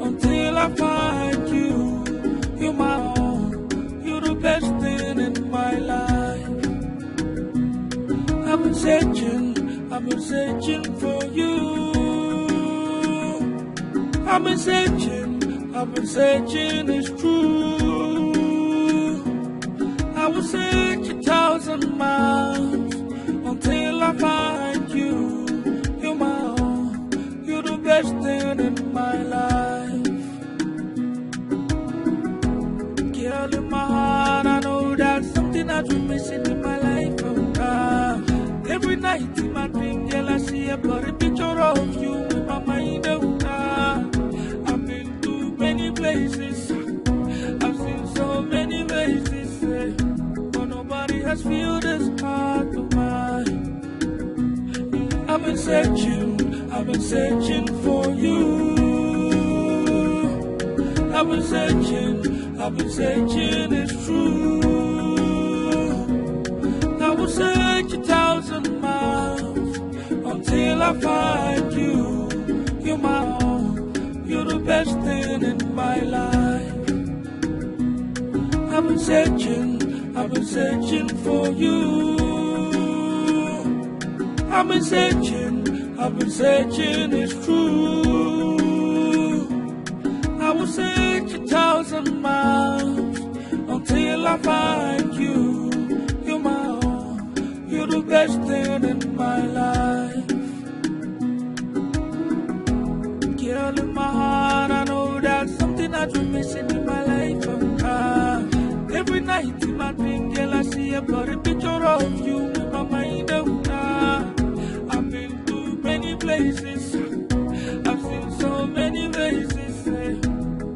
until I find you. You're my own, you're the best thing in my life. I've been searching for you. I've been searching, it's true. I will search 1,000 miles until I find you. You're my own, you're the best thing in my life. Girl, in my heart, I know that's something that you're missing in my life. Every night in my dream, girl, I see a blurry picture of you in my mind. Places. I've seen so many faces, but nobody has filled this heart of mine. I've been searching for you. I've been searching, it's true. I will search 1,000 miles until I find you. You're my own, you're the best thing in my life. I've been searching for you. I've been searching, it's true. I will search 1,000 miles until I find you. You're my own, you're the best thing in my life. Girl, in my heart, I know that's something that you're missing in my life. Every night in my dream, girl, I see a blurry picture of you in my mind. I've been to many places, I've seen so many faces,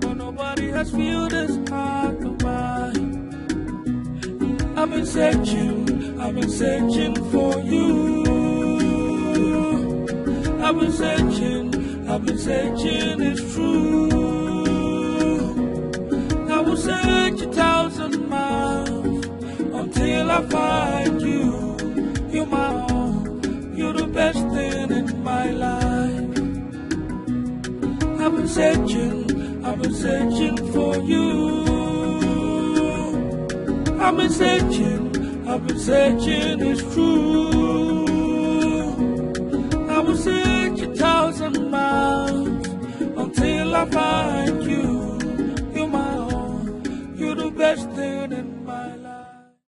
but nobody has filled this heart of mine. I've been searching for you. I've been searching, it's true. I will search 1,000 miles until I find you. You're my own, you're the best thing in my life. I've been searching for you. I've been searching, it's true. I will search 1,000 miles until I find